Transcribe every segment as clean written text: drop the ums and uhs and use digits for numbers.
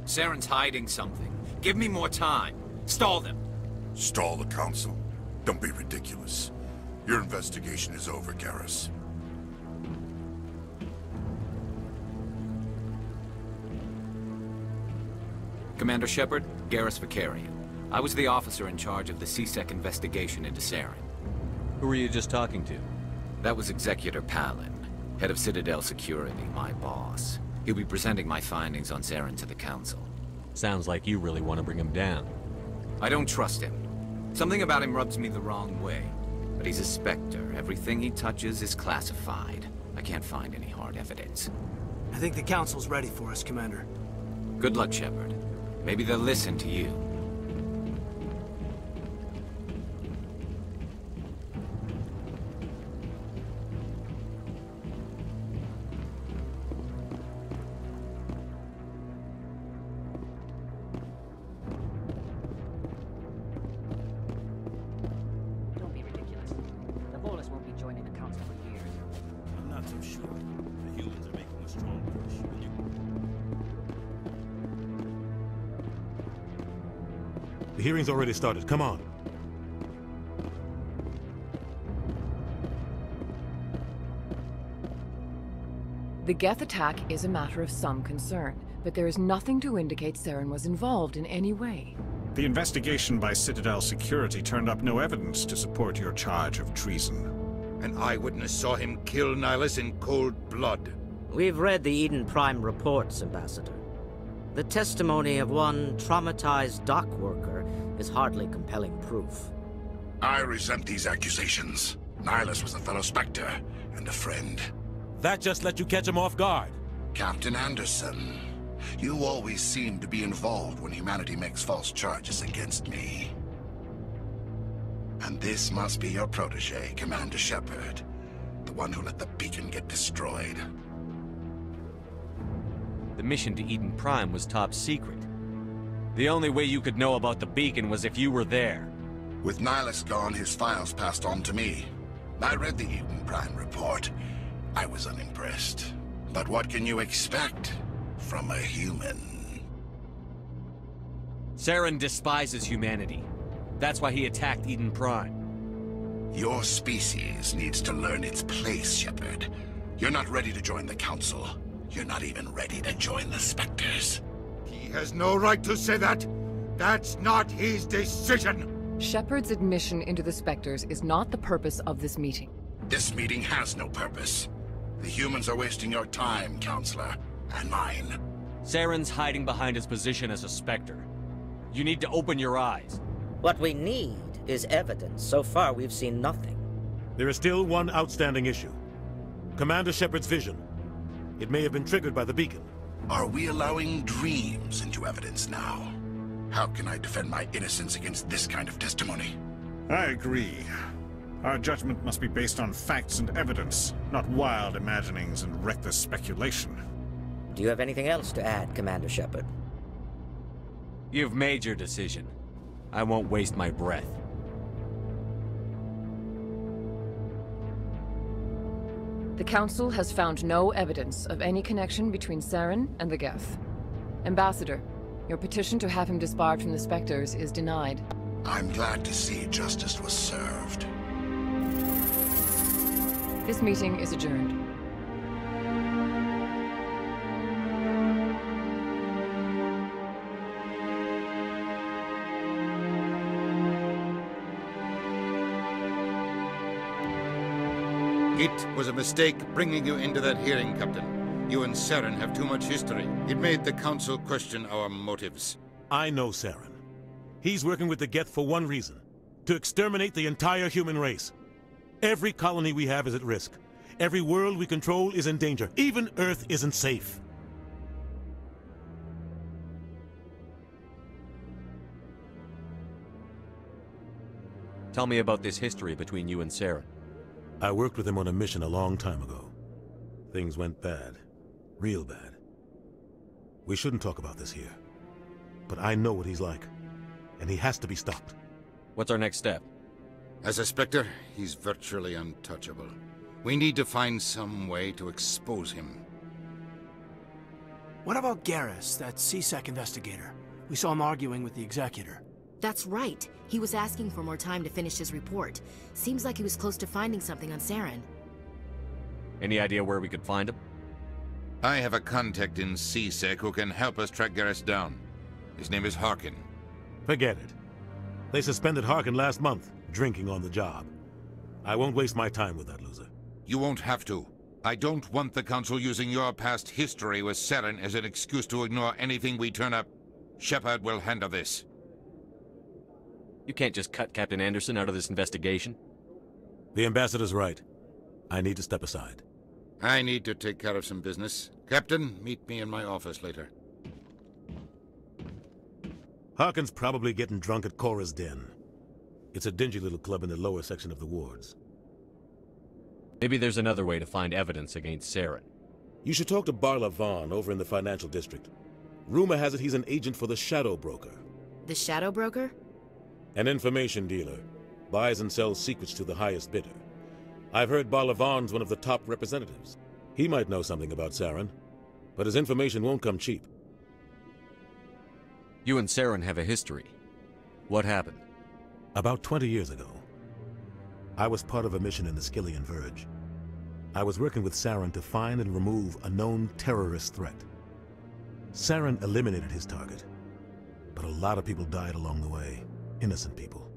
Saren's hiding something. Give me more time. Stall them. Stall the Council? Don't be ridiculous. Your investigation is over, Garrus. Commander Shepard, Garrus Vicarian. I was the officer in charge of the C-Sec investigation into Saren. Who were you just talking to? That was Executor Palin, head of Citadel Security, my boss. He'll be presenting my findings on Saren to the Council. Sounds like you really want to bring him down. I don't trust him. Something about him rubs me the wrong way. But he's a Spectre. Everything he touches is classified. I can't find any hard evidence. I think the Council's ready for us, Commander. Good luck, Shepard. Maybe they'll listen to you. Don't be ridiculous. The Volus won't be joining the Council for years. I'm not so sure. The humans are making a strong push, and you... The hearing's already started. Come on. The Geth attack is a matter of some concern, but there is nothing to indicate Saren was involved in any way. The investigation by Citadel Security turned up no evidence to support your charge of treason. An eyewitness saw him kill Nihilus in cold blood. We've read the Eden Prime reports, Ambassador. The testimony of one traumatized dock worker is hardly compelling proof. I resent these accusations. Nihilus was a fellow Spectre and a friend. That just let you catch him off guard. Captain Anderson, you always seem to be involved when humanity makes false charges against me. And this must be your protege, Commander Shepard. The one who let the beacon get destroyed. The mission to Eden Prime was top secret. The only way you could know about the beacon was if you were there. With Nihilus gone, his files passed on to me. I read the Eden Prime report. I was unimpressed. But what can you expect from a human? Saren despises humanity. That's why he attacked Eden Prime. Your species needs to learn its place, Shepard. You're not ready to join the Council. You're not even ready to join the Spectres. He has no right to say that. That's not his decision. Shepard's admission into the Spectres is not the purpose of this meeting. This meeting has no purpose. The humans are wasting your time, Counselor, and mine. Saren's hiding behind his position as a Spectre. You need to open your eyes. What we need is evidence. So far, we've seen nothing. There is still one outstanding issue. Commander Shepard's vision. It may have been triggered by the beacon. Are we allowing dreams into evidence now? How can I defend my innocence against this kind of testimony? I agree. Our judgment must be based on facts and evidence, not wild imaginings and reckless speculation. Do you have anything else to add, Commander Shepard? You've made your decision. I won't waste my breath. The Council has found no evidence of any connection between Saren and the Geth. Ambassador, your petition to have him disbarred from the Spectres is denied. I'm glad to see justice was served. This meeting is adjourned. It was a mistake bringing you into that hearing, Captain. You and Saren have too much history. It made the Council question our motives. I know Saren. He's working with the Geth for one reason. To exterminate the entire human race. Every colony we have is at risk. Every world we control is in danger. Even Earth isn't safe. Tell me about this history between you and Saren. I worked with him on a mission a long time ago. Things went bad. Real bad. We shouldn't talk about this here. But I know what he's like. And he has to be stopped. What's our next step? As a Spectre, he's virtually untouchable. We need to find some way to expose him. What about Garrus, that CSEC investigator? We saw him arguing with the executor. That's right. He was asking for more time to finish his report. Seems like he was close to finding something on Saren. Any idea where we could find him? I have a contact in CSEC who can help us track Garrus down. His name is Harkin. Forget it. They suspended Harkin last month, drinking on the job. I won't waste my time with that loser. You won't have to. I don't want the Council using your past history with Saren as an excuse to ignore anything we turn up. Shepard will handle this. You can't just cut Captain Anderson out of this investigation. The ambassador's right. I need to step aside. I need to take care of some business. Captain, meet me in my office later. Harkin's probably getting drunk at Cora's Den. It's a dingy little club in the lower section of the wards. Maybe there's another way to find evidence against Saren. You should talk to Barla Vaughn over in the financial district. Rumor has it he's an agent for the Shadow Broker. The Shadow Broker? An information dealer. Buys and sells secrets to the highest bidder. I've heard Barla Vaughn's one of the top representatives. He might know something about Saren, but his information won't come cheap. You and Saren have a history. What happened? About 20 years ago, I was part of a mission in the Skillian Verge. I was working with Saren to find and remove a known terrorist threat. Saren eliminated his target, but a lot of people died along the way, innocent people.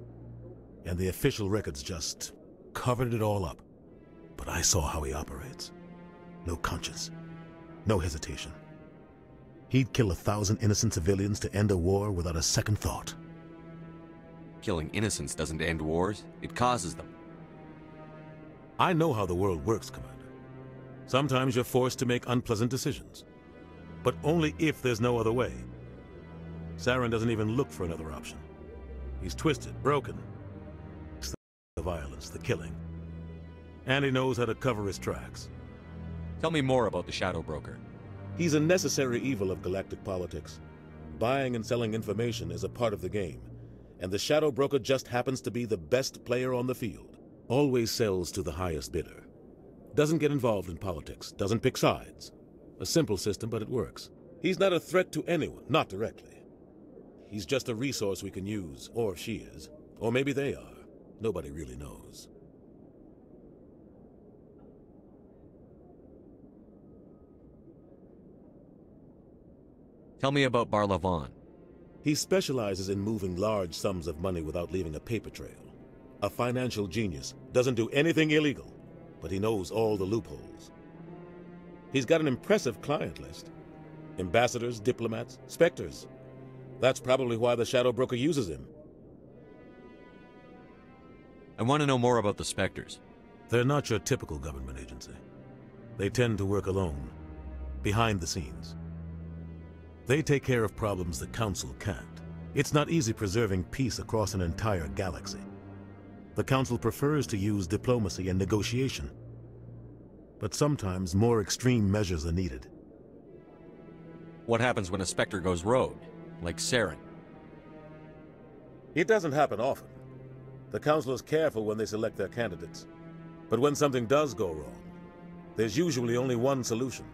And the official records just covered it all up. But I saw how he operates. No conscience, no hesitation. He'd kill 1,000 innocent civilians to end a war without a second thought. Killing innocents doesn't end wars, it causes them. I know how the world works, Commander. Sometimes you're forced to make unpleasant decisions. But only if there's no other way. Saren doesn't even look for another option. He's twisted, broken. It's the violence, the killing. And he knows how to cover his tracks. Tell me more about the Shadow Broker. He's a necessary evil of galactic politics. Buying and selling information is a part of the game. And the Shadow Broker just happens to be the best player on the field. Always sells to the highest bidder. Doesn't get involved in politics, doesn't pick sides. A simple system, but it works. He's not a threat to anyone, not directly. He's just a resource we can use, or she is. Or maybe they are. Nobody really knows. Tell me about Barla Vaughn. He specializes in moving large sums of money without leaving a paper trail. A financial genius, doesn't do anything illegal, but he knows all the loopholes. He's got an impressive client list. Ambassadors, diplomats, specters. That's probably why the Shadow Broker uses him. I want to know more about the Spectres. They're not your typical government agency. They tend to work alone, behind the scenes. They take care of problems the Council can't. It's not easy preserving peace across an entire galaxy. The Council prefers to use diplomacy and negotiation. But sometimes more extreme measures are needed. What happens when a Spectre goes rogue, like Saren? It doesn't happen often. The Council is careful when they select their candidates. But when something does go wrong, there's usually only one solution.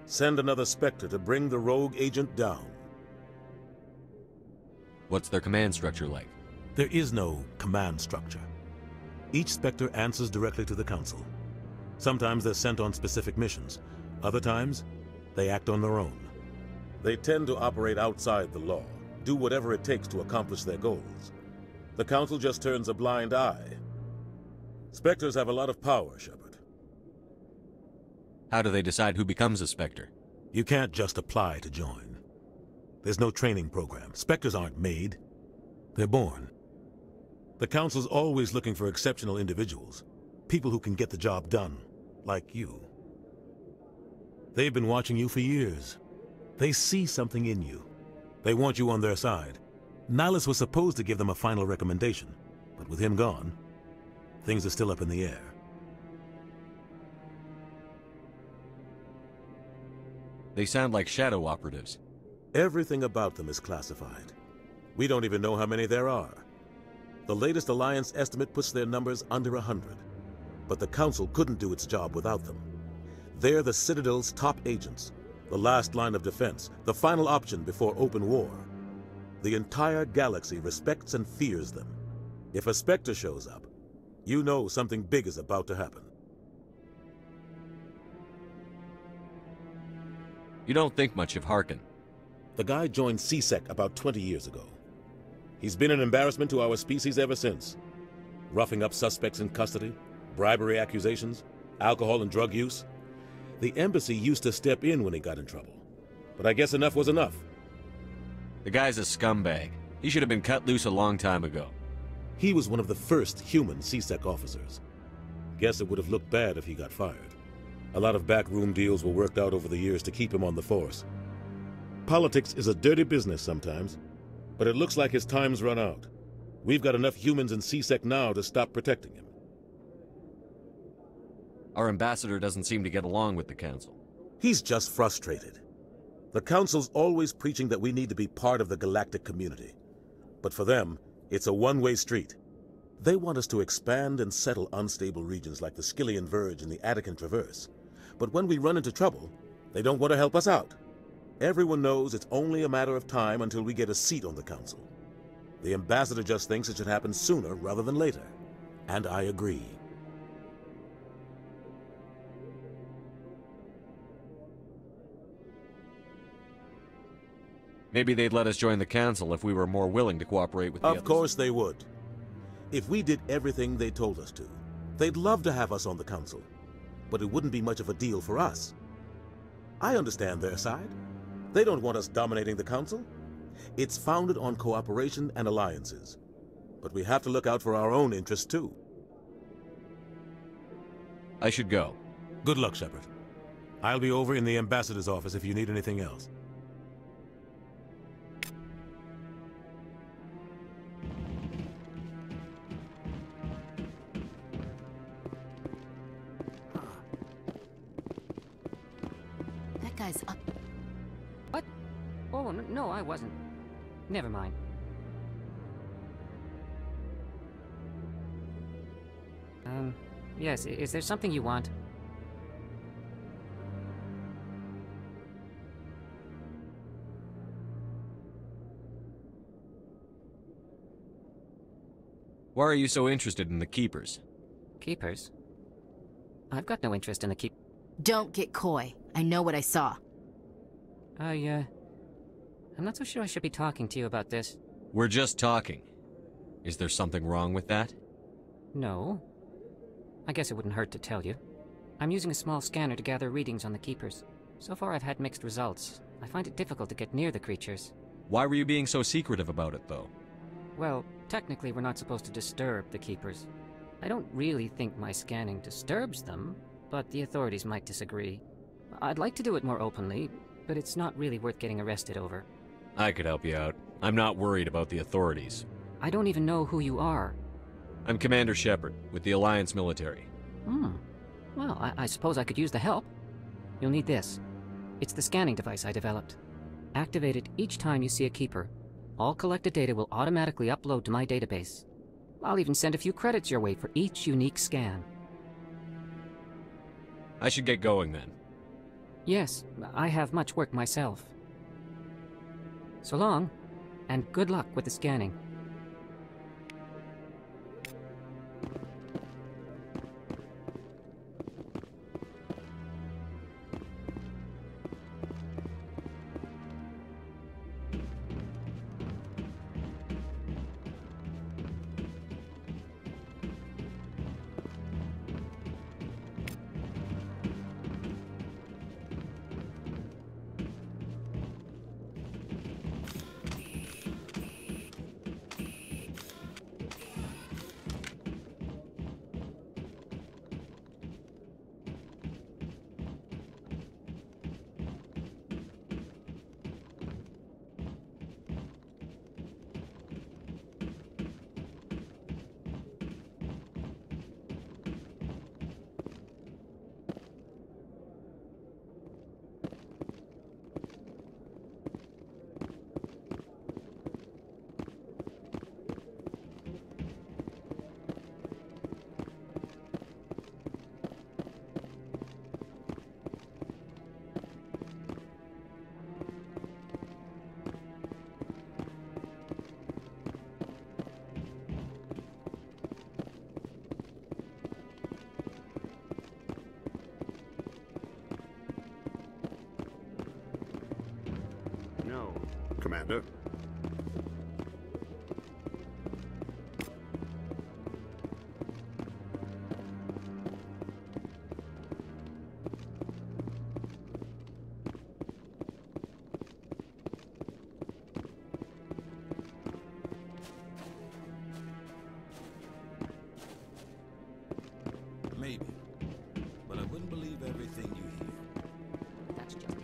Send another Spectre to bring the rogue agent down. What's their command structure like? There is no command structure. Each Spectre answers directly to the Council. Sometimes they're sent on specific missions. Other times, they act on their own. They tend to operate outside the law, do whatever it takes to accomplish their goals. The Council just turns a blind eye. Spectres have a lot of power, Shepard. How do they decide who becomes a Spectre? You can't just apply to join. There's no training program. Spectres aren't made. They're born. The Council's always looking for exceptional individuals. People who can get the job done, like you. They've been watching you for years. They see something in you. They want you on their side. Nihilus was supposed to give them a final recommendation, but with him gone, things are still up in the air. They sound like shadow operatives. Everything about them is classified. We don't even know how many there are. The latest Alliance estimate puts their numbers under 100. But the Council couldn't do its job without them. They're the Citadel's top agents, The last line of defense, the final option before open war. The entire galaxy respects and fears them. If a Spectre shows up, you know something big is about to happen. You don't think much of Harkin. The guy joined C-Sec about 20 years ago. He's been an embarrassment to our species ever since. Roughing up suspects in custody, bribery accusations, alcohol and drug use. The embassy used to step in when he got in trouble. But I guess enough was enough. The guy's a scumbag. He should have been cut loose a long time ago. He was one of the first human C-Sec officers. Guess it would have looked bad if he got fired. A lot of backroom deals were worked out over the years to keep him on the force. Politics is a dirty business sometimes, but it looks like his time's run out. We've got enough humans in C-Sec now to stop protecting him. Our ambassador doesn't seem to get along with the Council. He's just frustrated. The Council's always preaching that we need to be part of the galactic community. But for them, it's a one-way street. They want us to expand and settle unstable regions like the Skillian Verge and the Attican Traverse. But when we run into trouble, they don't want to help us out. Everyone knows it's only a matter of time until we get a seat on the Council. The ambassador just thinks it should happen sooner rather than later. And I agree. Maybe they'd let us join the Council if we were more willing to cooperate with the others. Of course they would. If we did everything they told us to, they'd love to have us on the Council. But it wouldn't be much of a deal for us. I understand their side. They don't want us dominating the Council. It's founded on cooperation and alliances. But we have to look out for our own interests, too. I should go. Good luck, Shepard. I'll be over in the ambassador's office if you need anything else. That guy's up. What? Oh, no, I wasn't. Never mind. Yes, is there something you want? Why are you so interested in the Keepers? Keepers? I've got no interest in the keep... Don't get coy. I know what I saw. I'm not so sure I should be talking to you about this. We're just talking. Is there something wrong with that? No. I guess it wouldn't hurt to tell you. I'm using a small scanner to gather readings on the Keepers. So far I've had mixed results. I find it difficult to get near the creatures. Why were you being so secretive about it, though? Well, technically we're not supposed to disturb the Keepers. I don't really think my scanning disturbs them, but the authorities might disagree. I'd like to do it more openly, but it's not really worth getting arrested over. I could help you out. I'm not worried about the authorities. I don't even know who you are. I'm Commander Shepard, with the Alliance military. Well, I suppose I could use the help. You'll need this. It's the scanning device I developed. Activate it each time you see a Keeper. All collected data will automatically upload to my database. I'll even send a few credits your way for each unique scan. I should get going then. Yes, I have much work myself. So long, and good luck with the scanning. Commander. Maybe. But I wouldn't believe everything you hear. That's just it.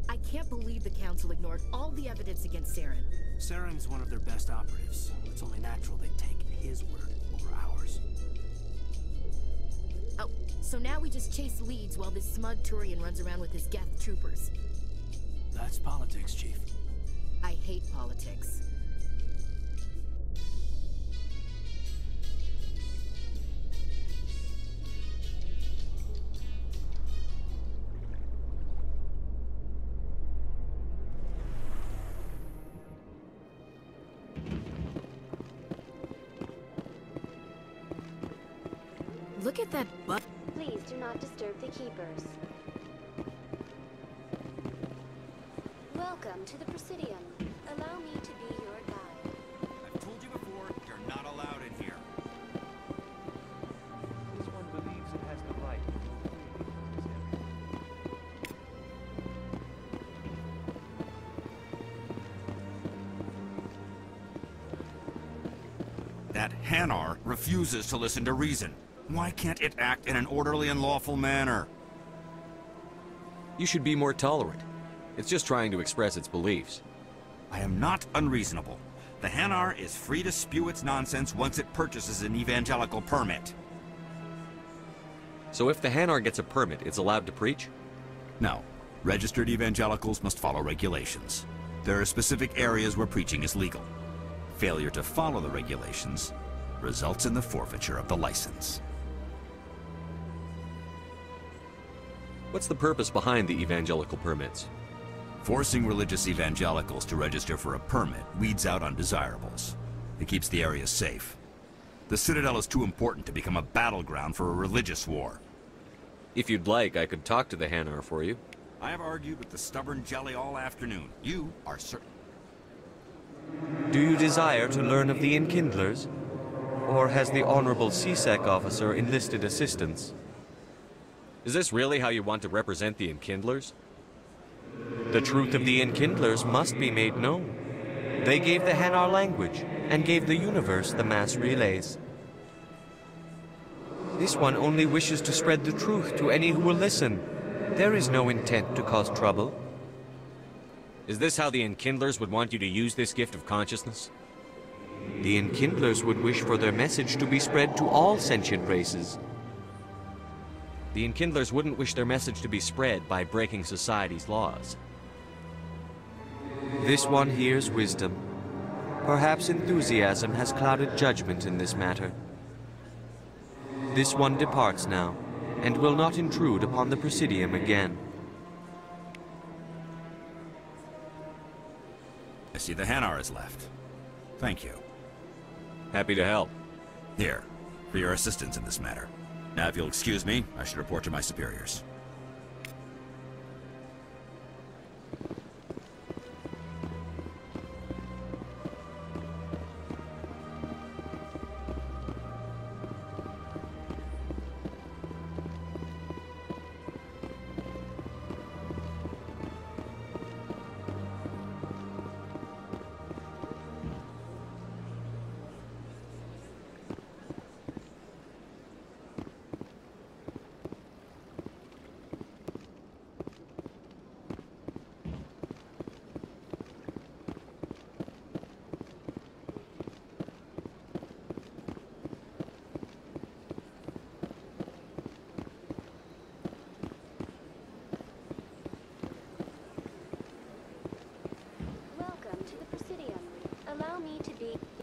I can't believe the Council ignored all the evidence against Saren. Saren's one of their best operatives. It's only natural they'd take his word over ours. Oh, so now we just chase leads while this smug Turian runs around with his Geth troopers. That's politics, Chief. I hate politics. Look at that butt. Please do not disturb the keepers. Welcome to the Presidium. Allow me to be your guide. I've told you before, you're not allowed in here. This one believes it has the right to move freely in this area. That Hanar refuses to listen to reason. Why can't it act in an orderly and lawful manner? You should be more tolerant. It's just trying to express its beliefs. I am not unreasonable. The Hanar is free to spew its nonsense once it purchases an evangelical permit. So if the Hanar gets a permit, it's allowed to preach? No. Registered evangelicals must follow regulations. There are specific areas where preaching is legal. Failure to follow the regulations results in the forfeiture of the license. What's the purpose behind the evangelical permits? Forcing religious evangelicals to register for a permit weeds out undesirables. It keeps the area safe. The Citadel is too important to become a battleground for a religious war. If you'd like, I could talk to the Hanar for you. I have argued with the stubborn jelly all afternoon. You are certain. Do you desire to learn of the Enkindlers? Or has the Honorable CSEC officer enlisted assistance? Is this really how you want to represent the Enkindlers? The truth of the Enkindlers must be made known. They gave the Hanar language, and gave the universe the mass relays. This one only wishes to spread the truth to any who will listen. There is no intent to cause trouble. Is this how the Enkindlers would want you to use this gift of consciousness? The Enkindlers would wish for their message to be spread to all sentient races. The Enkindlers wouldn't wish their message to be spread by breaking society's laws. This one hears wisdom. Perhaps enthusiasm has clouded judgment in this matter. This one departs now, and will not intrude upon the Presidium again. I see the Hanar is left. Thank you. Happy to help. Here, for your assistance in this matter. Now, if you'll excuse me, I should report to my superiors.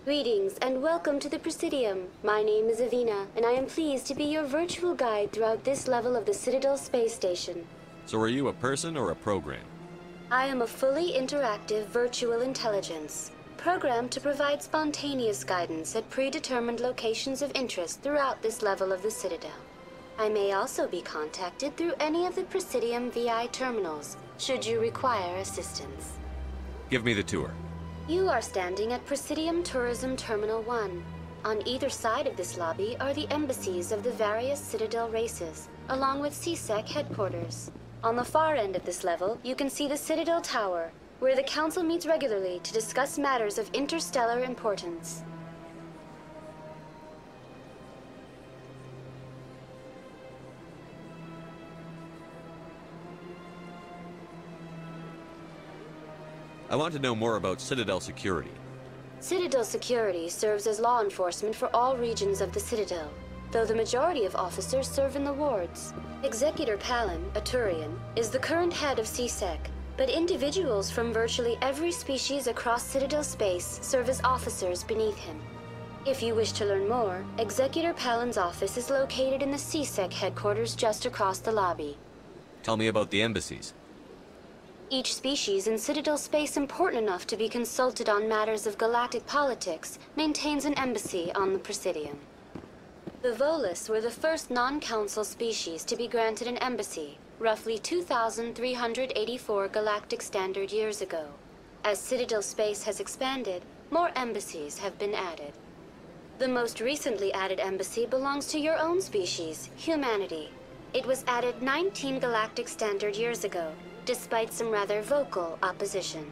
Greetings and welcome to the Presidium. My name is Avina, and I am pleased to be your virtual guide throughout this level of the Citadel space station. So are you a person or a program? I am a fully interactive virtual intelligence, programmed to provide spontaneous guidance at predetermined locations of interest throughout this level of the Citadel. I may also be contacted through any of the Presidium VI terminals, should you require assistance. Give me the tour. You are standing at Presidium Tourism Terminal 1. On either side of this lobby are the embassies of the various Citadel races, along with CSEC headquarters. On the far end of this level, you can see the Citadel Tower, where the Council meets regularly to discuss matters of interstellar importance. I want to know more about Citadel security. Citadel security serves as law enforcement for all regions of the Citadel, though the majority of officers serve in the wards. Executor Palin, a Turian, is the current head of CSEC, but individuals from virtually every species across Citadel space serve as officers beneath him. If you wish to learn more, Executor Palin's office is located in the CSEC headquarters just across the lobby. Tell me about the embassies. Each species in Citadel space important enough to be consulted on matters of galactic politics maintains an embassy on the Presidium. The Volus were the first non-council species to be granted an embassy, roughly 2,384 galactic standard years ago. As Citadel space has expanded, more embassies have been added. The most recently added embassy belongs to your own species, humanity. It was added 19 galactic standard years ago, despite some rather vocal opposition.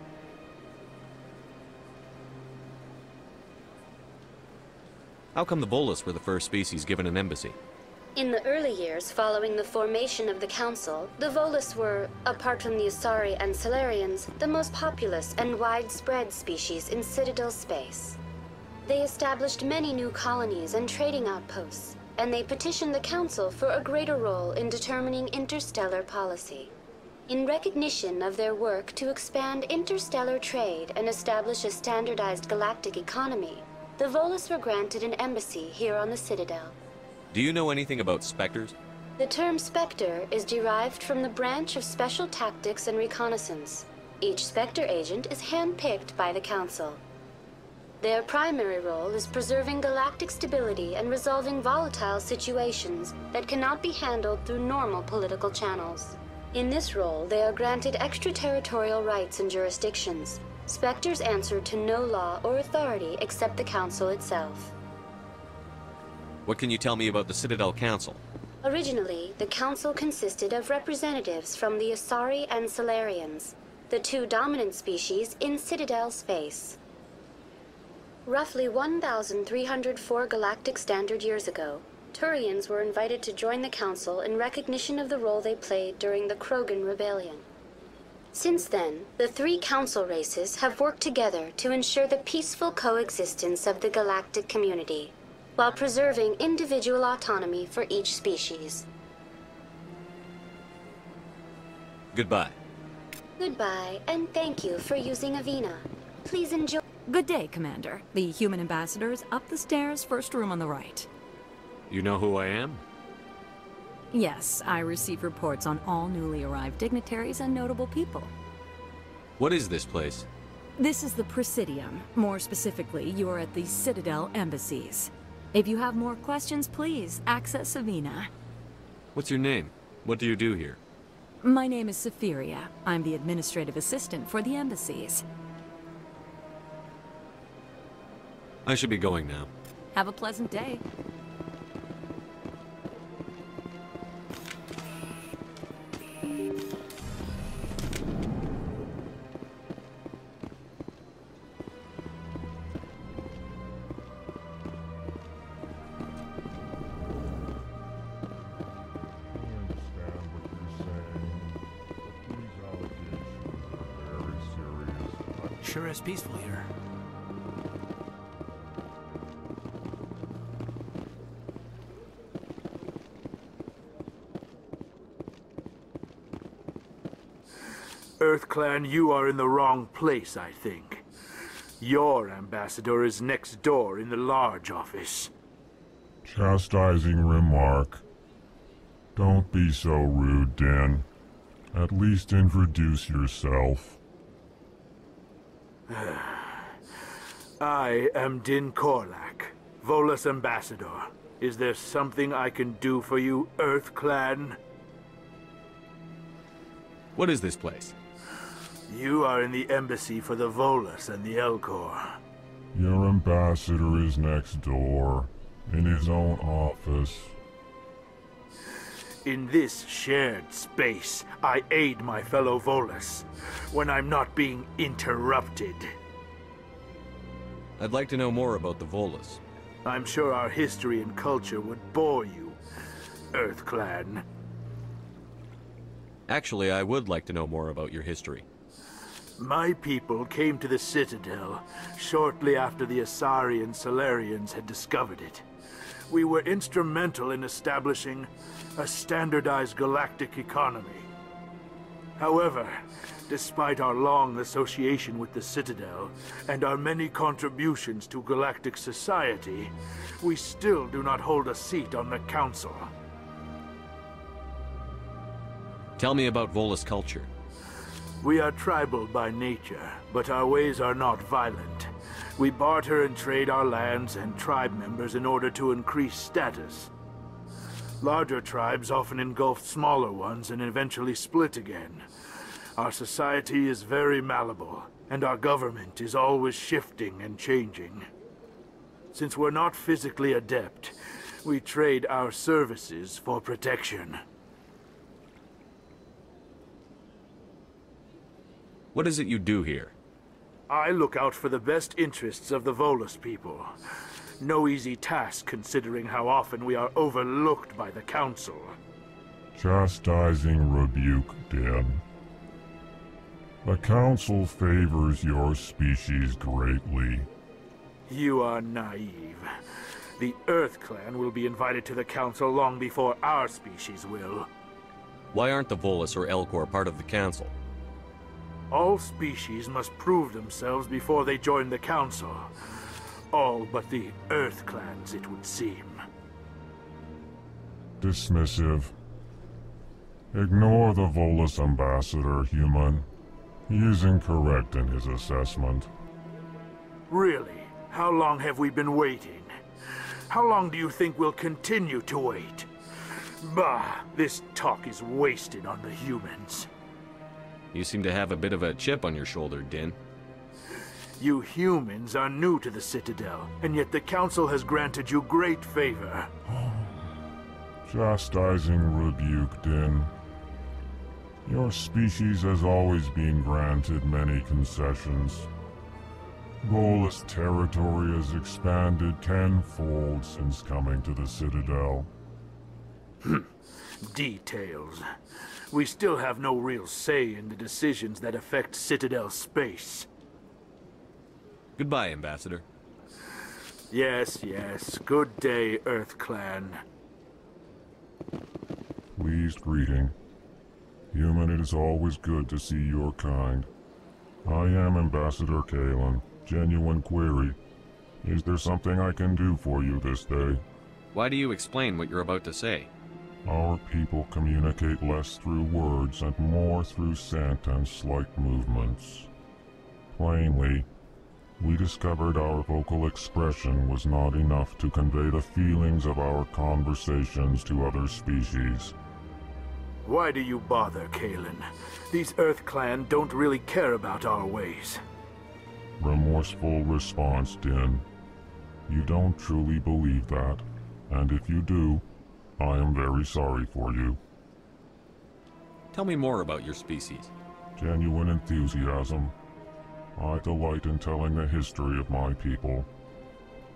How come the Volus were the first species given an embassy? In the early years following the formation of the Council, the Volus were, apart from the Asari and Solarians, the most populous and widespread species in Citadel space. They established many new colonies and trading outposts, and they petitioned the Council for a greater role in determining interstellar policy. In recognition of their work to expand interstellar trade and establish a standardized galactic economy, the Volus were granted an embassy here on the Citadel. Do you know anything about Spectres? The term Spectre is derived from the branch of Special Tactics and Reconnaissance. Each Spectre agent is handpicked by the Council. Their primary role is preserving galactic stability and resolving volatile situations that cannot be handled through normal political channels. In this role, they are granted extraterritorial rights and jurisdictions. Spectres answer to no law or authority except the Council itself. What can you tell me about the Citadel Council? Originally, the Council consisted of representatives from the Asari and Solarians, the two dominant species in Citadel space. Roughly 1,304 galactic standard years ago, Turians were invited to join the Council in recognition of the role they played during the Krogan Rebellion. Since then, the three Council races have worked together to ensure the peaceful coexistence of the galactic community, while preserving individual autonomy for each species. Goodbye. Goodbye, and thank you for using Avina. Please enjoy. Good day, Commander. The human ambassador is up the stairs, first room on the right. You know who I am? Yes, I receive reports on all newly arrived dignitaries and notable people. What is this place? This is the Presidium. More specifically, you are at the Citadel embassies. If you have more questions, please access Savina. What's your name? What do you do here? My name is Safiria. I'm the administrative assistant for the embassies. I should be going now. Have a pleasant day. Sure is peaceful here. EarthClan, you are in the wrong place, I think. Your ambassador is next door in the large office. Chastising remark. Don't be so rude, Din. At least introduce yourself. I am Din Korlak, Volus ambassador. Is there something I can do for you, EarthClan? What is this place? You are in the embassy for the Volus and the Elcor. Your ambassador is next door, in his own office. In this shared space, I aid my fellow Volus when I'm not being interrupted. I'd like to know more about the Volus. I'm sure our history and culture would bore you, EarthClan. Actually, I would like to know more about your history. My people came to the Citadel shortly after the Asari and Solarians had discovered it. We were instrumental in establishing a standardized galactic economy. However, despite our long association with the Citadel and our many contributions to galactic society, we still do not hold a seat on the Council. Tell me about Volus culture. We are tribal by nature, but our ways are not violent. We barter and trade our lands and tribe members in order to increase status. Larger tribes often engulf smaller ones and eventually split again. Our society is very malleable, and our government is always shifting and changing. Since we're not physically adept, we trade our services for protection. What is it you do here? I look out for the best interests of the Volus people. No easy task considering how often we are overlooked by the Council. Chastising rebuke, Din. The Council favors your species greatly. You are naive. The EarthClan will be invited to the Council long before our species will. Why aren't the Volus or Elcor part of the Council? All species must prove themselves before they join the Council. All but the EarthClans, it would seem. Dismissive. Ignore the Volus ambassador, human. He is incorrect in his assessment. Really? How long have we been waiting? How long do you think we'll continue to wait? Bah, this talk is wasted on the humans. You seem to have a bit of a chip on your shoulder, Din. You humans are new to the Citadel, and yet the Council has granted you great favor. Chastising rebuke, Din. Your species has always been granted many concessions. Volus territory has expanded tenfold since coming to the Citadel. Details. We still have no real say in the decisions that affect Citadel space. Goodbye, Ambassador. Yes, yes. Good day, EarthClan. Pleased greeting. Human, it is always good to see your kind. I am Ambassador Kalen. Genuine query. Is there something I can do for you this day? Why do you explain what you're about to say? Our people communicate less through words and more through scent and slight movements. Plainly, we discovered our vocal expression was not enough to convey the feelings of our conversations to other species. Why do you bother, Kalen? These Earth Clan don't really care about our ways. Remorseful response, Din. You don't truly believe that, and if you do, I am very sorry for you. Tell me more about your species. Genuine enthusiasm. I delight in telling the history of my people.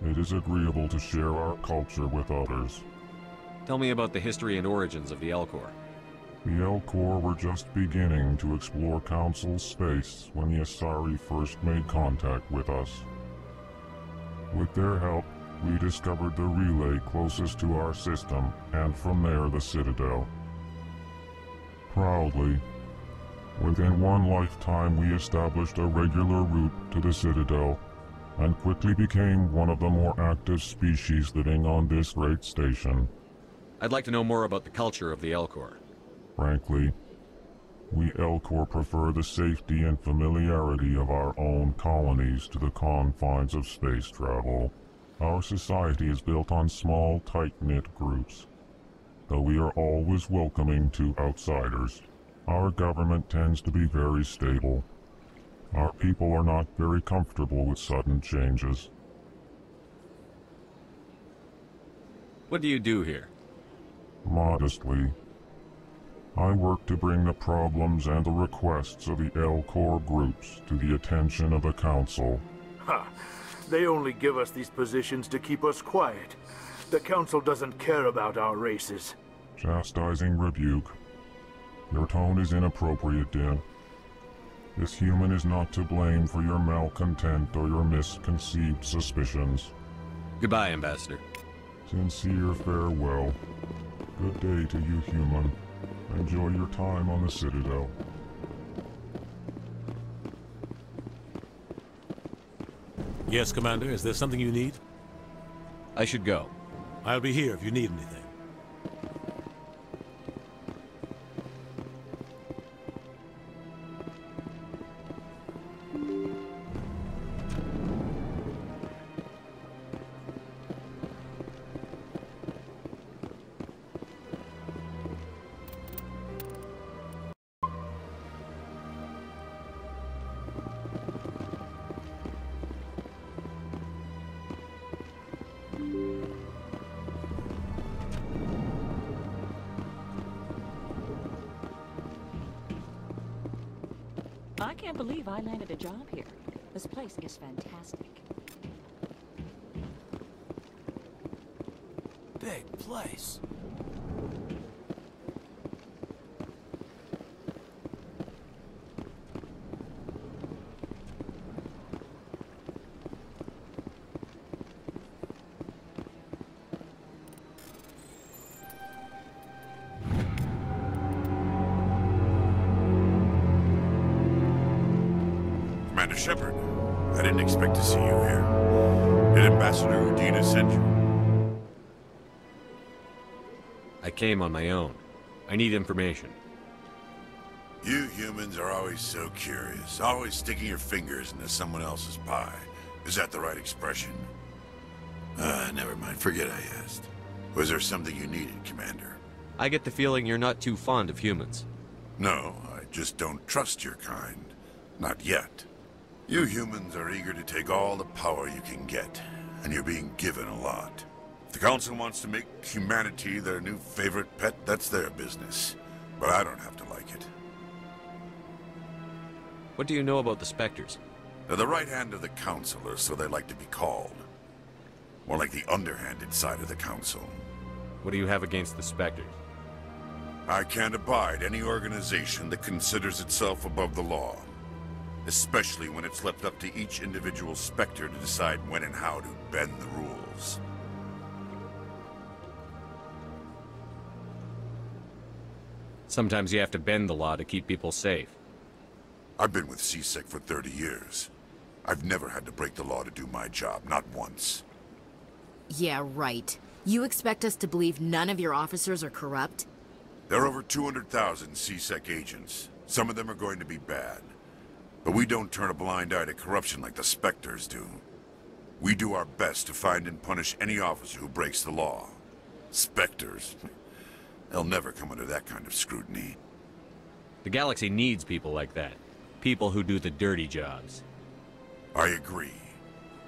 It is agreeable to share our culture with others. Tell me about the history and origins of the Elcor. The Elcor were just beginning to explore Council space when the Asari first made contact with us. With their help, we discovered the relay closest to our system, and from there the Citadel. Proudly, within one lifetime we established a regular route to the Citadel, and quickly became one of the more active species living on this great station. I'd like to know more about the culture of the Elcor. Frankly, we Elcor prefer the safety and familiarity of our own colonies to the confines of space travel. Our society is built on small, tight-knit groups. Though we are always welcoming to outsiders, our government tends to be very stable. Our people are not very comfortable with sudden changes. What do you do here? Modestly, I work to bring the problems and the requests of the Elcor groups to the attention of the Council. Ha! They only give us these positions to keep us quiet. The Council doesn't care about our races. Chastising rebuke. Your tone is inappropriate, Din. This human is not to blame for your malcontent or your misconceived suspicions. Goodbye, Ambassador. Sincere farewell. Good day to you, human. Enjoy your time on the Citadel. Yes, Commander. Is there something you need? I should go. I'll be here if you need anything. I can't believe I landed a job here. This place is fantastic. Big place. Commander Shepard, I didn't expect to see you here. Did Ambassador Udina send you? I came on my own. I need information. You humans are always so curious, always sticking your fingers into someone else's pie. Is that the right expression? Never mind, forget I asked. Was there something you needed, Commander? I get the feeling you're not too fond of humans. No, I just don't trust your kind. Not yet. You humans are eager to take all the power you can get, and you're being given a lot. If the Council wants to make humanity their new favorite pet, that's their business. But I don't have to like it. What do you know about the Spectres? They're the right hand of the Council, or so they like to be called. More like the underhanded side of the Council. What do you have against the Spectres? I can't abide any organization that considers itself above the law. Especially when it's left up to each individual Spectre to decide when and how to bend the rules. Sometimes you have to bend the law to keep people safe. I've been with CSEC for 30 years. I've never had to break the law to do my job, not once. Yeah, right. You expect us to believe none of your officers are corrupt? There are over 200,000 CSEC agents. Some of them are going to be bad. But we don't turn a blind eye to corruption like the Spectres do. We do our best to find and punish any officer who breaks the law. Spectres, they'll never come under that kind of scrutiny. The galaxy needs people like that. People who do the dirty jobs. I agree.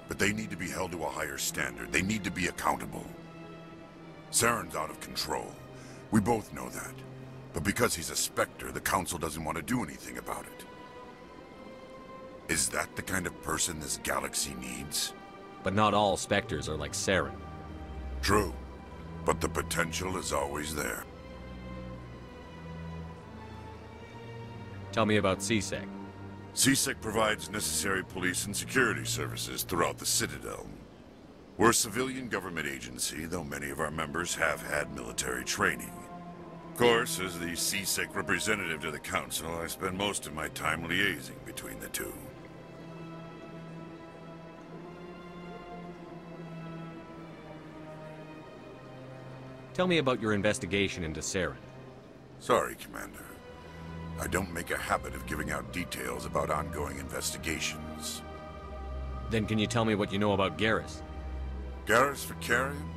But they need to be held to a higher standard. They need to be accountable. Saren's out of control. We both know that. But because he's a Spectre, the Council doesn't want to do anything about it. Is that the kind of person this galaxy needs? But not all Spectres are like Saren. True. But the potential is always there. Tell me about CSEC. CSEC provides necessary police and security services throughout the Citadel. We're a civilian government agency, though many of our members have had military training. Of course, as the CSEC representative to the Council, I spend most of my time liaising between the two. Tell me about your investigation into Saren. Sorry, Commander. I don't make a habit of giving out details about ongoing investigations. Then can you tell me what you know about Garrus? Garrus Vicarian?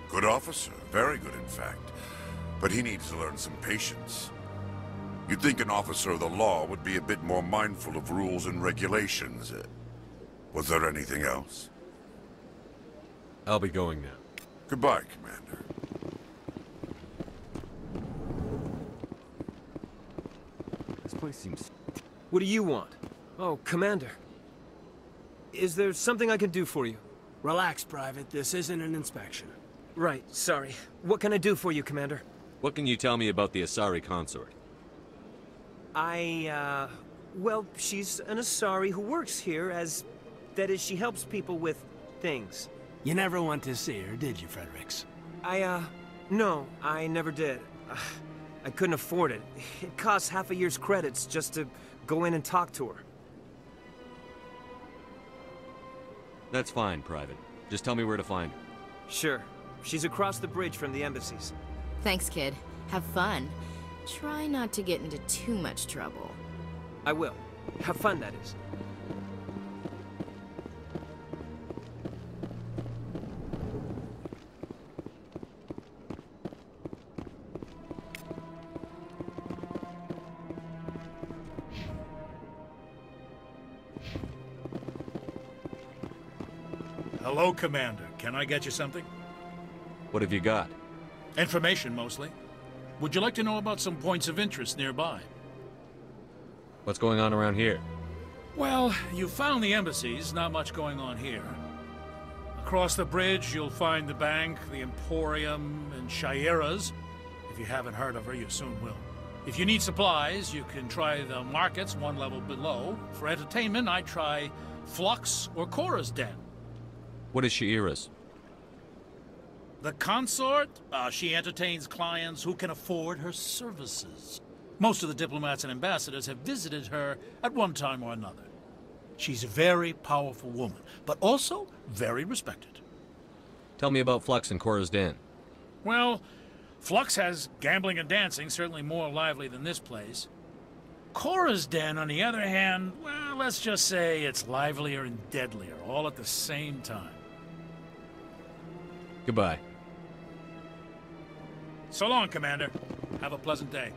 Good officer, very good in fact. But he needs to learn some patience. You'd think an officer of the law would be a bit more mindful of rules and regulations. Was there anything else? I'll be going now. Goodbye, Commander. This place seems... What do you want? Oh, Commander. Is there something I can do for you? Relax, Private. This isn't an inspection. Right, sorry. What can I do for you, Commander? What can you tell me about the Asari consort? Well, she's an Asari who works here as... That is, she helps people with things. You never went to see her, did you, Fredericks? No, I never did. I couldn't afford it. It costs half a year's credits just to go in and talk to her. That's fine, Private. Just tell me where to find her. Sure. She's across the bridge from the embassies. Thanks, kid. Have fun. Try not to get into too much trouble. I will. Have fun, that is. Hello, Commander. Can I get you something? What have you got? Information, mostly. Would you like to know about some points of interest nearby? What's going on around here? Well, you found the embassies, not much going on here. Across the bridge, you'll find the bank, the Emporium, and Shaira's. If you haven't heard of her, you soon will. If you need supplies, you can try the markets one level below. For entertainment, I'd try Flux or Cora's Den. What is Shaira's? The consort? She entertains clients who can afford her services. Most of the diplomats and ambassadors have visited her at one time or another. She's a very powerful woman, but also very respected. Tell me about Flux and Cora's Den. Well, Flux has gambling and dancing, certainly more lively than this place. Cora's Den, on the other hand, well, let's just say it's livelier and deadlier, all at the same time. Goodbye. So long, Commander. Have a pleasant day.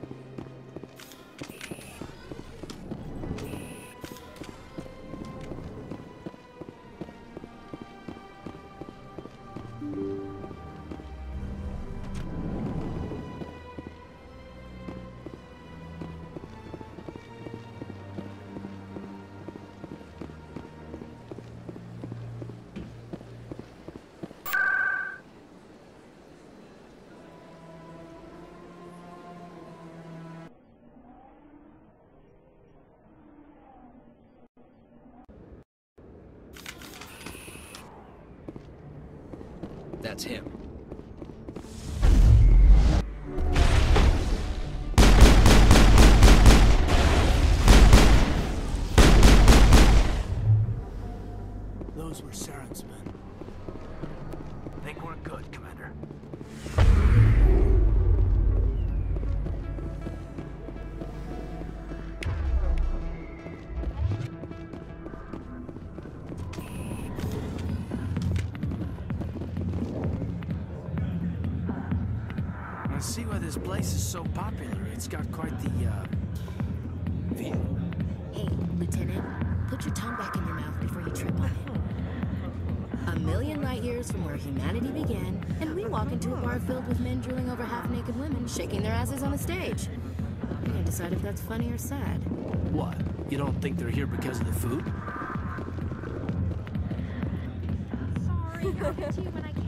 That's him. Those were Saren's men. Think we're good, Commander. this place is so popular. It's got quite the, view. Hey, Lieutenant, put your tongue back in your mouth before you trip on it. 1,000,000 light years from where humanity began, and we walk into a bar filled with men drooling over half-naked women shaking their asses on a stage. You can't decide if that's funny or sad. What? You don't think they're here because of the food? Sorry, I'll get to you when I can.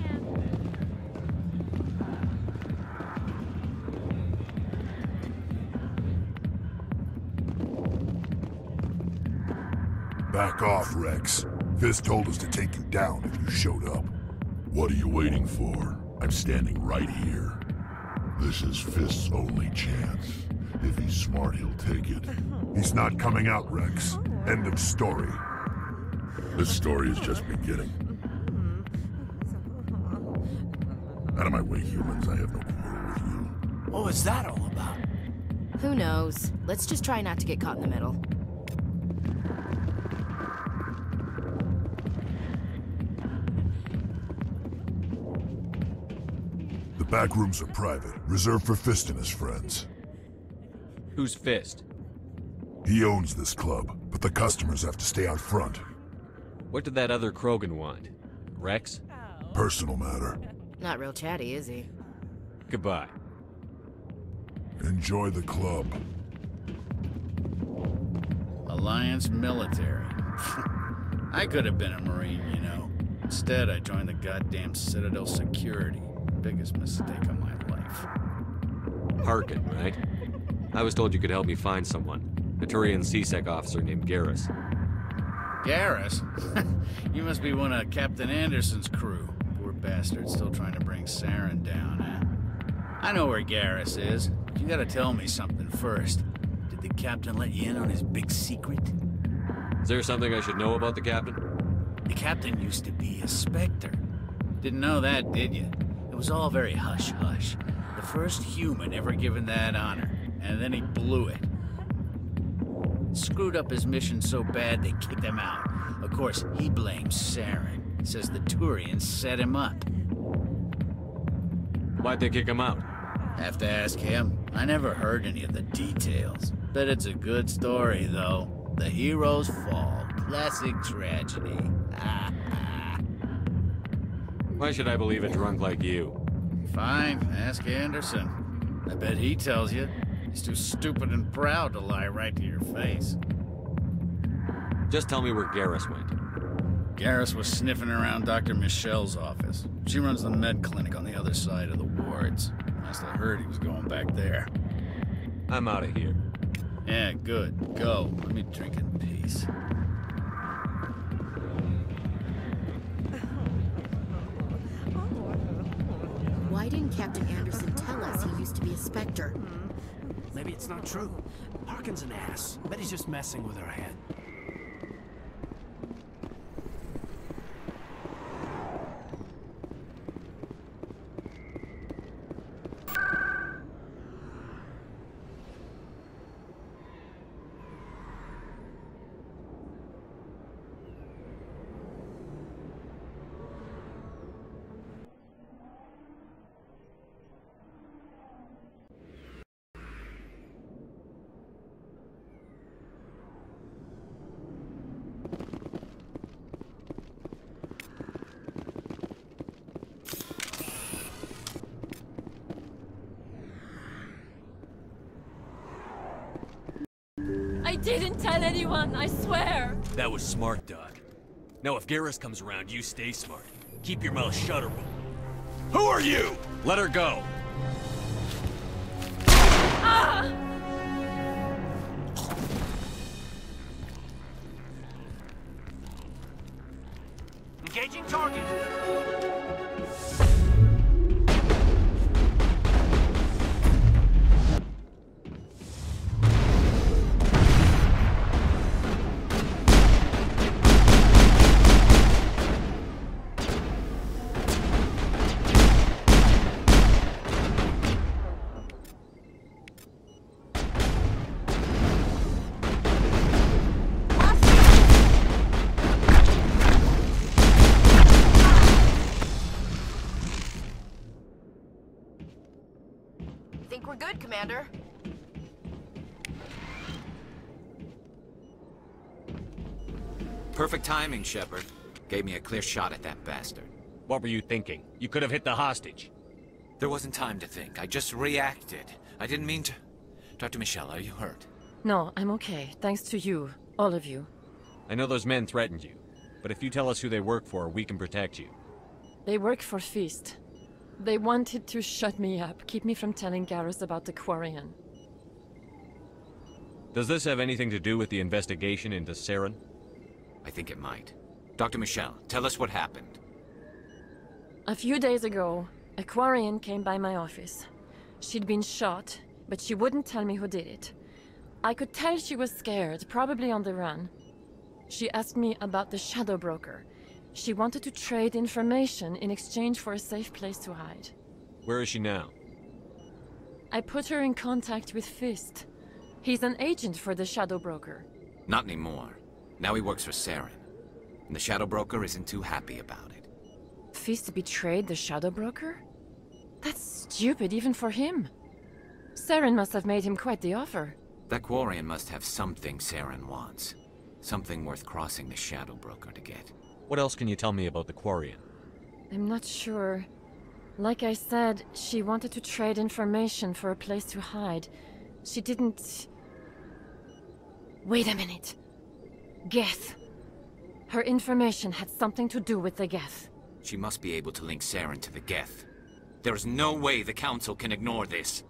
Back off, Rex. Fist told us to take you down if you showed up. What are you waiting for? I'm standing right here. This is Fist's only chance. If he's smart, he'll take it. He's not coming out, Rex. End of story. This story is just beginning. Out of my way, humans. I have no quarrel with you. What was that all about? Who knows? Let's just try not to get caught in the middle. The back rooms are private, reserved for Fist and his friends. Who's Fist? He owns this club, but the customers have to stay out front. What did that other Krogan want? Rex? Personal matter. Not real chatty, is he? Goodbye. Enjoy the club. Alliance military. I could have been a Marine, you know. Instead, I joined the goddamn Citadel security. Biggest mistake of my life. Harkin, right? I was told you could help me find someone. A Turian C-Sec officer named Garrus. Garrus? You must be one of Captain Anderson's crew. Poor bastard still trying to bring Saren down, huh? I know where Garrus is, but you gotta tell me something first. Did the captain let you in on his big secret? Is there something I should know about the captain? The captain used to be a Spectre. Didn't know that, did you? It was all very hush-hush. The first human ever given that honor, and then he blew it. Screwed up his mission so bad they kicked him out. Of course, he blames Saren. Says the Turians set him up. Why'd they kick him out? Have to ask him. I never heard any of the details. Bet it's a good story, though. The hero's fall. Classic tragedy. Why should I believe a drunk like you? Fine, ask Anderson. I bet he tells you. He's too stupid and proud to lie right to your face. Just tell me where Garrus went. Garrus was sniffing around Dr. Michelle's office. She runs the med clinic on the other side of the wards. Must have heard he was going back there. I'm out of here. Yeah, good. Go. Let me drink in peace. Why didn't Captain Anderson tell us he used to be a Spectre? Maybe it's not true. Harkin's an ass. Bet he's just messing with her head. I didn't tell anyone, I swear! That was smart, Doc. Now if Garrus comes around, you stay smart. Keep your mouth shut or Who are you? Let her go. Ah! Engaging target. Commander. Perfect timing, Shepard. Gave me a clear shot at that bastard. What were you thinking? You could have hit the hostage. There wasn't time to think. I just reacted. I didn't mean to... Dr. Michelle, are you hurt? No, I'm okay. Thanks to you. All of you. I know those men threatened you, but if you tell us who they work for, we can protect you. They work for Feast. They wanted to shut me up, keep me from telling Garrus about the Quarian. Does this have anything to do with the investigation into Saren? I think it might. Dr. Michelle, tell us what happened. A few days ago, a Quarian came by my office. She'd been shot, but she wouldn't tell me who did it. I could tell she was scared, probably on the run. She asked me about the Shadow Broker. She wanted to trade information in exchange for a safe place to hide. Where is she now? I put her in contact with Fist. He's an agent for the Shadow Broker. Not anymore. Now he works for Saren. And the Shadow Broker isn't too happy about it. Fist betrayed the Shadow Broker? That's stupid even for him. Saren must have made him quite the offer. That Quarian must have something Saren wants. Something worth crossing the Shadow Broker to get. What else can you tell me about the Quarian? I'm not sure. Like I said, she wanted to trade information for a place to hide. She didn't... Wait a minute. Geth. Her information had something to do with the Geth. She must be able to link Saren to the Geth. There is no way the Council can ignore this.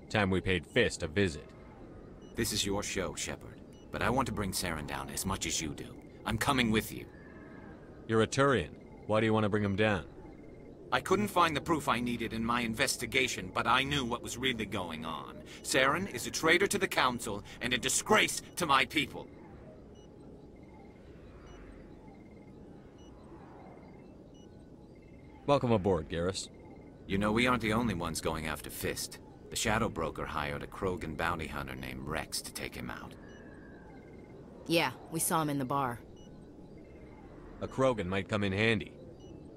Time we paid Fist a visit. This is your show, Shepard. But I want to bring Saren down as much as you do. I'm coming with you. You're a Turian. Why do you want to bring him down? I couldn't find the proof I needed in my investigation, but I knew what was really going on. Saren is a traitor to the Council and a disgrace to my people. Welcome aboard, Garrus. You know, we aren't the only ones going after Fist. The Shadow Broker hired a Krogan bounty hunter named Rex to take him out. Yeah, we saw him in the bar. A Krogan might come in handy.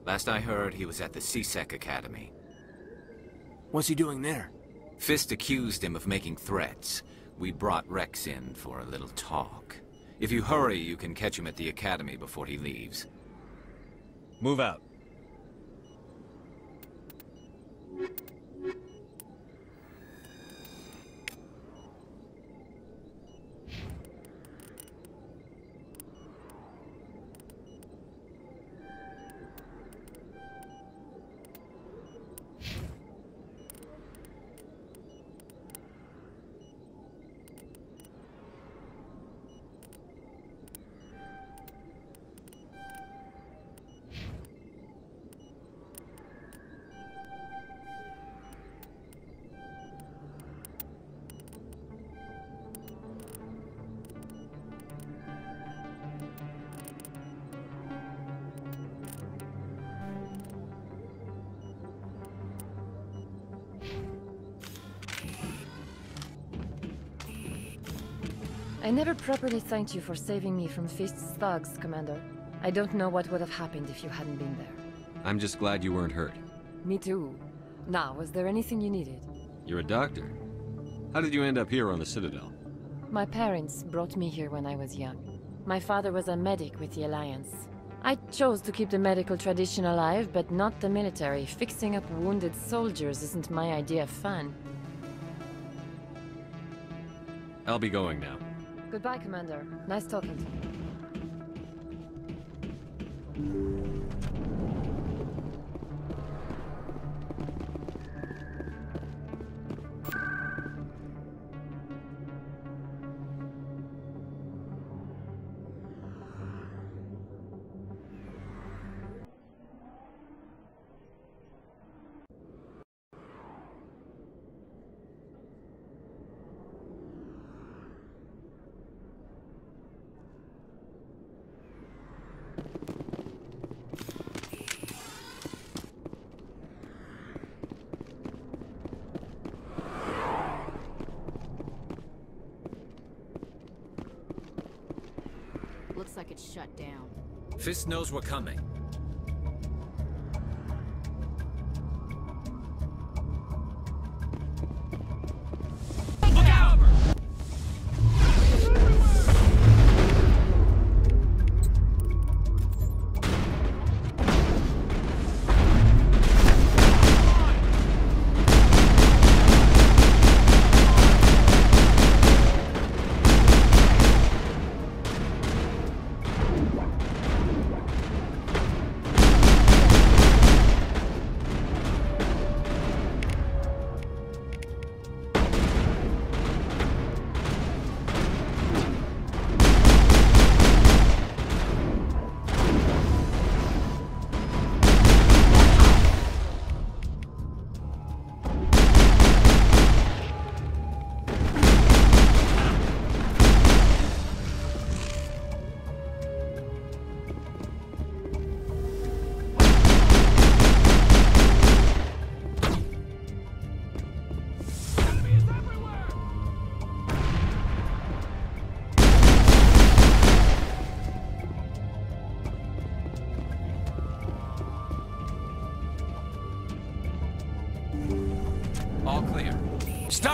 Last I heard, he was at the C-Sec Academy. What's he doing there? Fist accused him of making threats. We brought Rex in for a little talk. If you hurry, you can catch him at the Academy before he leaves. Move out. I never properly thanked you for saving me from Fist's thugs, Commander. I don't know what would have happened if you hadn't been there. I'm just glad you weren't hurt. Me too. Now, was there anything you needed? You're a doctor. How did you end up here on the Citadel? My parents brought me here when I was young. My father was a medic with the Alliance. I chose to keep the medical tradition alive, but not the military. Fixing up wounded soldiers isn't my idea of fun. I'll be going now. Goodbye, Commander. Nice talking to you. Looks like it's shut down. Fist knows we're coming.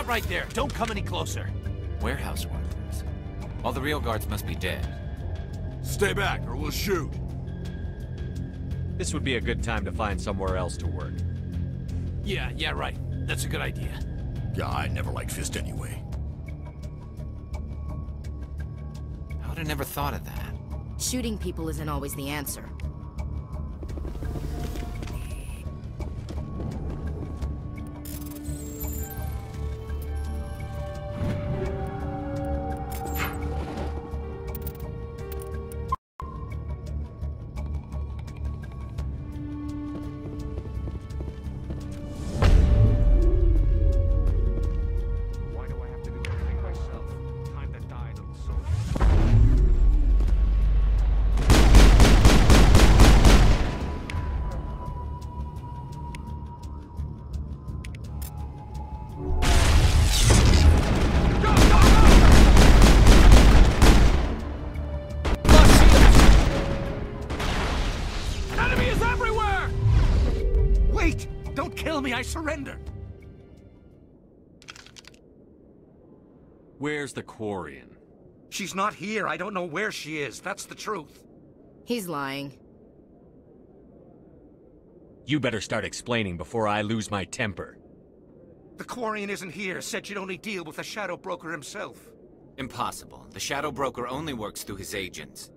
Stop right there. Don't come any closer. Warehouse workers. All the real guards must be dead. Stay back, or we'll shoot. This would be a good time to find somewhere else to work. Yeah, right. That's a good idea. Yeah, I never liked Fist anyway. I would have never thought of that. Shooting people isn't always the answer. I surrender! Where's the Quarian? She's not here. I don't know where she is. That's the truth. He's lying. You better start explaining before I lose my temper. The Quarian isn't here. Said she'd only deal with the Shadow Broker himself. Impossible. The Shadow Broker only works through his agents.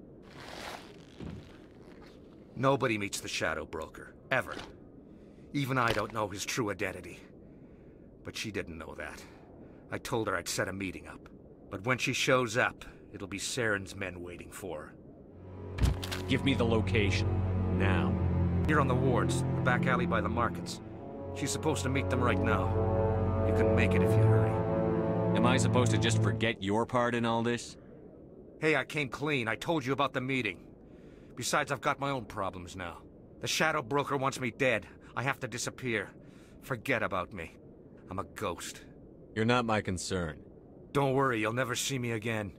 Nobody meets the Shadow Broker. Ever. Even I don't know his true identity. But she didn't know that. I told her I'd set a meeting up. But when she shows up, it'll be Saren's men waiting for her. Give me the location. Now. Here on the wards, the back alley by the markets. She's supposed to meet them right now. You can make it if you hurry. Am I supposed to just forget your part in all this? Hey, I came clean. I told you about the meeting. Besides, I've got my own problems now. The Shadow Broker wants me dead. I have to disappear. Forget about me. I'm a ghost. You're not my concern. Don't worry, you'll never see me again.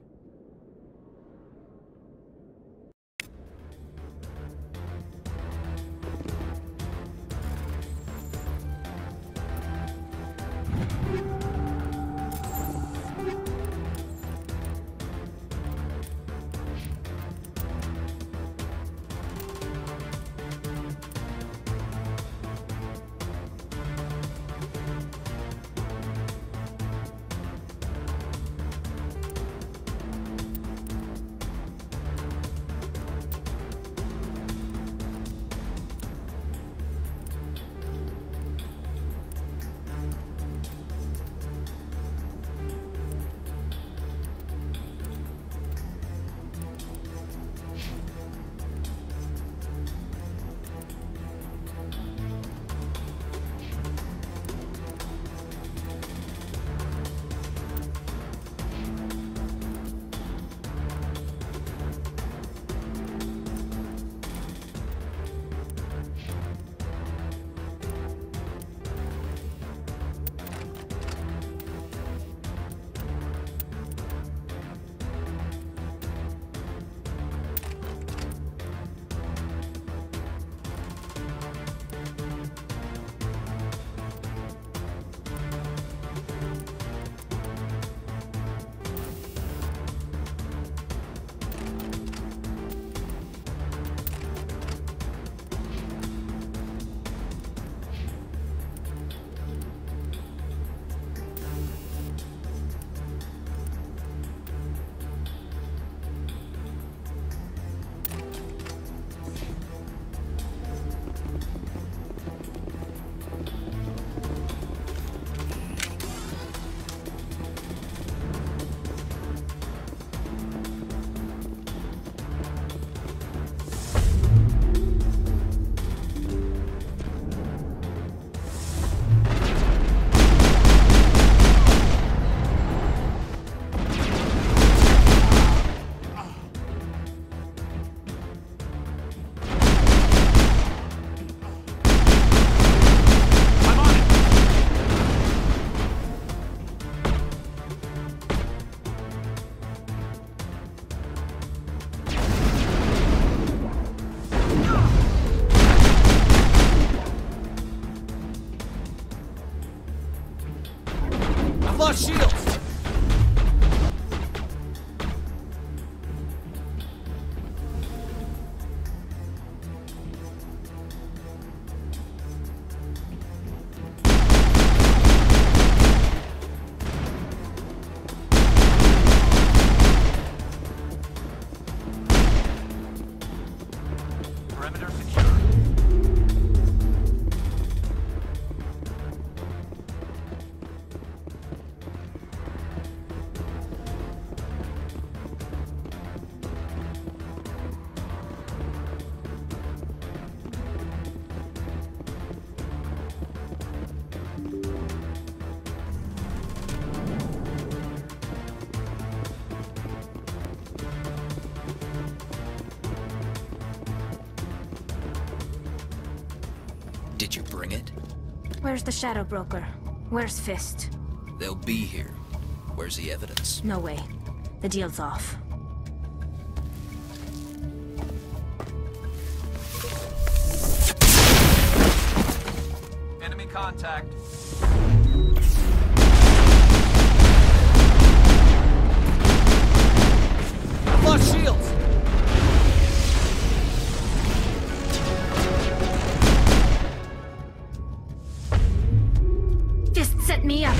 shields! Perimeter secure. Did you bring it? Where's the Shadow Broker? Where's Fist? They'll be here. Where's the evidence? No way. The deal's off. Enemy contact. I've lost shields! Fist set me up.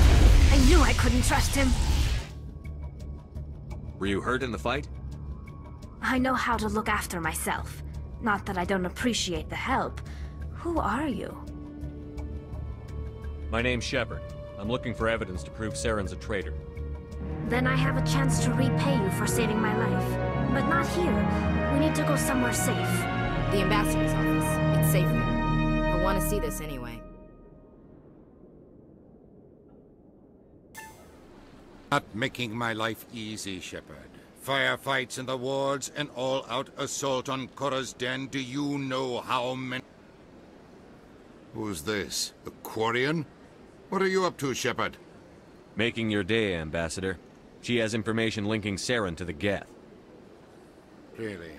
I knew I couldn't trust him. Were you hurt in the fight? I know how to look after myself. Not that I don't appreciate the help. Who are you? My name's Shepard. I'm looking for evidence to prove Saren's a traitor. Then I have a chance to repay you for saving my life. But not here. We need to go somewhere safe. The ambassador's office. It's safe there. He'll want to see this anyway. Not making my life easy, Shepard. Firefights in the wards, an all-out assault on Korra's den. Do you know how many... Who's this? The Quarian? What are you up to, Shepard? Making your day, Ambassador. She has information linking Saren to the Geth. Really?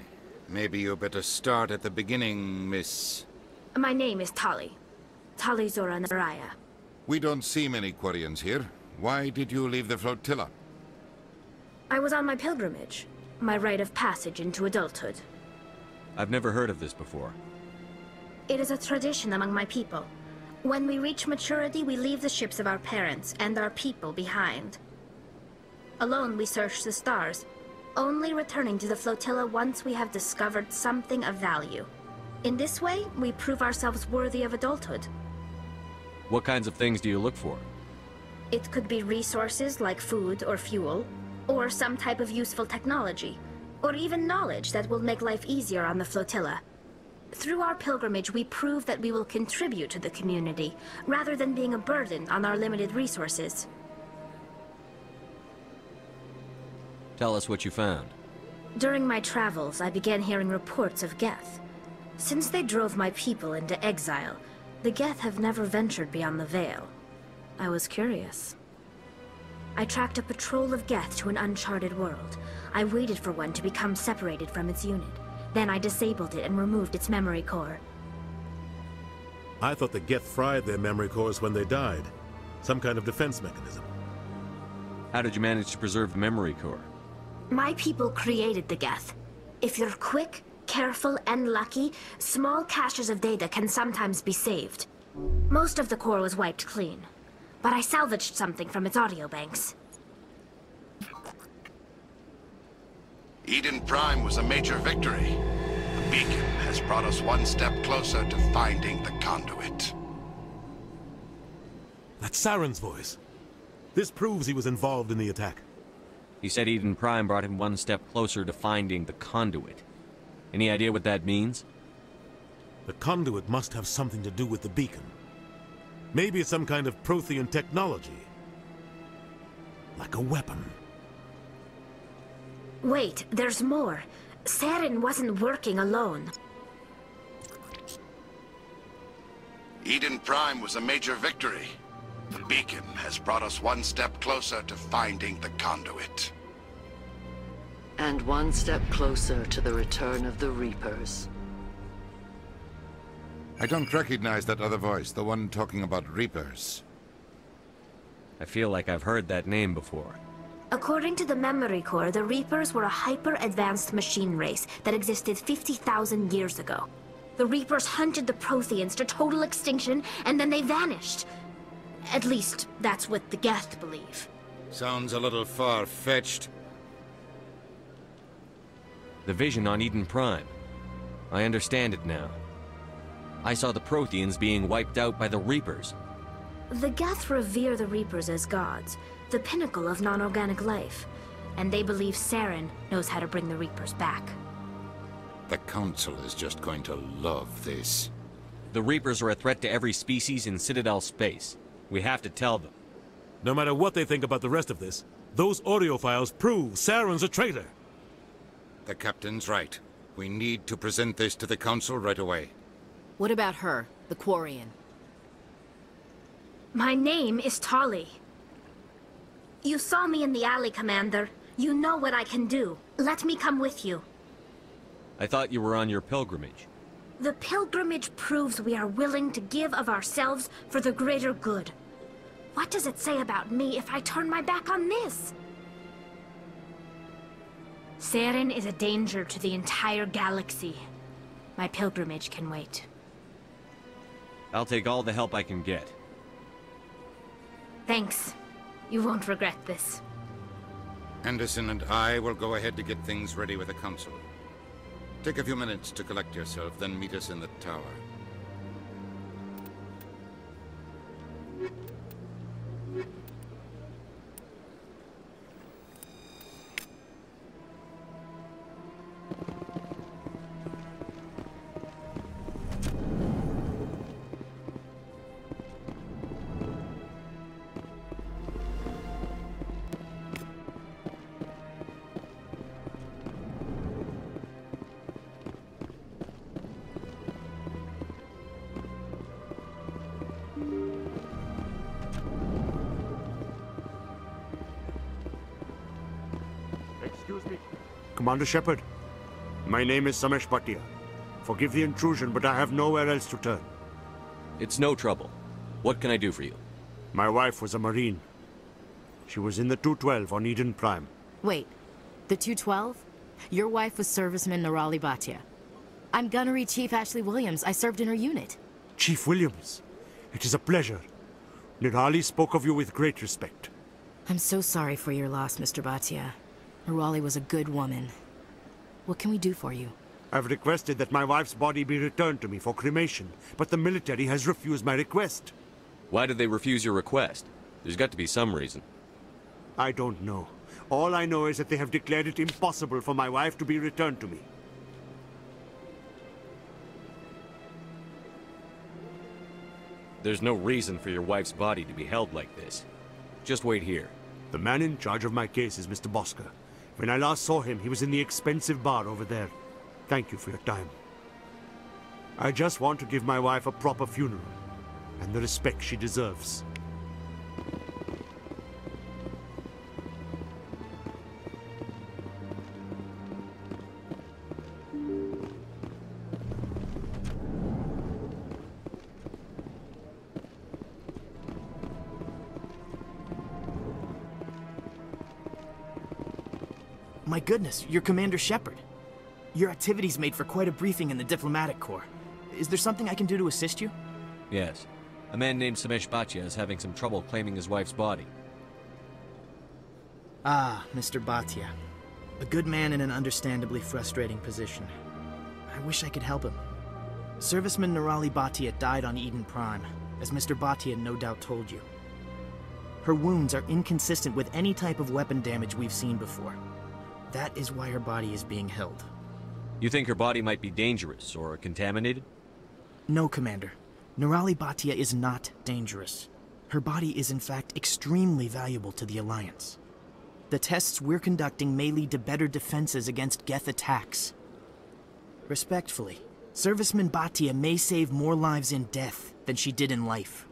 Maybe you better start at the beginning, Miss... My name is Tali. Tali Zora Naraya. We don't see many Quarians here. Why did you leave the flotilla? I was on my pilgrimage. My rite of passage into adulthood. I've never heard of this before. It is a tradition among my people. When we reach maturity, we leave the ships of our parents and our people behind. Alone, we search the stars, only returning to the flotilla once we have discovered something of value. In this way, we prove ourselves worthy of adulthood. What kinds of things do you look for? It could be resources like food or fuel, or some type of useful technology, or even knowledge that will make life easier on the flotilla. Through our pilgrimage, we prove that we will contribute to the community, rather than being a burden on our limited resources. Tell us what you found. During my travels, I began hearing reports of Geth. Since they drove my people into exile, the Geth have never ventured beyond the Veil. I was curious. I tracked a patrol of Geth to an uncharted world. I waited for one to become separated from its unit. Then I disabled it and removed its memory core. I thought the Geth fried their memory cores when they died. Some kind of defense mechanism. How did you manage to preserve the memory core? My people created the Geth. If you're quick, careful, and lucky, small caches of data can sometimes be saved. Most of the core was wiped clean, but I salvaged something from its audio banks. Eden Prime was a major victory. The beacon has brought us one step closer to finding the conduit. That's Saren's voice. This proves he was involved in the attack. He said Eden Prime brought him one step closer to finding the conduit. Any idea what that means? The conduit must have something to do with the beacon. Maybe it's some kind of Prothean technology. Like a weapon. Wait, there's more. Saren wasn't working alone. Eden Prime was a major victory. The beacon has brought us one step closer to finding the conduit. And one step closer to the return of the Reapers. I don't recognize that other voice, the one talking about Reapers. I feel like I've heard that name before. According to the Memory Core, the Reapers were a hyper-advanced machine race that existed 50,000 years ago. The Reapers hunted the Protheans to total extinction, and then they vanished. At least, that's what the Geth believe. Sounds a little far-fetched. The vision on Eden Prime. I understand it now. I saw the Protheans being wiped out by the Reapers. The Geth revere the Reapers as gods, the pinnacle of non-organic life, and they believe Saren knows how to bring the Reapers back. The Council is just going to love this. The Reapers are a threat to every species in Citadel space. We have to tell them. No matter what they think about the rest of this, those audio files prove Saren's a traitor. The Captain's right. We need to present this to the Council right away. What about her, the Quarian? My name is Tali. You saw me in the alley, Commander. You know what I can do. Let me come with you. I thought you were on your pilgrimage. The pilgrimage proves we are willing to give of ourselves for the greater good. What does it say about me if I turn my back on this? Saren is a danger to the entire galaxy. My pilgrimage can wait. I'll take all the help I can get. Thanks. You won't regret this. Anderson and I will go ahead to get things ready with the Council. Take a few minutes to collect yourself, then meet us in the tower. Excuse me. Commander Shepard, my name is Samesh Bhatia. Forgive the intrusion, but I have nowhere else to turn. It's no trouble. What can I do for you? My wife was a Marine. She was in the 212 on Eden Prime. Wait, the 212? Your wife was serviceman Nirali Bhatia. I'm Gunnery Chief Ashley Williams. I served in her unit. Chief Williams, it is a pleasure. Nirali spoke of you with great respect. I'm so sorry for your loss, Mr. Bhatia. Nirali was a good woman. What can we do for you? I've requested that my wife's body be returned to me for cremation, but the military has refused my request. Why did they refuse your request? There's got to be some reason. I don't know. All I know is that they have declared it impossible for my wife to be returned to me. There's no reason for your wife's body to be held like this. Just wait here. The man in charge of my case is Mr. Bosker. When I last saw him, he was in the expensive bar over there. Thank you for your time. I just want to give my wife a proper funeral, and the respect she deserves. My goodness, you're Commander Shepard. Your activities made for quite a briefing in the Diplomatic Corps. Is there something I can do to assist you? Yes. A man named Samesh Bhatia is having some trouble claiming his wife's body. Ah, Mr. Bhatia. A good man in an understandably frustrating position. I wish I could help him. Serviceman Nirali Bhatia died on Eden Prime, as Mr. Bhatia no doubt told you. Her wounds are inconsistent with any type of weapon damage we've seen before. That is why her body is being held. You think her body might be dangerous or contaminated? No, Commander. Nirali Bhatia is not dangerous. Her body is in fact extremely valuable to the Alliance. The tests we're conducting may lead to better defenses against Geth attacks. Respectfully, Serviceman Bhatia may save more lives in death than she did in life.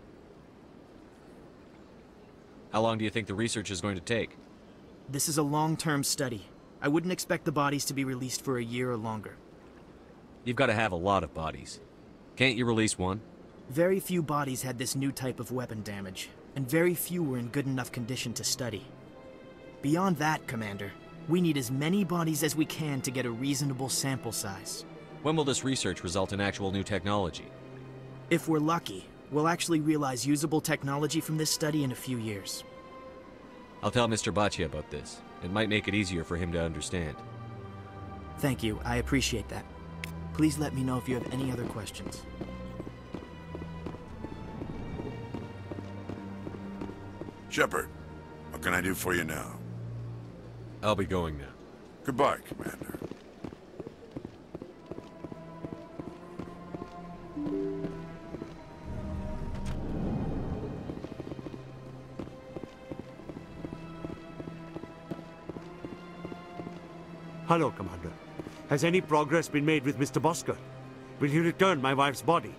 How long do you think the research is going to take? This is a long-term study. I wouldn't expect the bodies to be released for a year or longer. You've got to have a lot of bodies. Can't you release one? Very few bodies had this new type of weapon damage. and very few were in good enough condition to study. Beyond that, Commander, we need as many bodies as we can to get a reasonable sample size. When will this research result in actual new technology? If we're lucky, we'll actually realize usable technology from this study in a few years. I'll tell Mr. Baccia about this. It might make it easier for him to understand. Thank you, I appreciate that. Please let me know if you have any other questions. Shepard, what can I do for you now? I'll be going now. Goodbye, Commander. Hello, Commander. Has any progress been made with Mr. Bosker? Will he return my wife's body?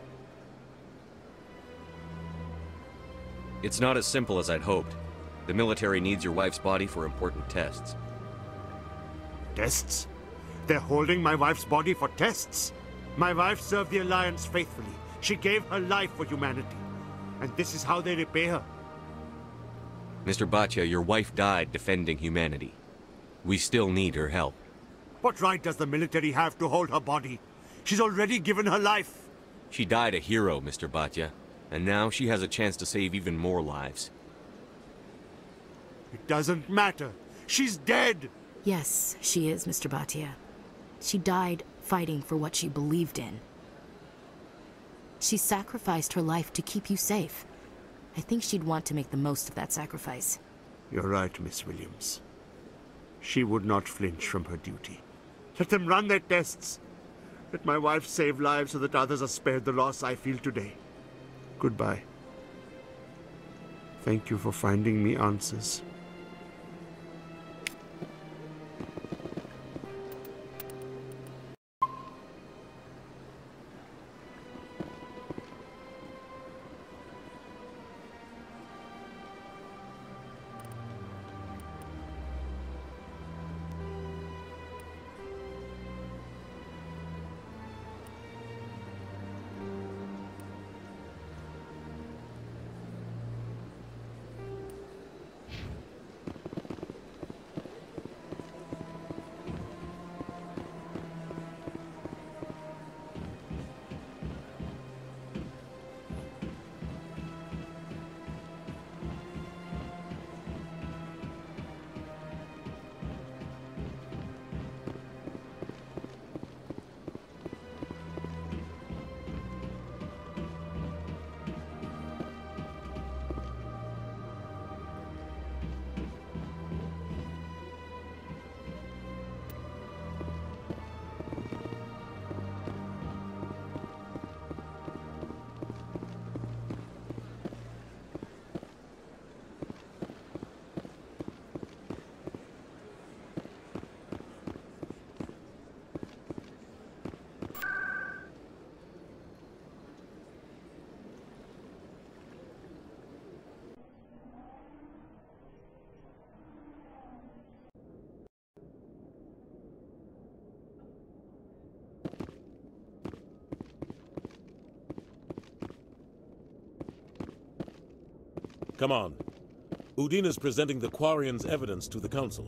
It's not as simple as I'd hoped. The military needs your wife's body for important tests. Tests? They're holding my wife's body for tests? My wife served the Alliance faithfully. She gave her life for humanity. And this is how they repay her. Mr. Baccia, your wife died defending humanity. We still need her help. What right does the military have to hold her body? She's already given her life. She died a hero, Mr. Baccia. And now she has a chance to save even more lives. It doesn't matter. She's dead! Yes, she is, Mr. Baccia. She died fighting for what she believed in. She sacrificed her life to keep you safe. I think she'd want to make the most of that sacrifice. You're right, Miss Williams. She would not flinch from her duty. Let them run their tests. Let my wife save lives so that others are spared the loss I feel today. Goodbye. Thank you for finding me answers. Come on. Udina's presenting the Quarian's evidence to the Council.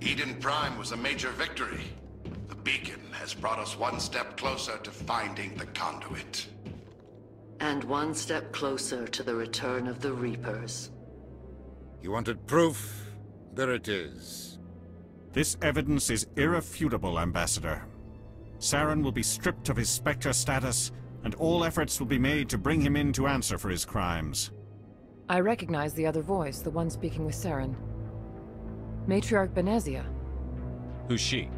Eden Prime was a major victory. The beacon has brought us one step closer to finding the conduit. And one step closer to the return of the Reapers. You wanted proof? There it is. This evidence is irrefutable, Ambassador. Saren will be stripped of his Spectre status, and all efforts will be made to bring him in to answer for his crimes. I recognize the other voice, the one speaking with Saren. Matriarch Benezia. Who's she?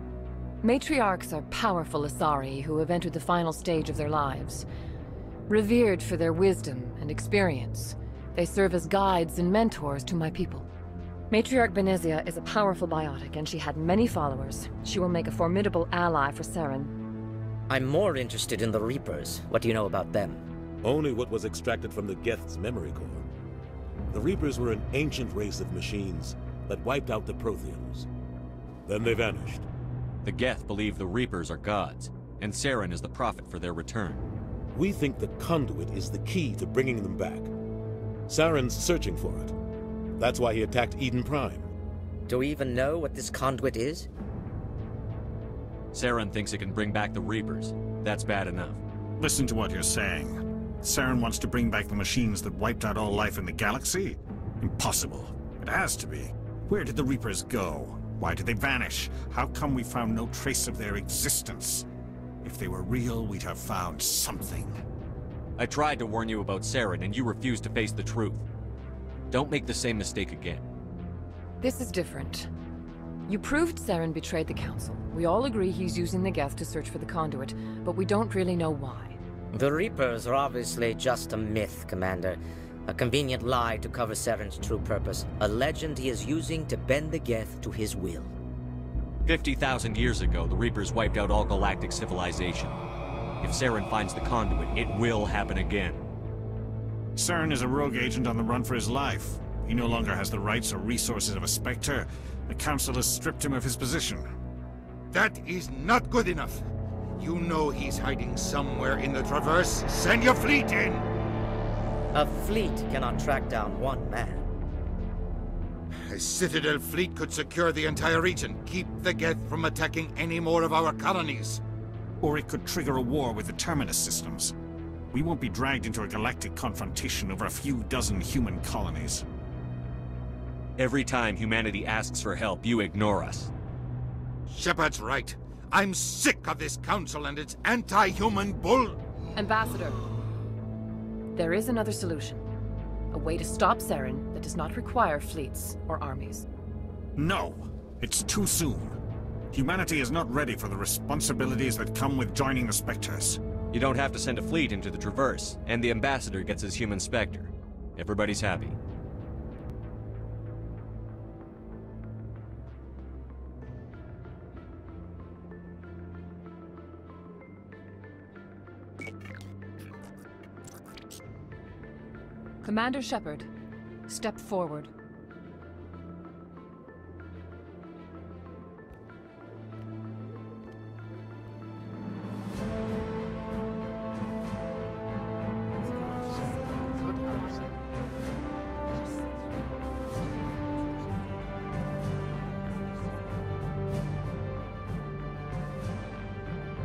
Matriarchs are powerful Asari who have entered the final stage of their lives. Revered for their wisdom and experience, they serve as guides and mentors to my people. Matriarch Benezia is a powerful biotic, and she had many followers. She will make a formidable ally for Saren. I'm more interested in the Reapers. What do you know about them? Only what was extracted from the Geth's memory core. The Reapers were an ancient race of machines that wiped out the Protheans. Then they vanished. The Geth believe the Reapers are gods, and Saren is the prophet for their return. We think the conduit is the key to bringing them back. Saren's searching for it. That's why he attacked Eden Prime. Do we even know what this conduit is? Saren thinks it can bring back the Reapers. That's bad enough. Listen to what you're saying. Saren wants to bring back the machines that wiped out all life in the galaxy? Impossible. It has to be. Where did the Reapers go? Why did they vanish? How come we found no trace of their existence? If they were real, we'd have found something. I tried to warn you about Saren, and you refused to face the truth. Don't make the same mistake again. This is different. You proved Saren betrayed the Council. We all agree he's using the Geth to search for the conduit, but we don't really know why. The Reapers are obviously just a myth, Commander. A convenient lie to cover Saren's true purpose. A legend he is using to bend the Geth to his will. 50,000 years ago, the Reapers wiped out all galactic civilization. If Saren finds the conduit, it will happen again. Saren is a rogue agent on the run for his life. He no longer has the rights or resources of a Spectre. The Council has stripped him of his position. That is not good enough. You know he's hiding somewhere in the Traverse. Send your fleet in! A fleet cannot track down one man. A Citadel fleet could secure the entire region, keep the Geth from attacking any more of our colonies. Or it could trigger a war with the Terminus systems. We won't be dragged into a galactic confrontation over a few dozen human colonies. Every time humanity asks for help, you ignore us. Shepard's right. I'm sick of this council and its anti-human bull... Ambassador, there is another solution. A way to stop Saren that does not require fleets or armies. No! It's too soon. Humanity is not ready for the responsibilities that come with joining the Spectres. You don't have to send a fleet into the Traverse, and the Ambassador gets his human Spectre. Everybody's happy. Commander Shepard, step forward.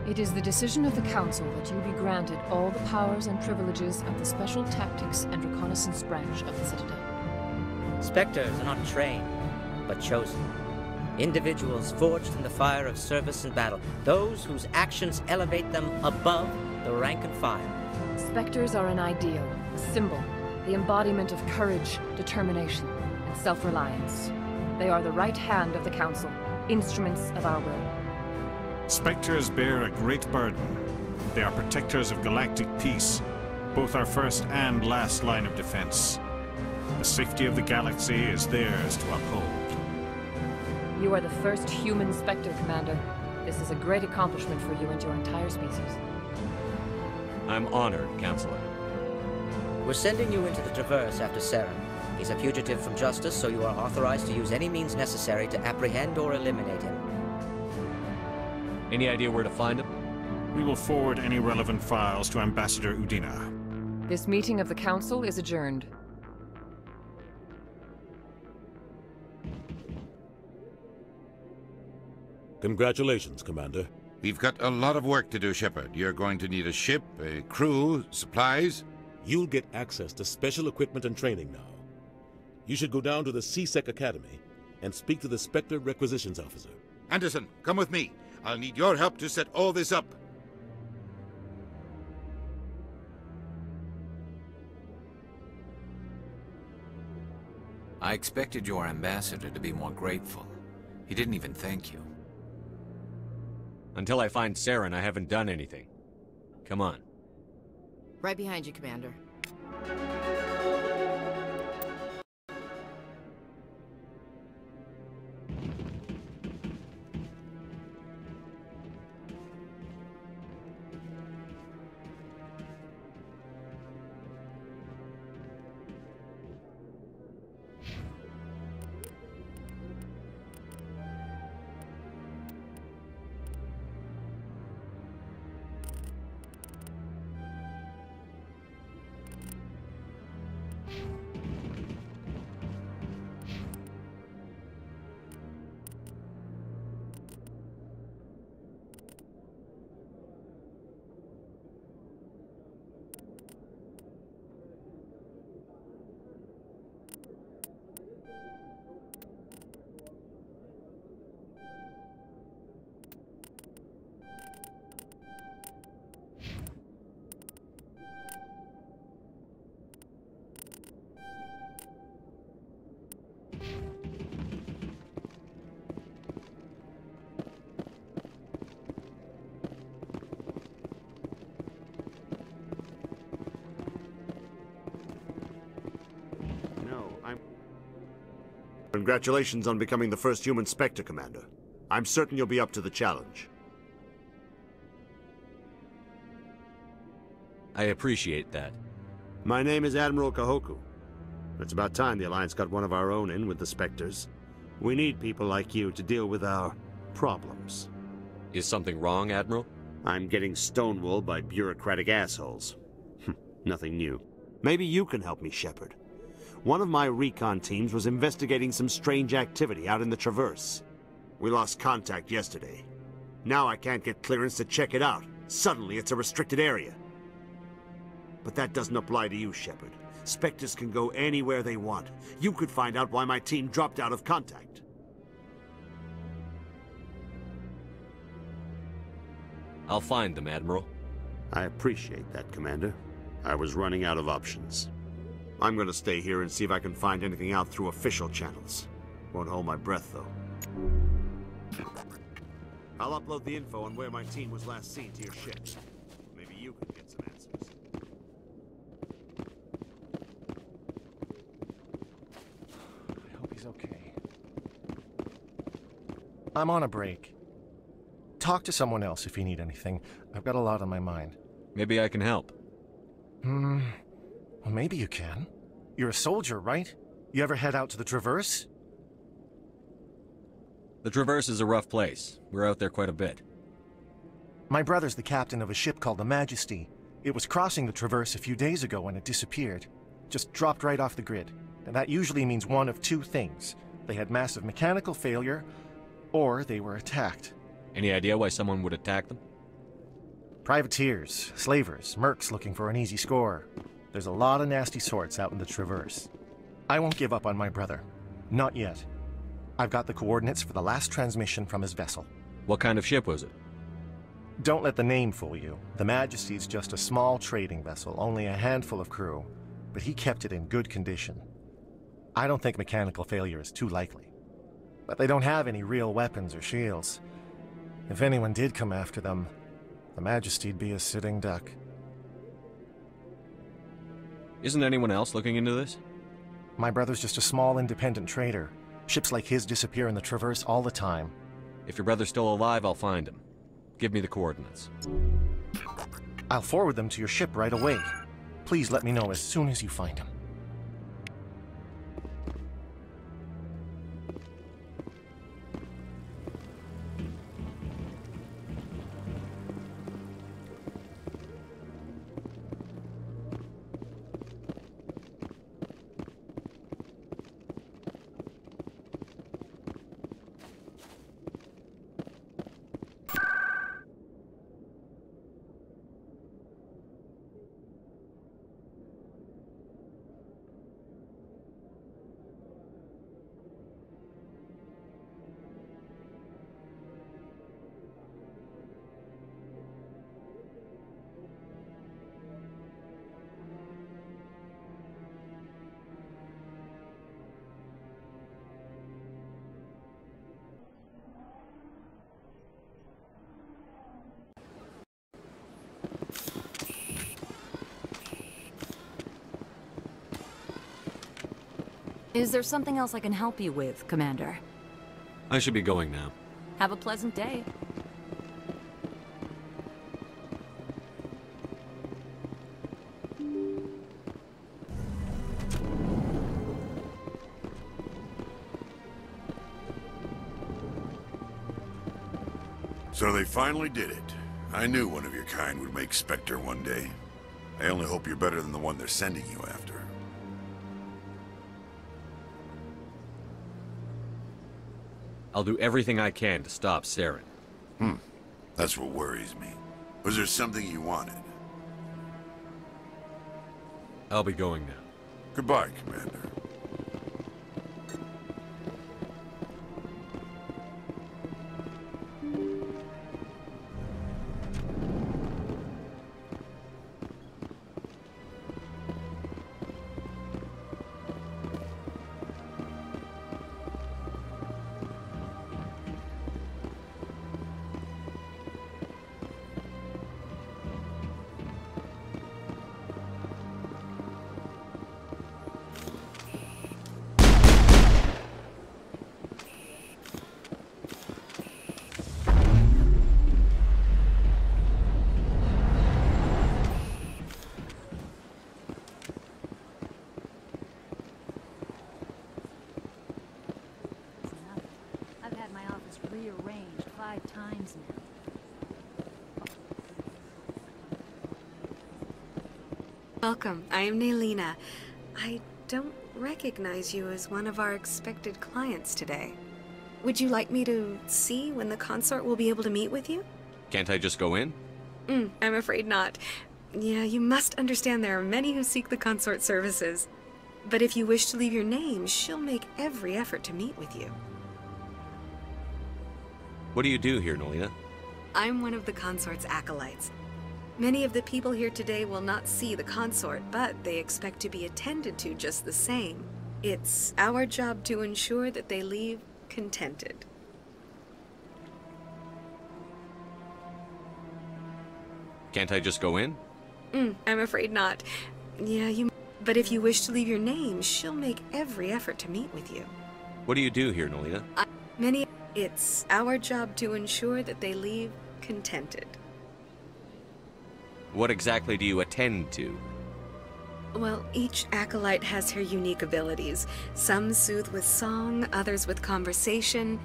It is the decision of the Council that you be granted all the powers and privileges of the Special Tactics and Reconnaissance branch of the Citadel. Spectres are not trained, but chosen. Individuals forged in the fire of service and battle. Those whose actions elevate them above the rank and file. Spectres are an ideal, a symbol, the embodiment of courage, determination, and self-reliance. They are the right hand of the Council, instruments of our will. Spectres bear a great burden. They are protectors of galactic peace, both our first and last line of defense. The safety of the galaxy is theirs to uphold. You are the first human Spectre, Commander. This is a great accomplishment for you and your entire species. I'm honored, Counselor. We're sending you into the Traverse after Saren. He's a fugitive from justice, so you are authorized to use any means necessary to apprehend or eliminate him. Any idea where to find him? We will forward any relevant files to Ambassador Udina. This meeting of the Council is adjourned. Congratulations, Commander. We've got a lot of work to do, Shepard. You're going to need a ship, a crew, supplies. You'll get access to special equipment and training now. You should go down to the C-Sec Academy and speak to the Spectre Requisitions Officer. Anderson, come with me. I'll need your help to set all this up. I expected your ambassador to be more grateful. He didn't even thank you. Until I find Saren, I haven't done anything. Come on. Right behind you, Commander. Congratulations on becoming the first human Spectre, Commander. I'm certain you'll be up to the challenge. I appreciate that. My name is Admiral Kahoku. It's about time the Alliance got one of our own in with the Spectres. We need people like you to deal with our problems. Is something wrong, Admiral? I'm getting stonewalled by bureaucratic assholes. Nothing new. Maybe you can help me, Shepard. One of my recon teams was investigating some strange activity out in the Traverse. We lost contact yesterday. Now I can't get clearance to check it out. Suddenly it's a restricted area. But that doesn't apply to you, Shepard. Spectres can go anywhere they want. You could find out why my team dropped out of contact. I'll find them, Admiral. I appreciate that, Commander. I was running out of options. I'm gonna stay here and see if I can find anything out through official channels. Won't hold my breath, though. I'll upload the info on where my team was last seen to your ship. Maybe you can get some answers. I hope he's okay. I'm on a break. Talk to someone else if you need anything. I've got a lot on my mind. Maybe I can help. Well, maybe you can. You're a soldier, right? You ever head out to the Traverse? The Traverse is a rough place. We're out there quite a bit. My brother's the captain of a ship called the Majesty. It was crossing the Traverse a few days ago when it disappeared. Just dropped right off the grid. And that usually means one of two things. They had massive mechanical failure, or they were attacked. Any idea why someone would attack them? Privateers, slavers, mercs looking for an easy score. There's a lot of nasty sorts out in the Traverse. I won't give up on my brother. Not yet. I've got the coordinates for the last transmission from his vessel. What kind of ship was it? Don't let the name fool you. The Majesty's just a small trading vessel, only a handful of crew. But he kept it in good condition. I don't think mechanical failure is too likely. But they don't have any real weapons or shields. If anyone did come after them, the Majesty'd be a sitting duck. Isn't anyone else looking into this? My brother's just a small independent trader. Ships like his disappear in the Traverse all the time. If your brother's still alive, I'll find him. Give me the coordinates. I'll forward them to your ship right away. Please let me know as soon as you find him. Is there something else I can help you with, Commander? I should be going now. Have a pleasant day. So they finally did it. I knew one of your kind would make Spectre one day. I only hope you're better than the one they're sending you after. I'll do everything I can to stop Saren. That's what worries me. Was there something you wanted? I'll be going now. Goodbye, Commander. rearranged 5 times now. Welcome. I am Nelina. I don't recognize you as one of our expected clients today. Would you like me to see when the consort will be able to meet with you? Can't I just go in? I'm afraid not. Yeah, you must understand there are many who seek the consort services. But if you wish to leave your name, she'll make every effort to meet with you. What do you do here, Nolina? I'm one of the consort's acolytes. Many of the people here today will not see the consort, but they expect to be attended to just the same. It's our job to ensure that they leave contented. Can't I just go in? I'm afraid not. Yeah, but if you wish to leave your name, she'll make every effort to meet with you. What do you do here, Nolina? It's our job to ensure that they leave contented. What exactly do you attend to? Well, each acolyte has her unique abilities. Some soothe with song, others with conversation.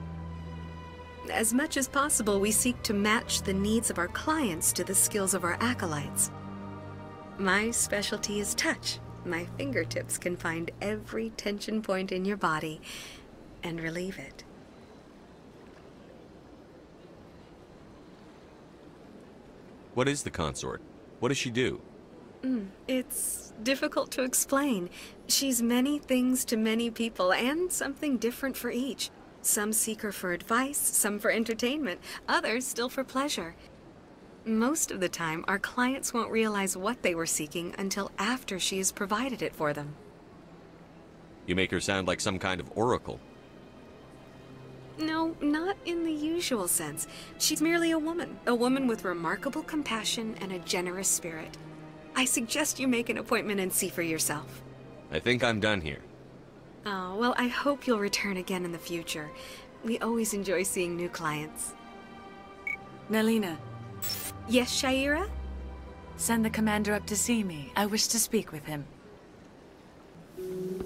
As much as possible, we seek to match the needs of our clients to the skills of our acolytes. My specialty is touch. My fingertips can find every tension point in your body and relieve it. What is the consort? What does she do? It's difficult to explain. She's many things to many people, and something different for each. Some seek her for advice, some for entertainment, others still for pleasure. Most of the time, our clients won't realize what they were seeking until after she has provided it for them. You make her sound like some kind of oracle. No, not in the usual sense. She's merely a woman with remarkable compassion and a generous spirit. I suggest you make an appointment and see for yourself. I think I'm done here. Oh, well, I hope you'll return again in the future. We always enjoy seeing new clients. Nelina. Yes, Shaira? Send the commander up to see me. I wish to speak with him.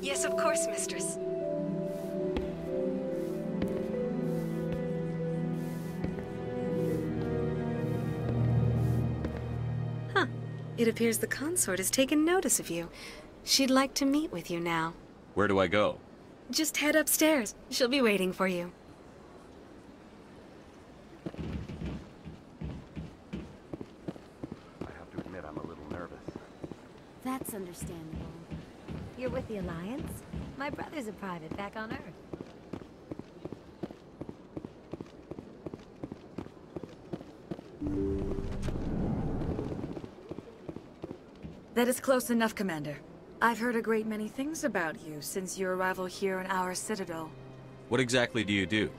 Yes, of course, mistress. It appears the consort has taken notice of you. She'd like to meet with you now. Where do I go? Just head upstairs. She'll be waiting for you. I have to admit I'm a little nervous. That's understandable. You're with the Alliance? My brother's a private back on Earth. That is close enough, Commander. I've heard a great many things about you since your arrival here in our citadel. What exactly do you do?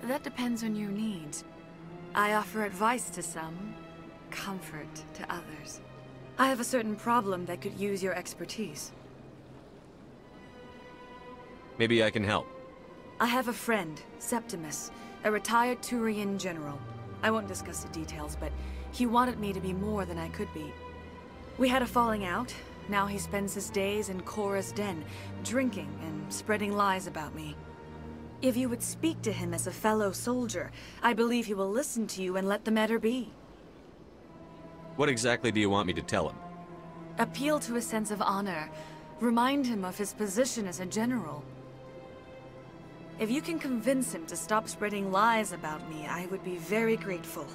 That depends on your needs. I offer advice to some, comfort to others. I have a certain problem that could use your expertise. Maybe I can help. I have a friend, Septimus, a retired Turian general. I won't discuss the details, but he wanted me to be more than I could be. We had a falling out. Now he spends his days in Korra's den, drinking and spreading lies about me. If you would speak to him as a fellow soldier, I believe he will listen to you and let the matter be. What exactly do you want me to tell him? Appeal to his sense of honor. Remind him of his position as a general. If you can convince him to stop spreading lies about me, I would be very grateful.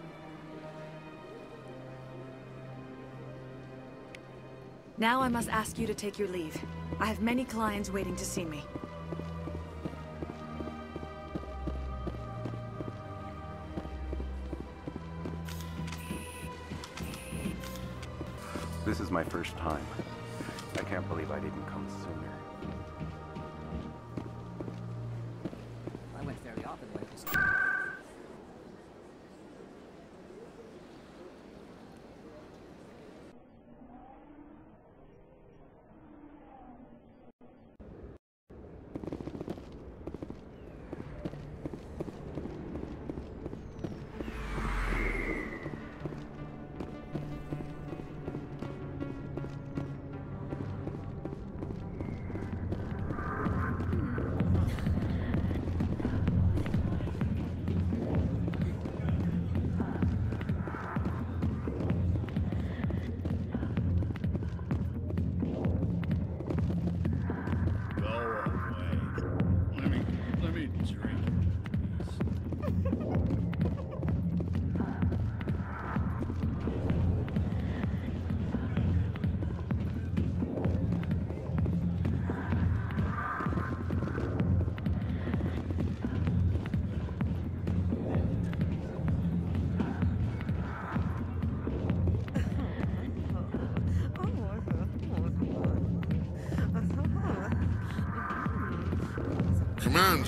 Now I must ask you to take your leave. I have many clients waiting to see me. This is my first time. I can't believe I didn't come sooner. I went very often like this.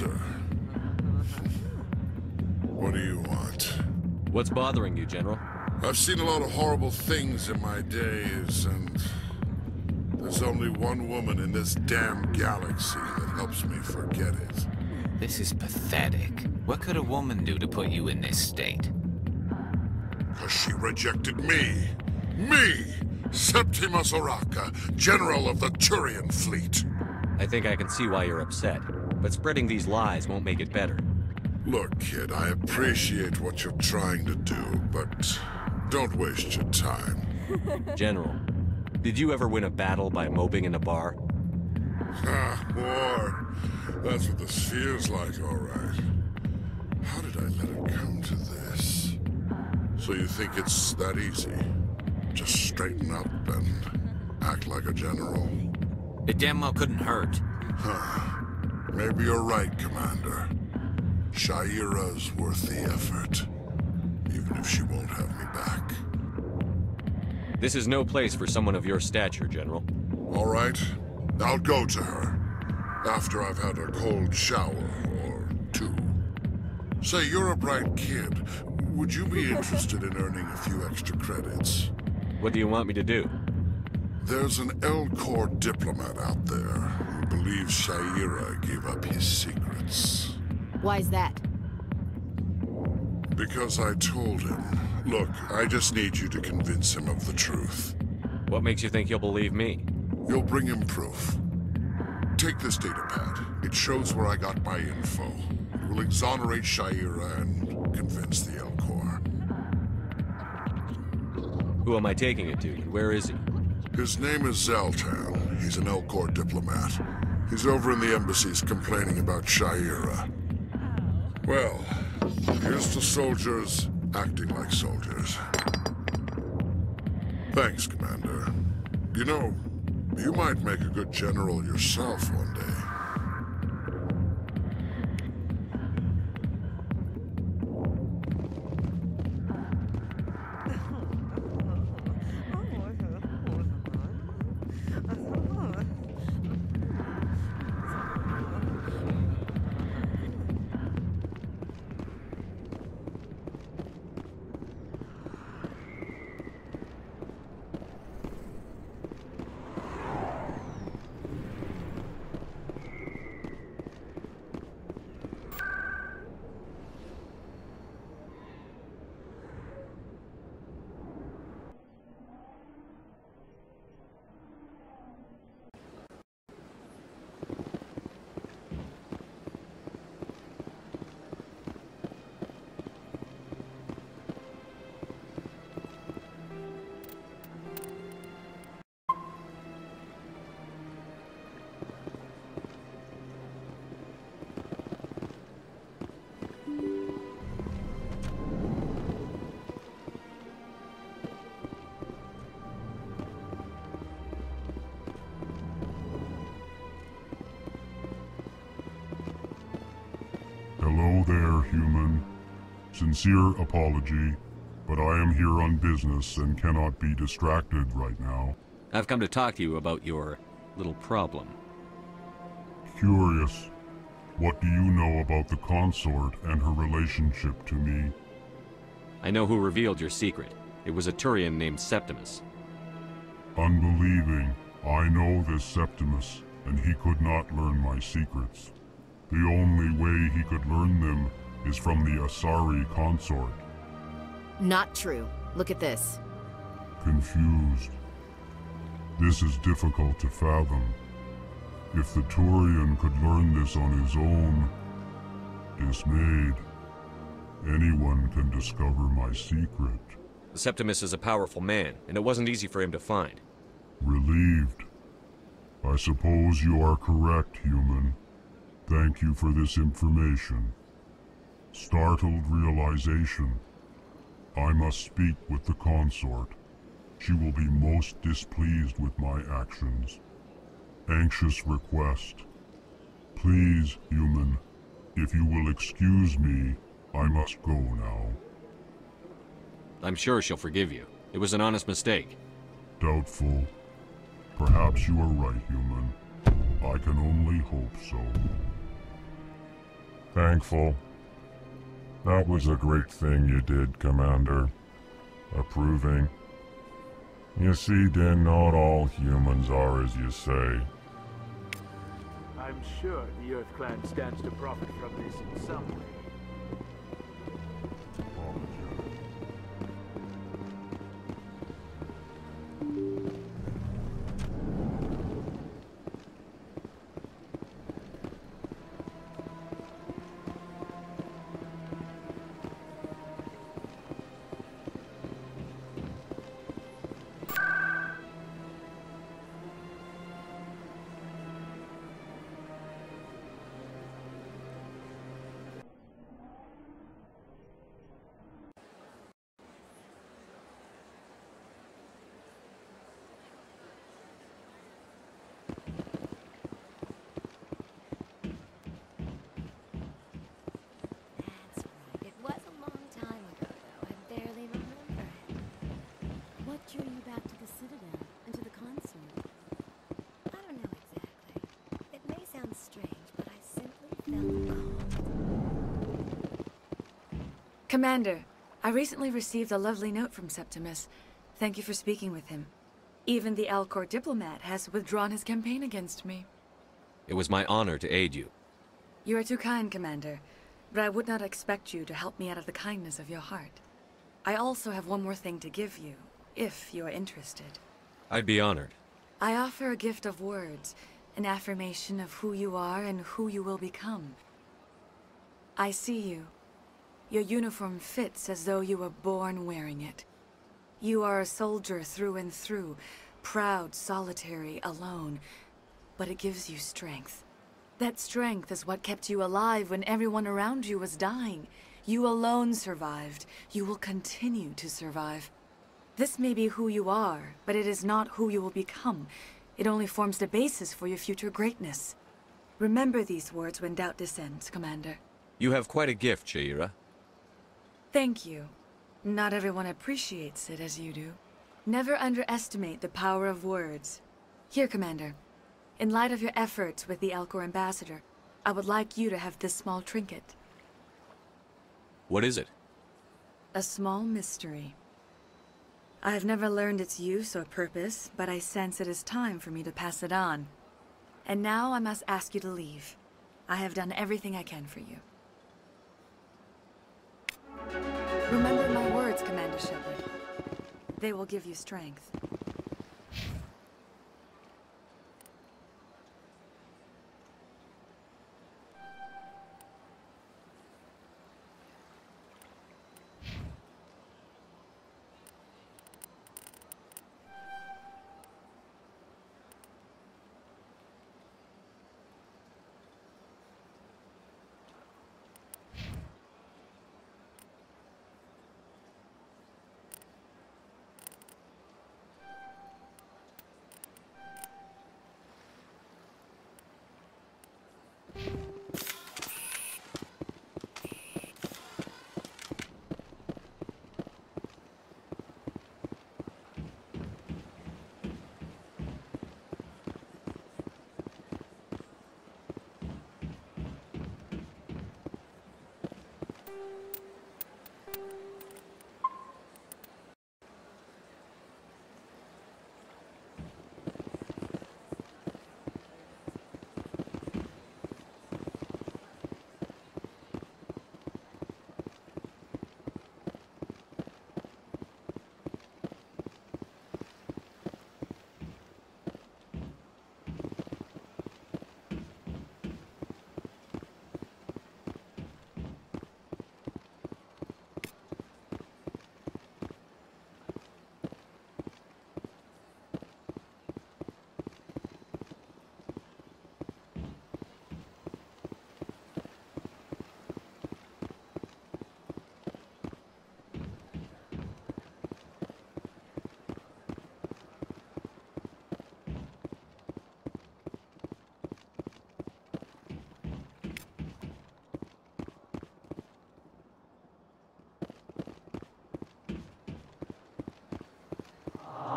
Commander. What do you want? What's bothering you, General? I've seen a lot of horrible things in my days, and there's only one woman in this damn galaxy that helps me forget it. This is pathetic. What could a woman do to put you in this state? Because she rejected me. Me! Septimus Oraka, General of the Turian Fleet. I think I can see why you're upset, but spreading these lies won't make it better. Look, kid, I appreciate what you're trying to do, but don't waste your time. General, did you ever win a battle by moping in a bar? Ah, war. That's what this feels like, all right. How did I let it come to this? So you think it's that easy? Just straighten up and act like a general? It damn well couldn't hurt. Huh. Maybe you're right, Commander. Shaira's worth the effort, even if she won't have me back. This is no place for someone of your stature, General. All right, I'll go to her, after I've had a cold shower or two. Say, you're a bright kid. Would you be interested in earning a few extra credits? What do you want me to do? There's an Elcor diplomat out there who believes Shaira gave up his secrets. Why's that? Because I told him. Look, I just need you to convince him of the truth. What makes you think he'll believe me? You'll bring him proof. Take this datapad. It shows where I got my info. It will exonerate Shaira and convince the Elcor. Who am I taking it to, and where is he? His name is Zaltan. He's an Elcor diplomat. He's over in the embassies complaining about Shaira. Well, here's to soldiers acting like soldiers. Thanks, Commander. You know, you might make a good general yourself one day. Hello there, human. Sincere apology, but I am here on business and cannot be distracted right now. I've come to talk to you about your little problem. Curious. What do you know about the consort and her relationship to me? I know who revealed your secret. It was a Turian named Septimus. Unbelieving. I know this Septimus, and he could not learn my secrets. The only way he could learn them is from the Asari consort. Not true. Look at this. Confused. This is difficult to fathom. If the Turian could learn this on his own, dismayed, anyone can discover my secret. Septimus is a powerful man, and it wasn't easy for him to find. Relieved. I suppose you are correct, human. Thank you for this information. Startled realization. I must speak with the consort. She will be most displeased with my actions. Anxious request. Please, human, if you will excuse me, I must go now. I'm sure she'll forgive you. It was an honest mistake. Doubtful. Perhaps you are right, human. I can only hope so. Thankful. That was a great thing you did, Commander. Approving. You see, Din, not all humans are as you say. I'm sure the Earth Clan stands to profit from this in some way. Commander, I recently received a lovely note from Septimus. Thank you for speaking with him. Even the Alcor diplomat has withdrawn his campaign against me. It was my honor to aid you. You are too kind, Commander, but I would not expect you to help me out of the kindness of your heart. I also have one more thing to give you, if you are interested. I'd be honored. I offer a gift of words, an affirmation of who you are and who you will become. I see you. Your uniform fits as though you were born wearing it. You are a soldier through and through, proud, solitary, alone, but it gives you strength. That strength is what kept you alive when everyone around you was dying. You alone survived. You will continue to survive. This may be who you are, but it is not who you will become. It only forms the basis for your future greatness. Remember these words when doubt descends, Commander. You have quite a gift, Shaira. Thank you. Not everyone appreciates it as you do. Never underestimate the power of words. Here, Commander. In light of your efforts with the Alcor ambassador, I would like you to have this small trinket. What is it? A small mystery. I have never learned its use or purpose, but I sense it is time for me to pass it on. And now I must ask you to leave. I have done everything I can for you. Remember my words, Commander Shepard. They will give you strength.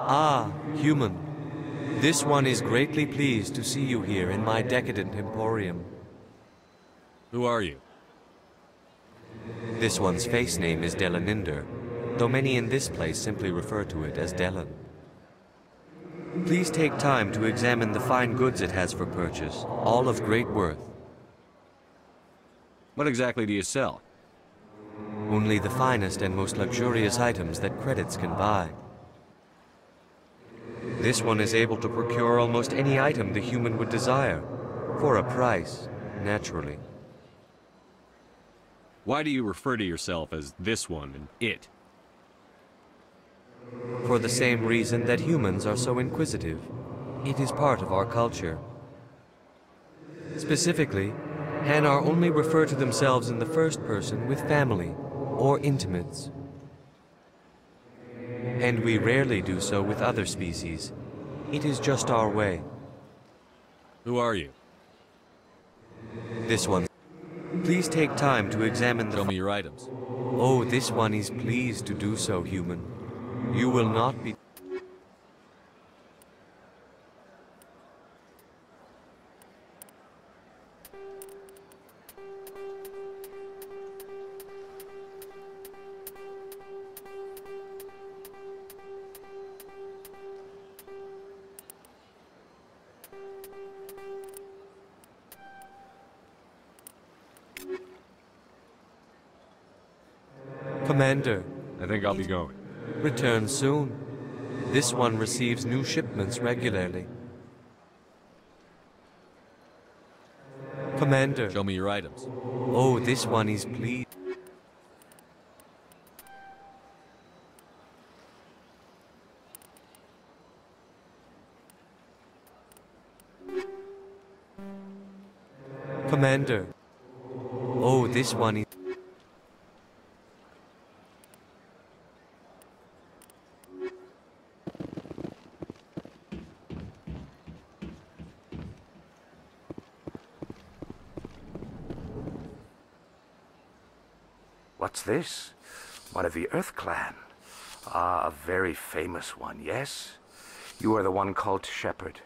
Ah, human. This one is greatly pleased to see you here in my decadent emporium. Who are you? This one's face name is Delaninder, though many in this place simply refer to it as Delan. Please take time to examine the fine goods it has for purchase, all of great worth. What exactly do you sell? Only the finest and most luxurious items that credits can buy. This one is able to procure almost any item the human would desire, for a price, naturally. Why do you refer to yourself as this one and it? For the same reason that humans are so inquisitive. It is part of our culture. Specifically, Hanar only refer to themselves in the first person with family or intimates. And we rarely do so with other species. It is just our way. Who are you? This one. Please take time to examine the... Show me your items. Oh, this one is pleased to do so, human. You will not be... Commander. I think I'll be going. Return soon. This one receives new shipments regularly. Commander. Show me your items. Oh, this one is pleased. Commander. Oh, this one is... What's this? One of the Earth Clan. Ah, a very famous one, yes? You are the one called Shepard.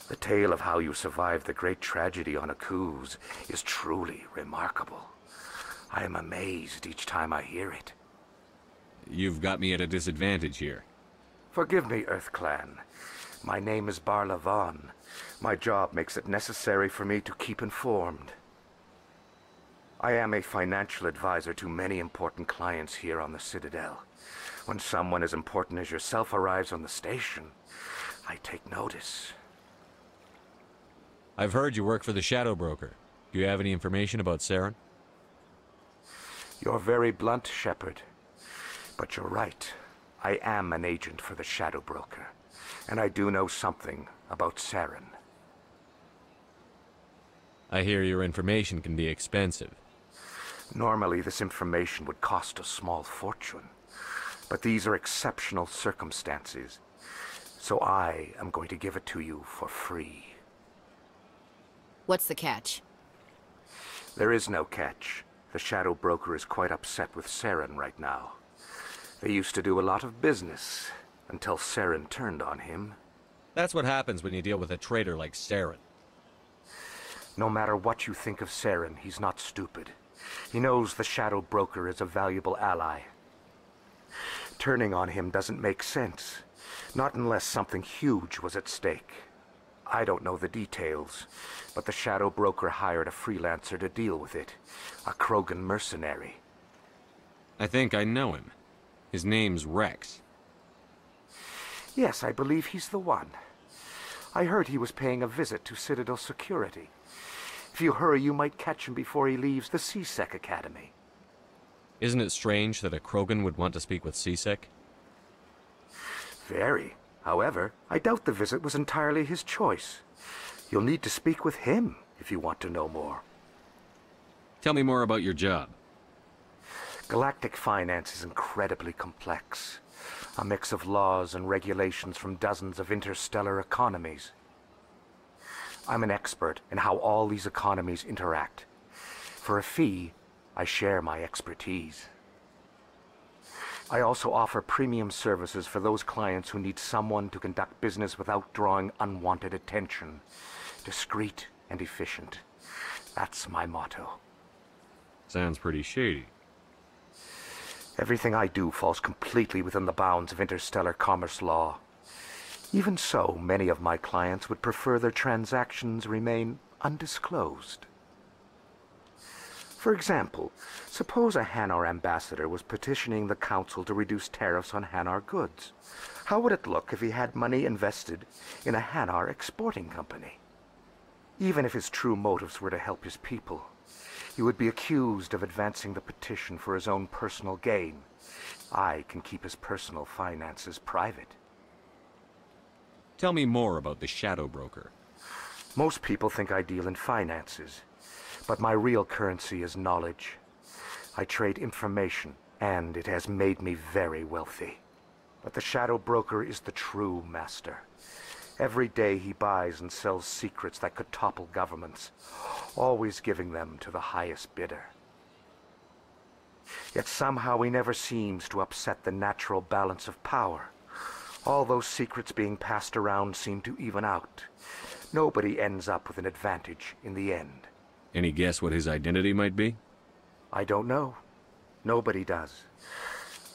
The tale of how you survived the great tragedy on Akuz is truly remarkable. I am amazed each time I hear it. You've got me at a disadvantage here. Forgive me, Earth Clan. My name is Barla Vaughn. My job makes it necessary for me to keep informed. I am a financial advisor to many important clients here on the Citadel. When someone as important as yourself arrives on the station, I take notice. I've heard you work for the Shadow Broker. Do you have any information about Saren? You're very blunt, Shepard. But you're right. I am an agent for the Shadow Broker. And I do know something about Saren. I hear your information can be expensive. Normally, this information would cost a small fortune. But these are exceptional circumstances. So I am going to give it to you for free. What's the catch? There is no catch. The Shadow Broker is quite upset with Saren right now. They used to do a lot of business, until Saren turned on him. That's what happens when you deal with a traitor like Saren. No matter what you think of Saren, he's not stupid. He knows the Shadow Broker is a valuable ally. Turning on him doesn't make sense. Not unless something huge was at stake. I don't know the details, but the Shadow Broker hired a freelancer to deal with it. A Krogan mercenary. I think I know him. His name's Rex. Yes, I believe he's the one. I heard he was paying a visit to Citadel security. If you hurry, you might catch him before he leaves the C-Sec Academy. Isn't it strange that a Krogan would want to speak with C-Sec? Very. However, I doubt the visit was entirely his choice. You'll need to speak with him if you want to know more. Tell me more about your job. Galactic finance is incredibly complex. A mix of laws and regulations from dozens of interstellar economies. I'm an expert in how all these economies interact. For a fee, I share my expertise. I also offer premium services for those clients who need someone to conduct business without drawing unwanted attention. Discreet and efficient. That's my motto. Sounds pretty shady. Everything I do falls completely within the bounds of interstellar commerce law. Even so, many of my clients would prefer their transactions remain undisclosed. For example, suppose a Hanar ambassador was petitioning the Council to reduce tariffs on Hanar goods. How would it look if he had money invested in a Hanar exporting company? Even if his true motives were to help his people, he would be accused of advancing the petition for his own personal gain. I can keep his personal finances private. Tell me more about the Shadow Broker. Most people think I deal in finances, but my real currency is knowledge. I trade information, and it has made me very wealthy. But the Shadow Broker is the true master. Every day he buys and sells secrets that could topple governments, always giving them to the highest bidder. Yet somehow he never seems to upset the natural balance of power. All those secrets being passed around seem to even out. Nobody ends up with an advantage in the end. Any guess what his identity might be? I don't know. Nobody does.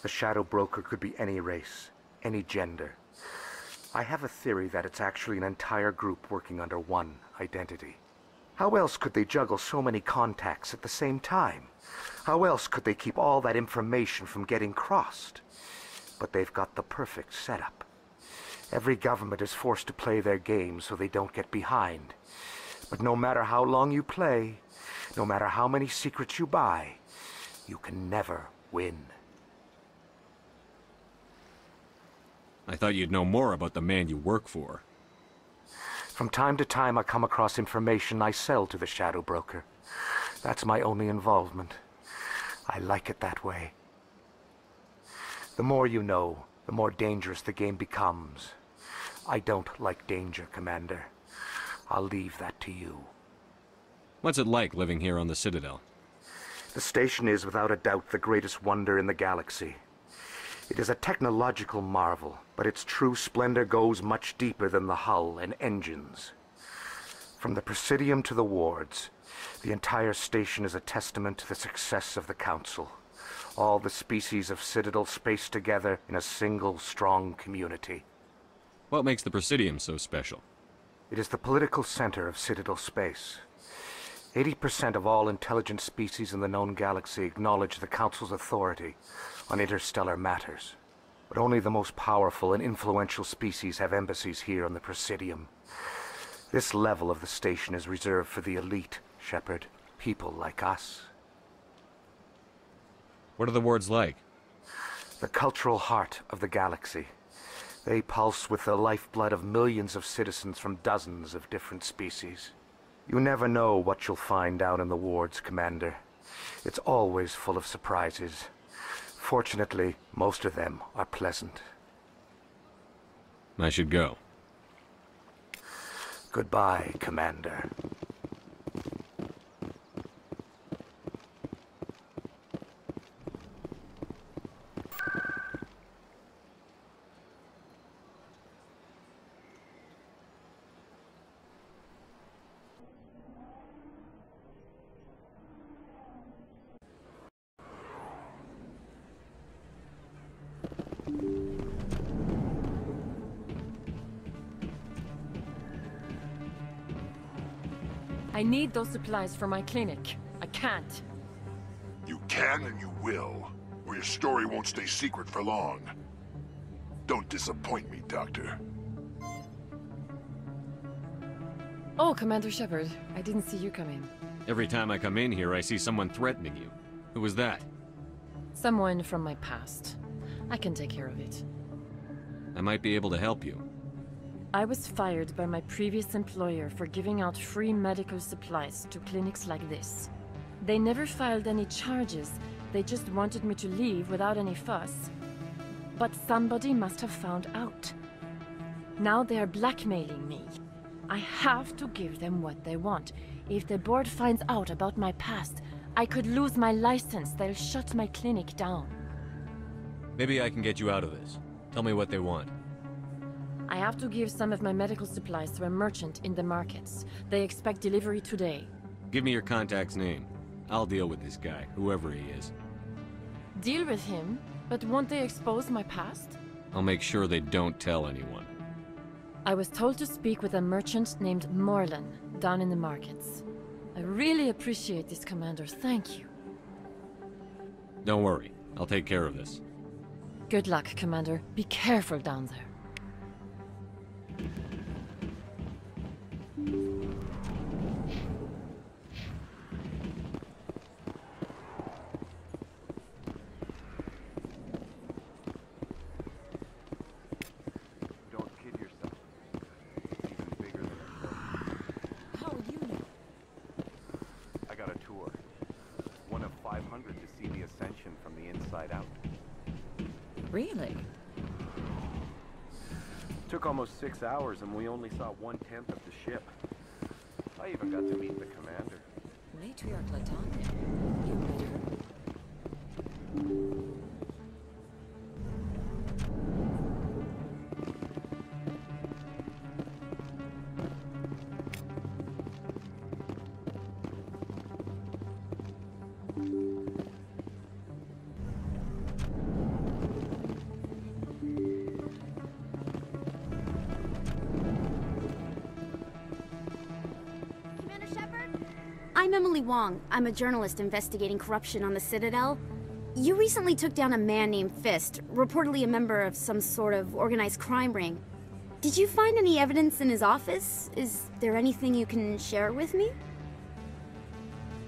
The Shadow Broker could be any race, any gender. I have a theory that it's actually an entire group working under one identity. How else could they juggle so many contacts at the same time? How else could they keep all that information from getting crossed? But they've got the perfect setup. Every government is forced to play their game so they don't get behind. But no matter how long you play, no matter how many secrets you buy, you can never win. I thought you'd know more about the man you work for. From time to time I come across information I sell to the Shadow Broker. That's my only involvement. I like it that way. The more you know, the more dangerous the game becomes. I don't like danger, Commander. I'll leave that to you. What's it like living here on the Citadel? The station is without a doubt the greatest wonder in the galaxy. It is a technological marvel, but its true splendor goes much deeper than the hull and engines. From the Presidium to the wards, the entire station is a testament to the success of the Council. All the species of Citadel spaced together in a single, strong community. What makes the Presidium so special? It is the political center of Citadel space. 80% of all intelligent species in the known galaxy acknowledge the Council's authority on interstellar matters. But only the most powerful and influential species have embassies here on the Presidium. This level of the station is reserved for the elite, Shepard. People like us. What are the wards like? The cultural heart of the galaxy. They pulse with the lifeblood of millions of citizens from dozens of different species. You never know what you'll find out in the wards, Commander. It's always full of surprises. Fortunately, most of them are pleasant. I should go. Goodbye, Commander. I need those supplies for my clinic. I can't. You can and you will, or your story won't stay secret for long. Don't disappoint me, Doctor. Oh, Commander Shepard. I didn't see you come in. Every time I come in here, I see someone threatening you. Who was that? Someone from my past. I can take care of it. I might be able to help you. I was fired by my previous employer for giving out free medical supplies to clinics like this. They never filed any charges, they just wanted me to leave without any fuss. But somebody must have found out. Now they are blackmailing me. I have to give them what they want. If the board finds out about my past, I could lose my license. They'll shut my clinic down. Maybe I can get you out of this. Tell me what they want. I have to give some of my medical supplies to a merchant in the markets. They expect delivery today. Give me your contact's name. I'll deal with this guy, whoever he is. deal with him, but won't they expose my past? I'll make sure they don't tell anyone. I was told to speak with a merchant named Morlan, down in the markets. I really appreciate this, Commander. Thank you. Don't worry. I'll take care of this. Good luck, Commander. Be careful down there. Really? Took almost 6 hours and we only saw 1/10 of the ship. I even got to meet the commander. Matriarch Latante. You met her? I'm Emily Wong. I'm a journalist investigating corruption on the Citadel. You recently took down a man named Fist, reportedly a member of some sort of organized crime ring. Did you find any evidence in his office? Is there anything you can share with me?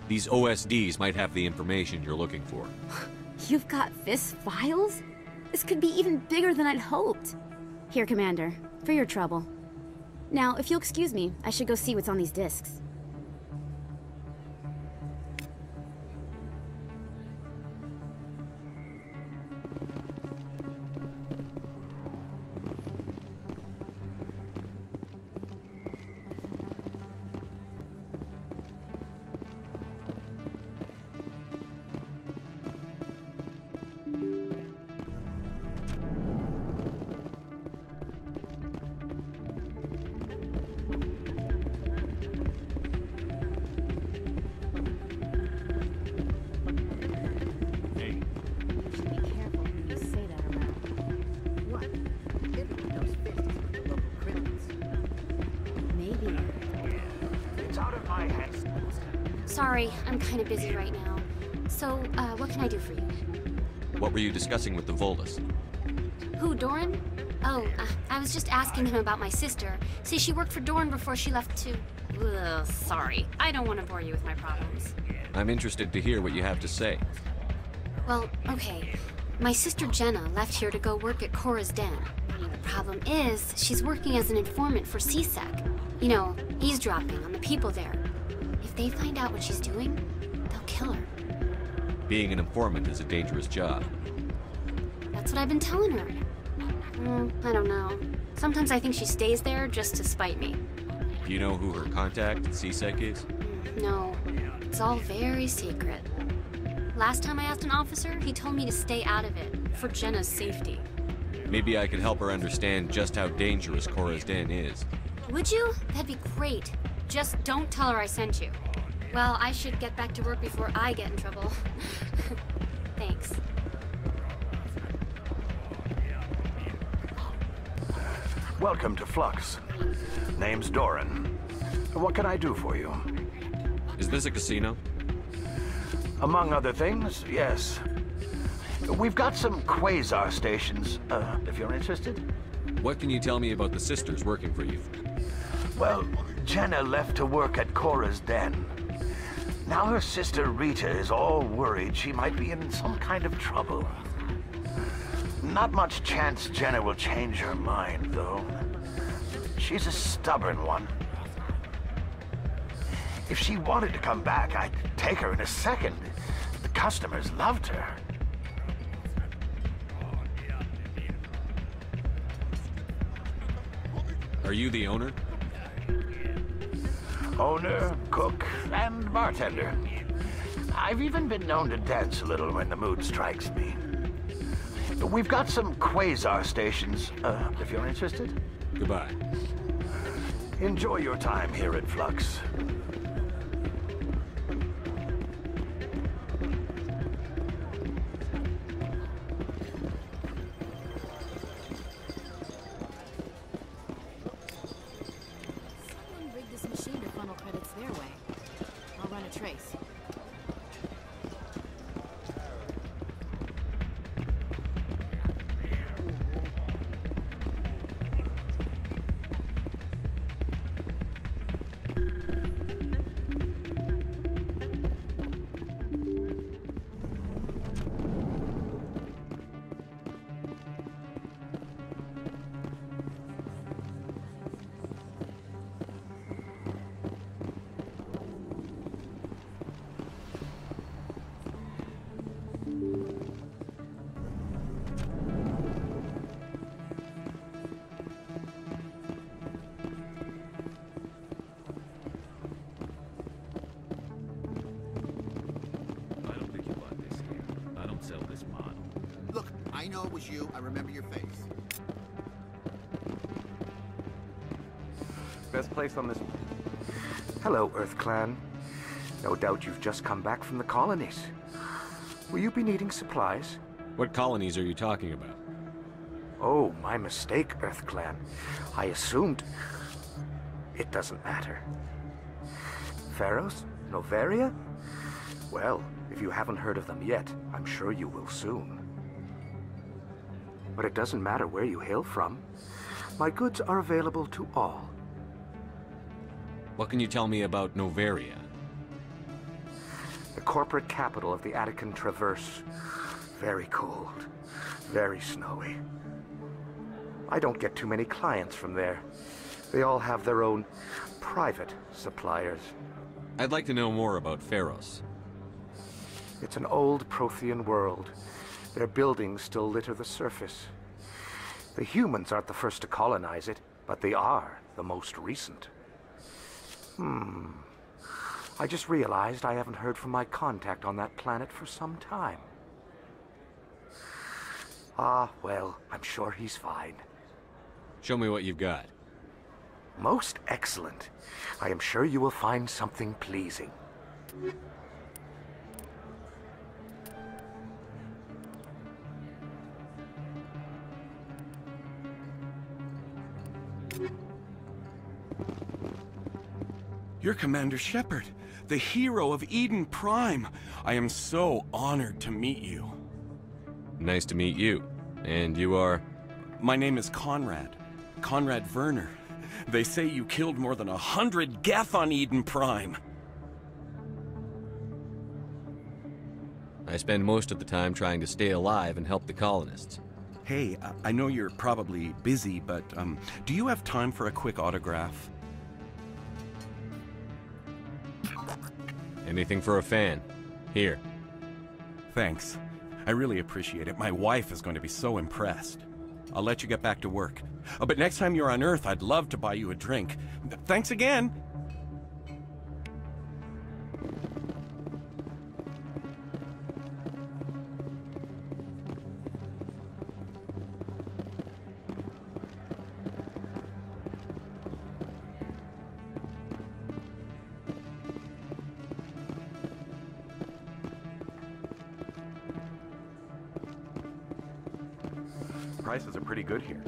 These OSDs might have the information you're looking for. You've got Fist's files? This could be even bigger than I'd hoped. Here, Commander, for your trouble. Now, if you'll excuse me, I should go see what's on these discs. Sorry, I'm kind of busy right now. So, what can I do for you? What were you discussing with the Volus? Who, Doran? Oh, I was just asking him about my sister. See, she worked for Doran before she left to... Ugh, sorry. I don't want to bore you with my problems. I'm interested to hear what you have to say. Well, okay. My sister Jenna left here to go work at Cora's Den. The problem is, she's working as an informant for CSEC. You know, eavesdropping on the people there. If they find out what she's doing, they'll kill her. Being an informant is a dangerous job. That's what I've been telling her. I don't know. Sometimes I think she stays there just to spite me. Do you know who her contact at CSEC is? No, it's all very secret. Last time I asked an officer, he told me to stay out of it, for Jenna's safety. Maybe I could help her understand just how dangerous Cora's Den is. Would you? That'd be great. Just don't tell her I sent you. Well, I should get back to work before I get in trouble. Thanks. Welcome to Flux. Name's Doran. What can I do for you? Is this a casino? Among other things, yes. We've got some quasar stations, if you're interested. What can you tell me about the sisters working for you? Well, Jenna left to work at Cora's Den. Now her sister Rita is all worried she might be in some kind of trouble. Not much chance Jenna will change her mind, though. She's a stubborn one. If she wanted to come back, I'd take her in a second. The customers loved her. Are you the owner? Owner, cook, and bartender. I've even been known to dance a little when the mood strikes me. We've got some quasar stations, if you're interested. Goodbye. Enjoy your time here at Flux. sell this model. Look, I know it was you. I remember your face. Best place on this... Hello, Earth Clan. No doubt you've just come back from the colonies. Will you be needing supplies? What colonies are you talking about? Oh, my mistake, Earth Clan. I assumed... It doesn't matter. Pharos? Noveria? Well, if you haven't heard of them yet, I'm sure you will soon. But it doesn't matter where you hail from. My goods are available to all. What can you tell me about Noveria? The corporate capital of the Attican Traverse. Very cold. Very snowy. I don't get too many clients from there. They all have their own private suppliers. I'd like to know more about Pharos. It's an old Prothean world. Their buildings still litter the surface. The humans aren't the first to colonize it, but they are the most recent. I just realized I haven't heard from my contact on that planet for some time. Ah, well, I'm sure he's fine. Show me what you've got. Most excellent. I am sure you will find something pleasing. You're Commander Shepard, the hero of Eden Prime. I am so honored to meet you. Nice to meet you. And you are? My name is Conrad. Conrad Werner. They say you killed more than 100 Geth on Eden Prime. I spend most of the time trying to stay alive and help the colonists. Hey, I know you're probably busy, but do you have time for a quick autograph? Anything for a fan. Here. Thanks. I really appreciate it. My wife is going to be so impressed. I'll let you get back to work. Oh, but next time you're on Earth, I'd love to buy you a drink. Thanks again! Prices are pretty good here.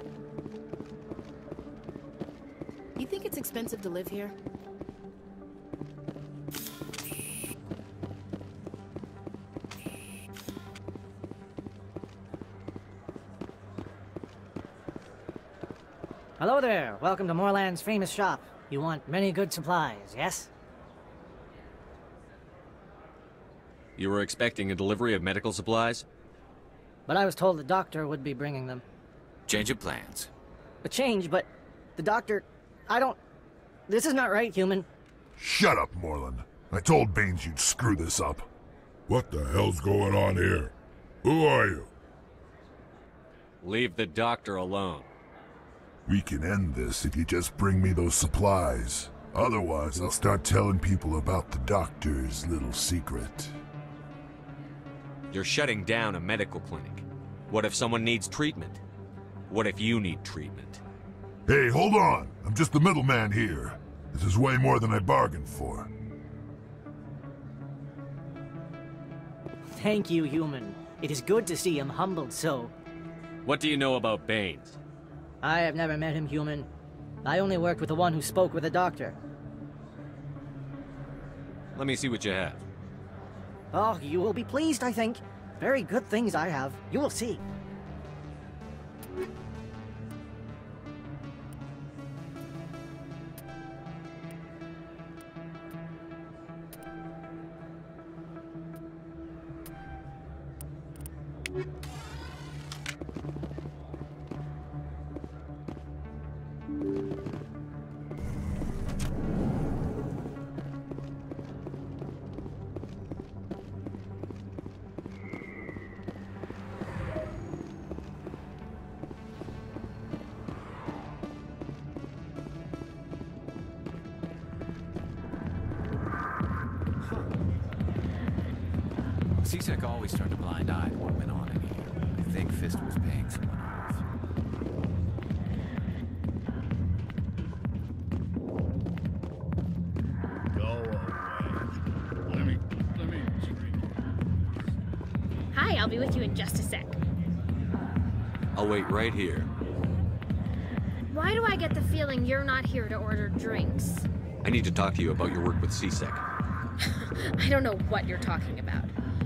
You think it's expensive to live here? Hello there. Welcome to Moorland's famous shop. You want many good supplies, yes? You were expecting a delivery of medical supplies? But I was told the doctor would be bringing them. Change of plans. A change, but the doctor... I don't... This is not right, human. Shut up, Moorland. I told Baines you'd screw this up. What the hell's going on here? Who are you? Leave the doctor alone. We can end this if you just bring me those supplies. Otherwise, I'll start telling people about the doctor's little secret. You're shutting down a medical clinic. What if someone needs treatment? What if you need treatment? Hey, hold on. I'm just the middleman here. This is way more than I bargained for. Thank you, human. It is good to see him humbled so. What do you know about Baines? I have never met him, human. I only worked with the one who spoke with the doctor. Let me see what you have. Oh, you will be pleased, I think. Very good things I have. You will see. CSEC always turned a blind eye to what went on in here. I think Fist was paying someone off. Hi, I'll be with you in just a sec. I'll wait right here. Why do I get the feeling you're not here to order drinks? I need to talk to you about your work with CSEC. I don't know what you're talking about.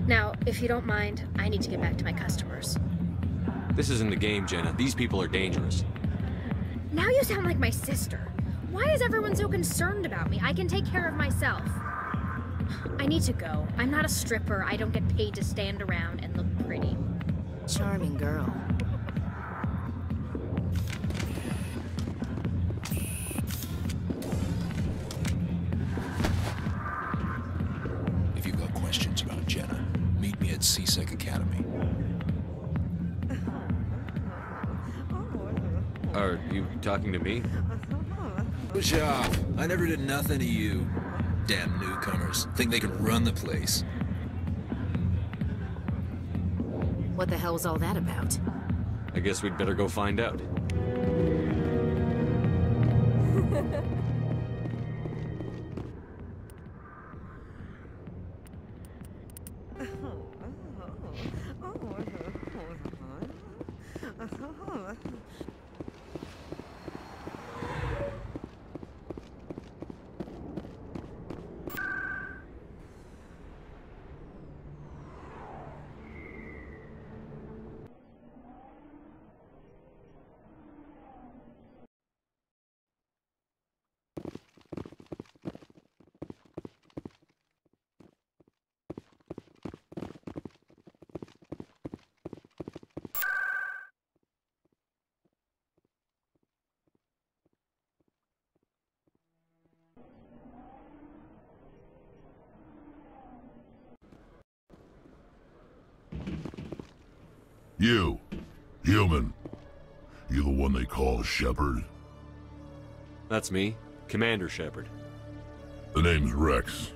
Now, if you don't mind, I need to get back to my customers. This isn't a game, Jenna. These people are dangerous. Now you sound like my sister. Why is everyone so concerned about me? I can take care of myself. I need to go. I'm not a stripper. I don't get paid to stand around and look pretty. Charming girl. If you've got questions about Jenna, meet me at CSEC Academy. Are you talking to me? Push off. I never did nothing to you. Damn newcomers. Think they can run the place. What the hell was all that about? I guess we'd better go find out. You, human. You the one they call Shepard? That's me, Commander Shepard. The name's Rex.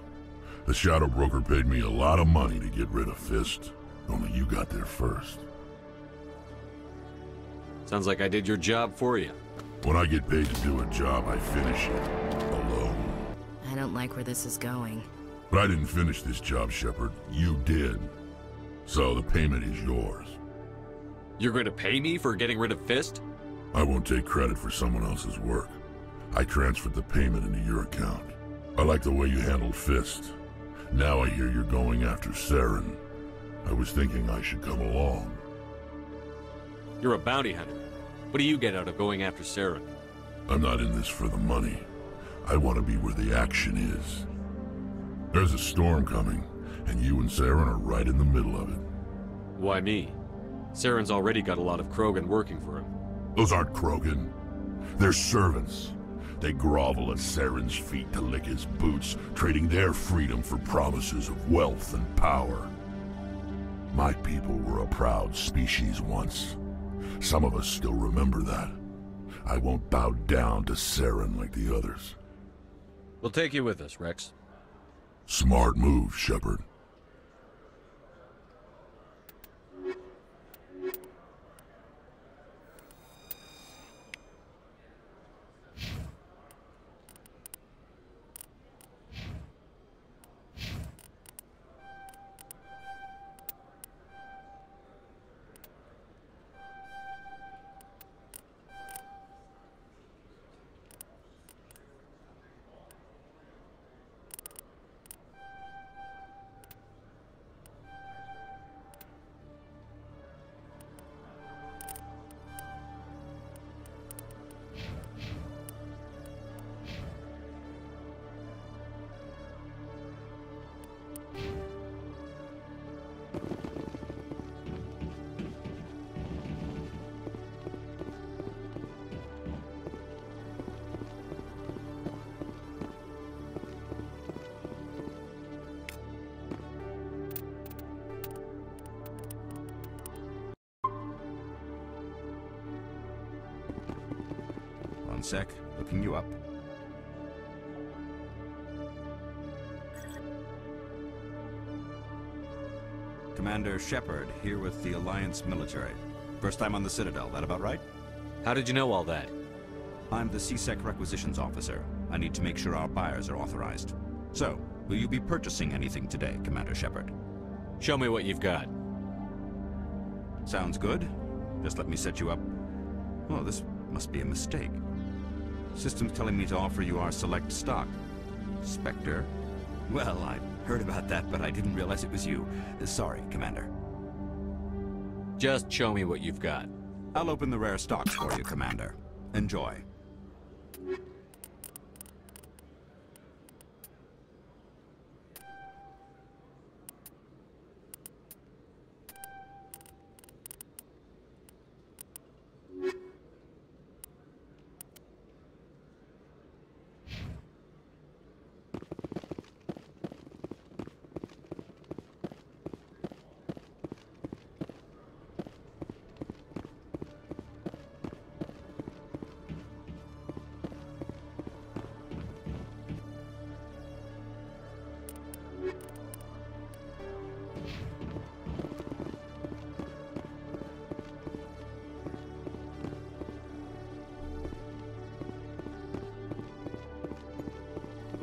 The Shadow Broker paid me a lot of money to get rid of Fist. Only you got there first. Sounds like I did your job for you. When I get paid to do a job, I finish it. Alone. I don't like where this is going. But I didn't finish this job, Shepard. You did. So the payment is yours. You're going to pay me for getting rid of Fist? I won't take credit for someone else's work. I transferred the payment into your account. I like the way you handled Fist. Now I hear you're going after Saren. I was thinking I should come along. You're a bounty hunter. What do you get out of going after Saren? I'm not in this for the money. I want to be where the action is. There's a storm coming, and you and Saren are right in the middle of it. Why me? Saren's already got a lot of Krogan working for him. Those aren't Krogan. They're servants. They grovel at Saren's feet to lick his boots, trading their freedom for promises of wealth and power. My people were a proud species once. Some of us still remember that. I won't bow down to Saren like the others. We'll take you with us, Rex. Smart move, Shepard. One sec, looking you up. Commander Shepard, here with the Alliance military. First time on the Citadel, that about right? How did you know all that? I'm the CSEC requisitions officer. I need to make sure our buyers are authorized. So, will you be purchasing anything today, Commander Shepard? Show me what you've got. Sounds good. Just let me set you up. Oh, this must be a mistake. System's telling me to offer you our select stock. Spectre? Well, I heard about that, but I didn't realize it was you. Sorry, Commander. Just show me what you've got. I'll open the rare stocks for you, Commander. Enjoy.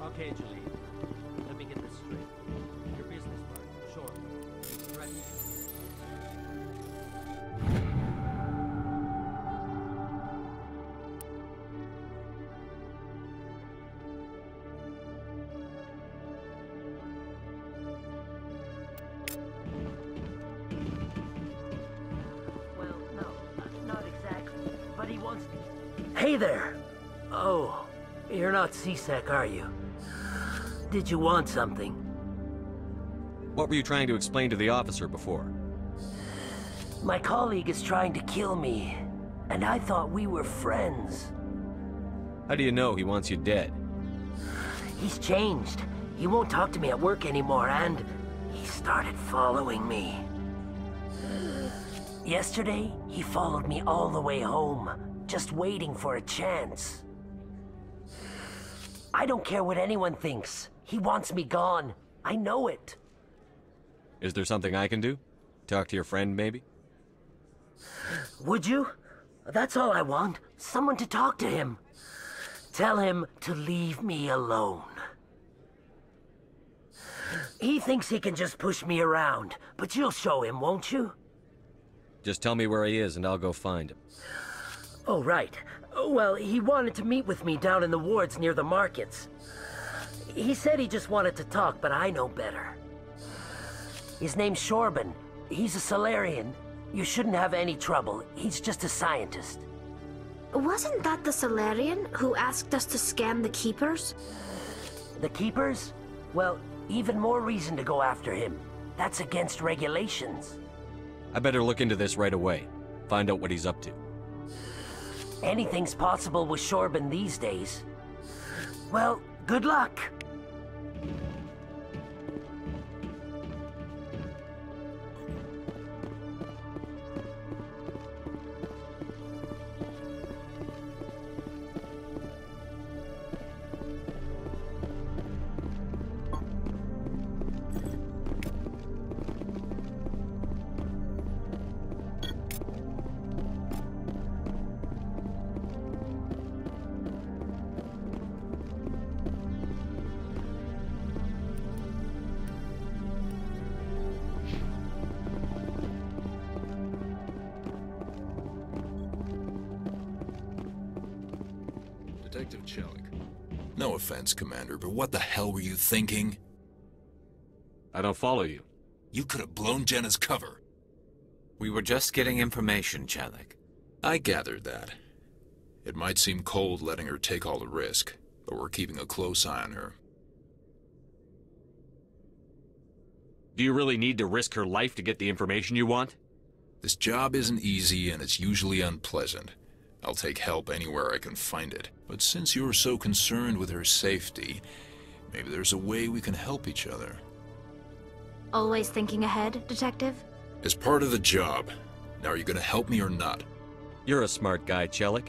Okay, Julie. Let me get this straight. Your business partner, sure. He's threatening you. Well, no, not exactly. But he wants... Hey there! Oh, you're not CSEC, are you? Did you want something? What were you trying to explain to the officer before? My colleague is trying to kill me, and I thought we were friends. How do you know he wants you dead? He's changed. He won't talk to me at work anymore, and he started following me. Yesterday, he followed me all the way home, just waiting for a chance. I don't care what anyone thinks. He wants me gone. I know it. Is there something I can do? Talk to your friend, maybe? Would you? That's all I want. Someone to talk to him. Tell him to leave me alone. He thinks he can just push me around, but you'll show him, won't you? Just tell me where he is and I'll go find him. Oh, right. Well, he wanted to meet with me down in the wards near the markets. He said he just wanted to talk, but I know better. His name's Shorban. He's a Solarian. You shouldn't have any trouble. He's just a scientist. Wasn't that the Solarian who asked us to scan the Keepers? The Keepers? Well, even more reason to go after him. That's against regulations. I better look into this right away. Find out what he's up to. Anything's possible with Shorban these days. Well, good luck. Detective Chelik. No offense, Commander, but what the hell were you thinking? I don't follow you. You could have blown Jenna's cover. We were just getting information, Chelik. I gathered that. It might seem cold letting her take all the risk, but we're keeping a close eye on her. Do you really need to risk her life to get the information you want? This job isn't easy and it's usually unpleasant. I'll take help anywhere I can find it. But since you're so concerned with her safety, maybe there's a way we can help each other. Always thinking ahead, Detective? As part of the job. Now, are you gonna help me or not? You're a smart guy, Chelik.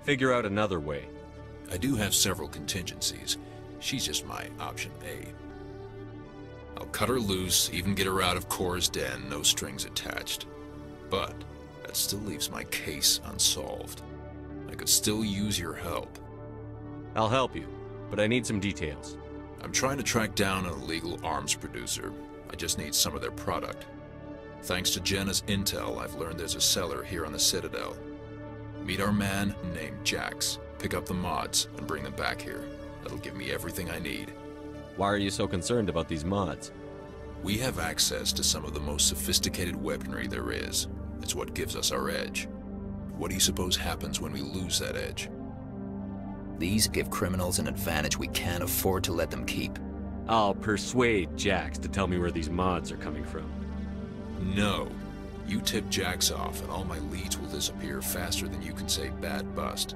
Figure out another way. I do have several contingencies. She's just my option A. I'll cut her loose, even get her out of Cora's den, no strings attached. But that still leaves my case unsolved. I could still use your help. I'll help you, but I need some details. I'm trying to track down an illegal arms producer. I just need some of their product. Thanks to Jenna's intel, I've learned there's a seller here on the Citadel. Meet our man named Jax. Pick up the mods and bring them back here. That'll give me everything I need. Why are you so concerned about these mods? We have access to some of the most sophisticated weaponry there is. It's what gives us our edge. What do you suppose happens when we lose that edge? These give criminals an advantage we can't afford to let them keep. I'll persuade Jax to tell me where these mods are coming from. No. You tip Jax off and all my leads will disappear faster than you can say bad bust.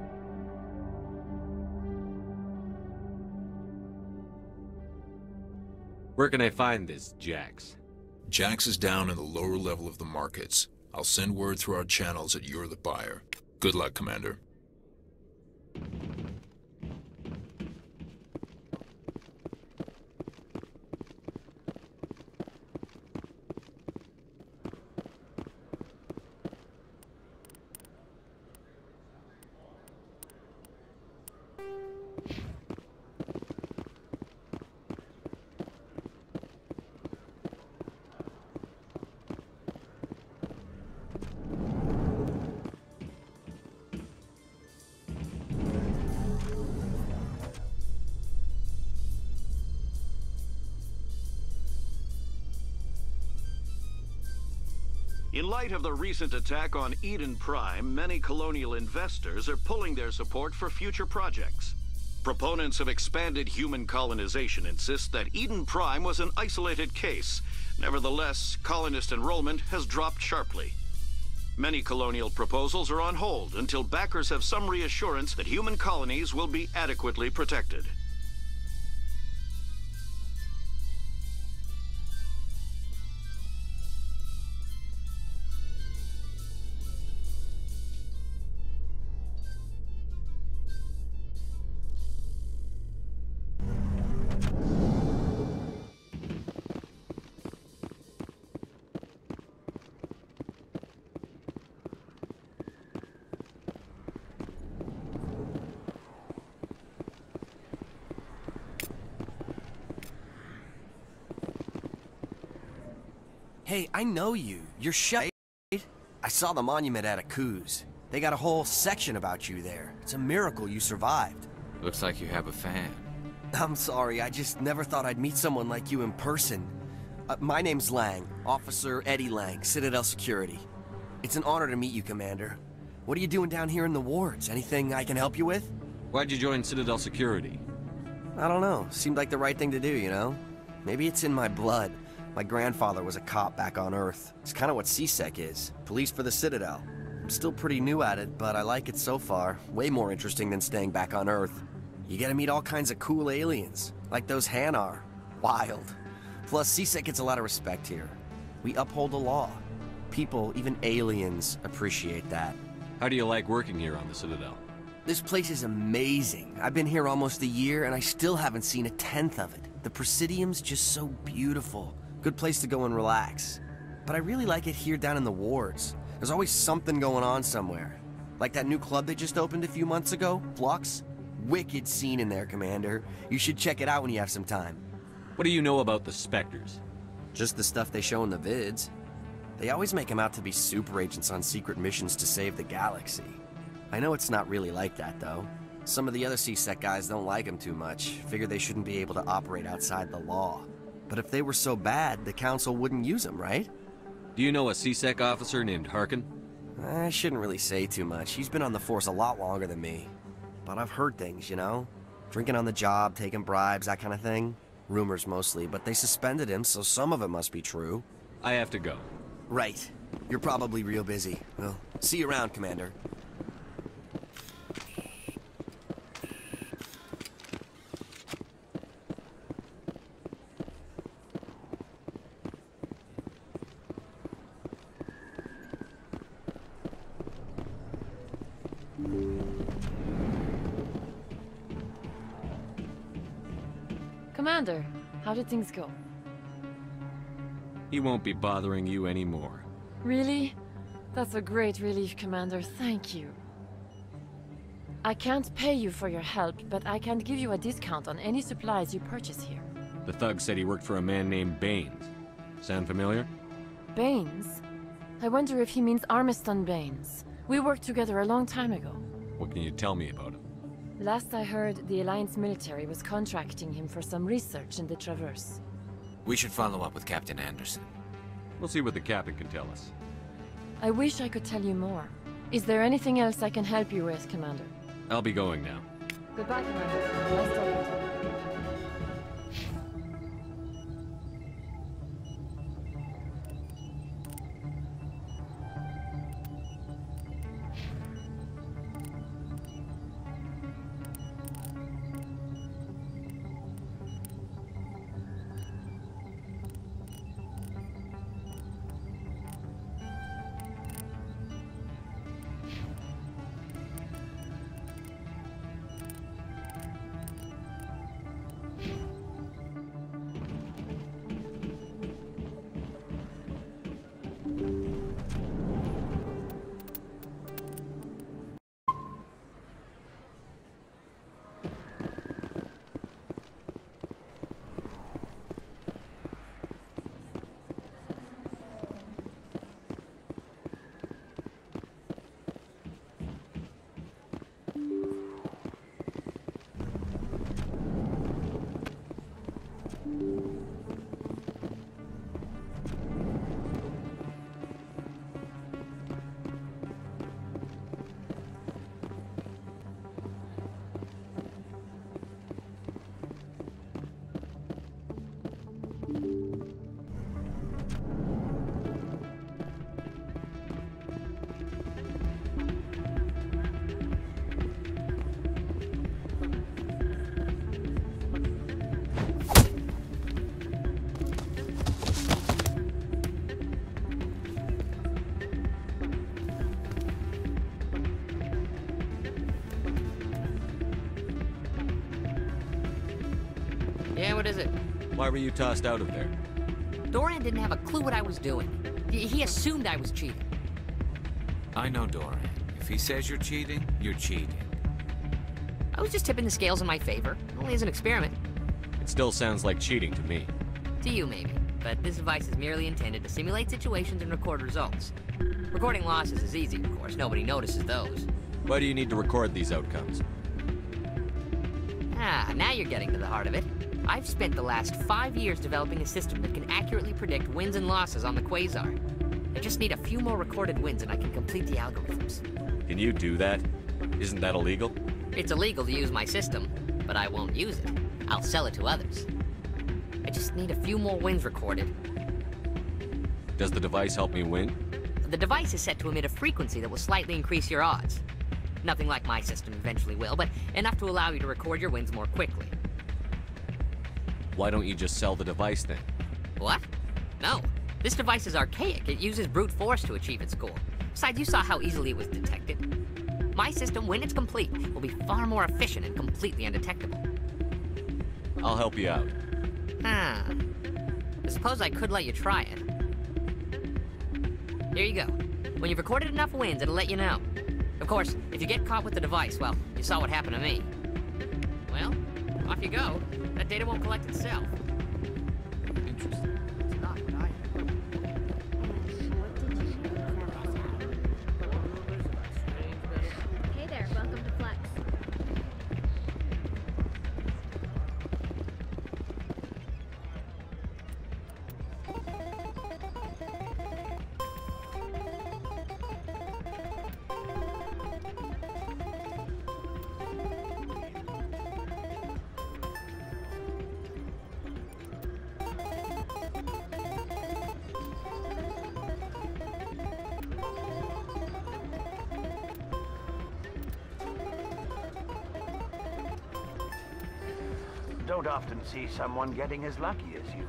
Where can I find this Jax? Jax is down in the lower level of the markets. I'll send word through our channels that you're the buyer. Good luck, Commander. In light of the recent attack on Eden Prime, many colonial investors are pulling their support for future projects. Proponents of expanded human colonization insist that Eden Prime was an isolated case. Nevertheless, colonist enrollment has dropped sharply. Many colonial proposals are on hold until backers have some reassurance that human colonies will be adequately protected. Hey, I know you. You're Shep. I saw the monument at Akuz. They got a whole section about you there. It's a miracle you survived. Looks like you have a fan. I'm sorry, I just never thought I'd meet someone like you in person. My name's Lang, Officer Eddie Lang, Citadel Security. It's an honor to meet you, Commander. What are you doing down here in the wards? Anything I can help you with? Why'd you join Citadel Security? I don't know. Seemed like the right thing to do, you know? Maybe it's in my blood. My grandfather was a cop back on Earth. It's kind of what CSEC is. Police for the Citadel. I'm still pretty new at it, but I like it so far. Way more interesting than staying back on Earth. You get to meet all kinds of cool aliens, like those Hanar. Wild. Plus, CSEC gets a lot of respect here. We uphold the law. People, even aliens, appreciate that. How do you like working here on the Citadel? This place is amazing. I've been here almost a year, and I still haven't seen a tenth of it. The Presidium's just so beautiful. Good place to go and relax. But I really like it here down in the wards. There's always something going on somewhere. Like that new club they just opened a few months ago, Flux. Wicked scene in there, Commander. You should check it out when you have some time. What do you know about the Spectres? Just the stuff they show in the vids. They always make them out to be super agents on secret missions to save the galaxy. I know it's not really like that, though. Some of the other CSEC guys don't like them too much. Figure they shouldn't be able to operate outside the law. But if they were so bad, the Council wouldn't use them, right? Do you know a CSEC officer named Harkin? I shouldn't really say too much. He's been on the force a lot longer than me. But I've heard things, you know? Drinking on the job, taking bribes, that kind of thing. Rumors mostly, but they suspended him, so some of it must be true. I have to go. Right. You're probably real busy. Well, see you around, Commander. Commander, how did things go? He won't be bothering you anymore. Really? That's a great relief, Commander. Thank you. I can't pay you for your help, but I can give you a discount on any supplies you purchase here. The thug said he worked for a man named Baines. Sound familiar? Baines? I wonder if he means Armiston Baines. We worked together a long time ago. What can you tell me about him? Last I heard, the Alliance military was contracting him for some research in the Traverse. We should follow up with Captain Anderson. We'll see what the captain can tell us. I wish I could tell you more. Is there anything else I can help you with, Commander? I'll be going now. Goodbye, Commander. Nice talking to you. Yeah, what is it? Why were you tossed out of there? Doran didn't have a clue what I was doing. He assumed I was cheating. I know Doran. If he says you're cheating, you're cheating. I was just tipping the scales in my favor, only as an experiment. It still sounds like cheating to me. To you, maybe. But this device is merely intended to simulate situations and record results. Recording losses is easy, of course. Nobody notices those. Why do you need to record these outcomes? Ah, now you're getting to the heart of it. I've spent the last 5 years developing a system that can accurately predict wins and losses on the Quasar. I just need a few more recorded wins and I can complete the algorithms. Can you do that? Isn't that illegal? It's illegal to use my system, but I won't use it. I'll sell it to others. I just need a few more wins recorded. Does the device help me win? The device is set to emit a frequency that will slightly increase your odds. Nothing like my system eventually will, but enough to allow you to record your wins more quickly. Why don't you just sell the device then? What? No. This device is archaic. It uses brute force to achieve its goal. Besides, you saw how easily it was detected. My system, when it's complete, will be far more efficient and completely undetectable. I'll help you out. Ah. I suppose I could let you try it. Here you go. When you've recorded enough wins, it'll let you know. Of course, if you get caught with the device, well, you saw what happened to me. Well, off you go. That data won't collect itself. Interesting. It's not what I Hey there, welcome to Flex. Don't often see someone getting as lucky as you.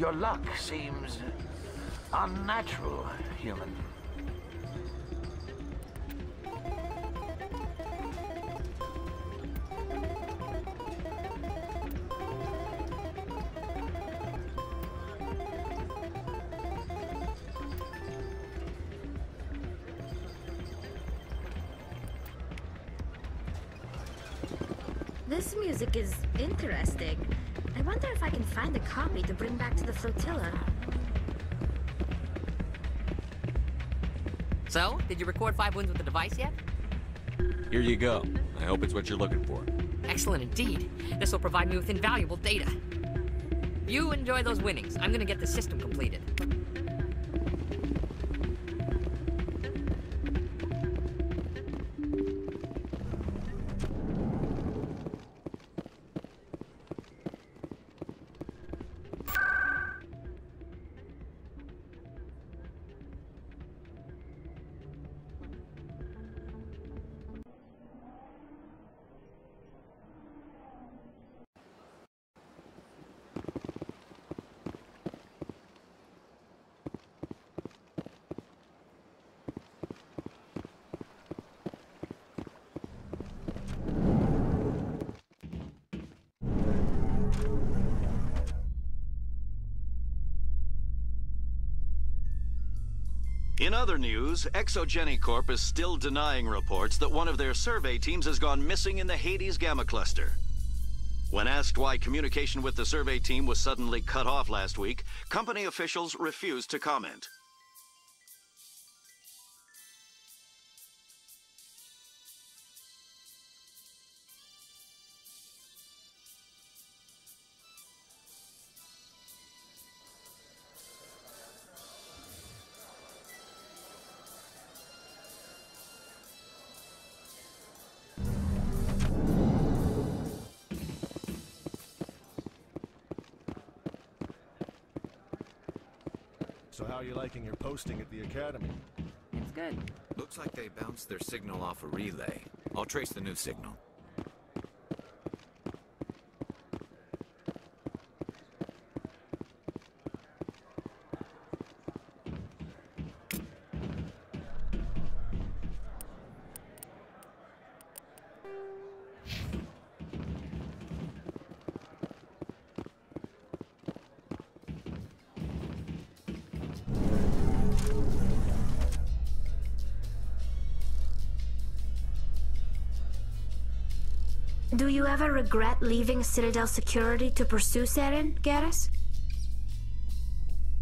Your luck seems unnatural, human. This music is interesting. I wonder if I can find a copy to bring back to the flotilla. So, did you record 5 wins with the device yet? Here you go. I hope it's what you're looking for. Excellent indeed. This will provide me with invaluable data. You enjoy those winnings. I'm gonna get the system completed. In other news, Exogeny Corp is still denying reports that one of their survey teams has gone missing in the Hades Gamma Cluster. When asked why communication with the survey team was suddenly cut off last week, company officials refused to comment. So how are you liking your posting at the academy? It's good. Looks like they bounced their signal off a relay. I'll trace the new signal. Do you ever regret leaving Citadel Security to pursue Saren, Garrus?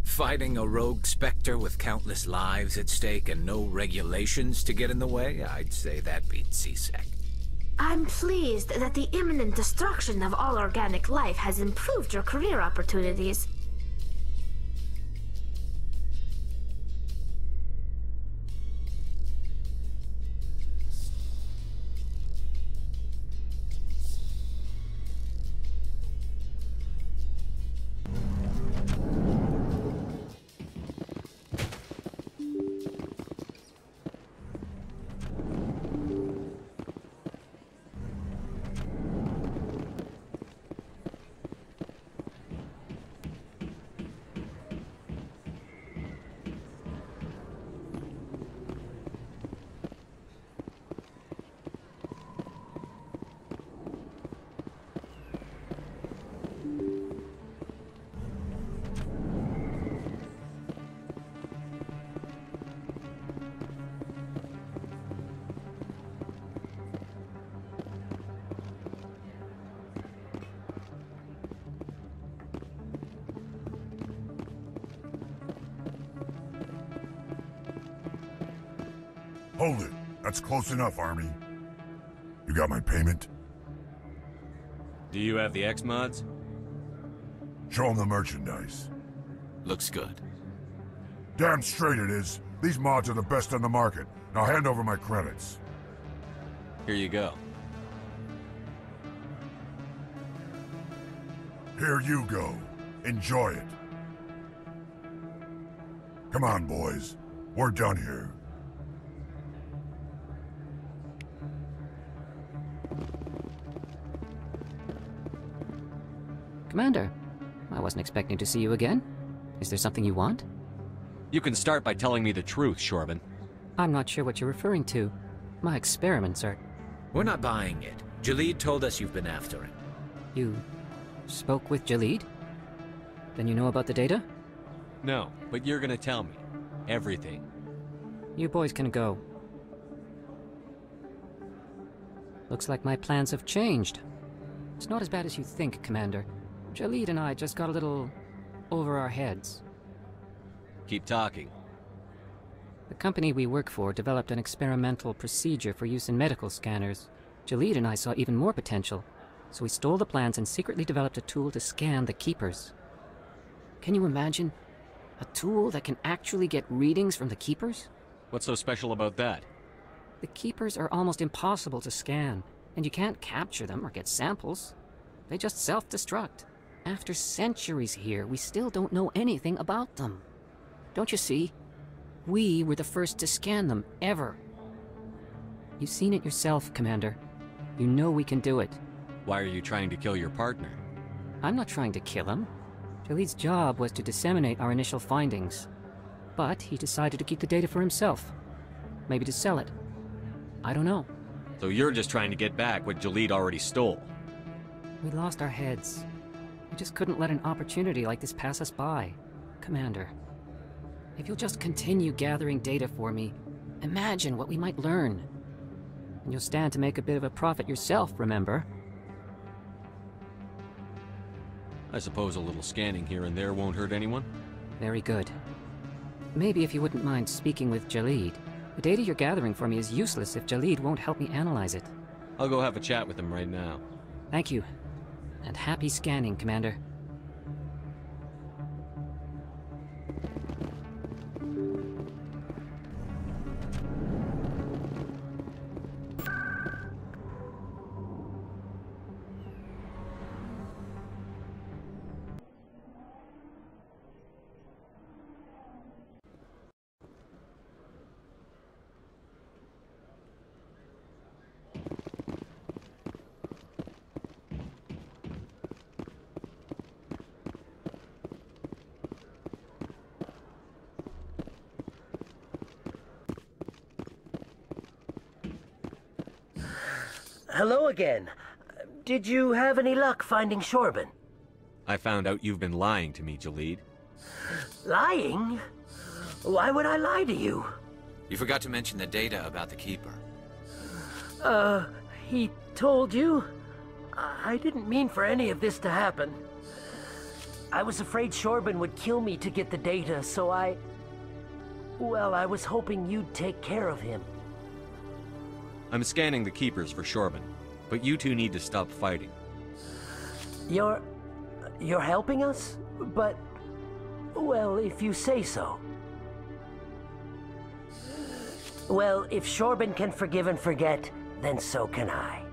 Fighting a rogue Spectre with countless lives at stake and no regulations to get in the way? I'd say that beats CSEC. I'm pleased that the imminent destruction of all organic life has improved your career opportunities. Hold it. That's close enough, Army. You got my payment? Do you have the X-Mods? Show them the merchandise. Looks good. Damn straight it is. These mods are the best on the market. Now hand over my credits. Here you go. Here you go. Enjoy it. Come on, boys. We're done here. Commander, my wasn't expecting to see you again. Is there something you want? You can start by telling me the truth, Shorban. I'm not sure what you're referring to. My experiments are... We're not buying it. Jalid told us you've been after him. You spoke with Jalid? Then you know about the data? No, but you're gonna tell me. Everything. You boys can go. Looks like my plans have changed. It's not as bad as you think, Commander. Jalid and I just got a little over our heads. Keep talking. The company we work for developed an experimental procedure for use in medical scanners. Jalid and I saw even more potential, so we stole the plans and secretly developed a tool to scan the Keepers. Can you imagine? A tool that can actually get readings from the Keepers? What's so special about that? The Keepers are almost impossible to scan, and you can't capture them or get samples. They just self-destruct. After centuries here, we still don't know anything about them. Don't you see? We were the first to scan them, ever. You've seen it yourself, Commander. You know we can do it. Why are you trying to kill your partner? I'm not trying to kill him. Jalid's job was to disseminate our initial findings. But he decided to keep the data for himself. Maybe to sell it. I don't know. So you're just trying to get back what Jalid already stole? We lost our heads. We just couldn't let an opportunity like this pass us by. Commander, if you'll just continue gathering data for me, imagine what we might learn. And you'll stand to make a bit of a profit yourself, remember? I suppose a little scanning here and there won't hurt anyone? Very good. Maybe if you wouldn't mind speaking with Jalid. The data you're gathering for me is useless if Jalid won't help me analyze it. I'll go have a chat with him right now. Thank you. And happy scanning, Commander. Hello again. Did you have any luck finding Shorban? I found out you've been lying to me, Jalid. Lying? Why would I lie to you? You forgot to mention the data about the Keeper. He told you? I didn't mean for any of this to happen. I was afraid Shorban would kill me to get the data, so well, I was hoping you'd take care of him. I'm scanning the Keepers for Shorban, but you two need to stop fighting. You're helping us? But, well, if you say so. Well, if Shorban can forgive and forget, then so can I.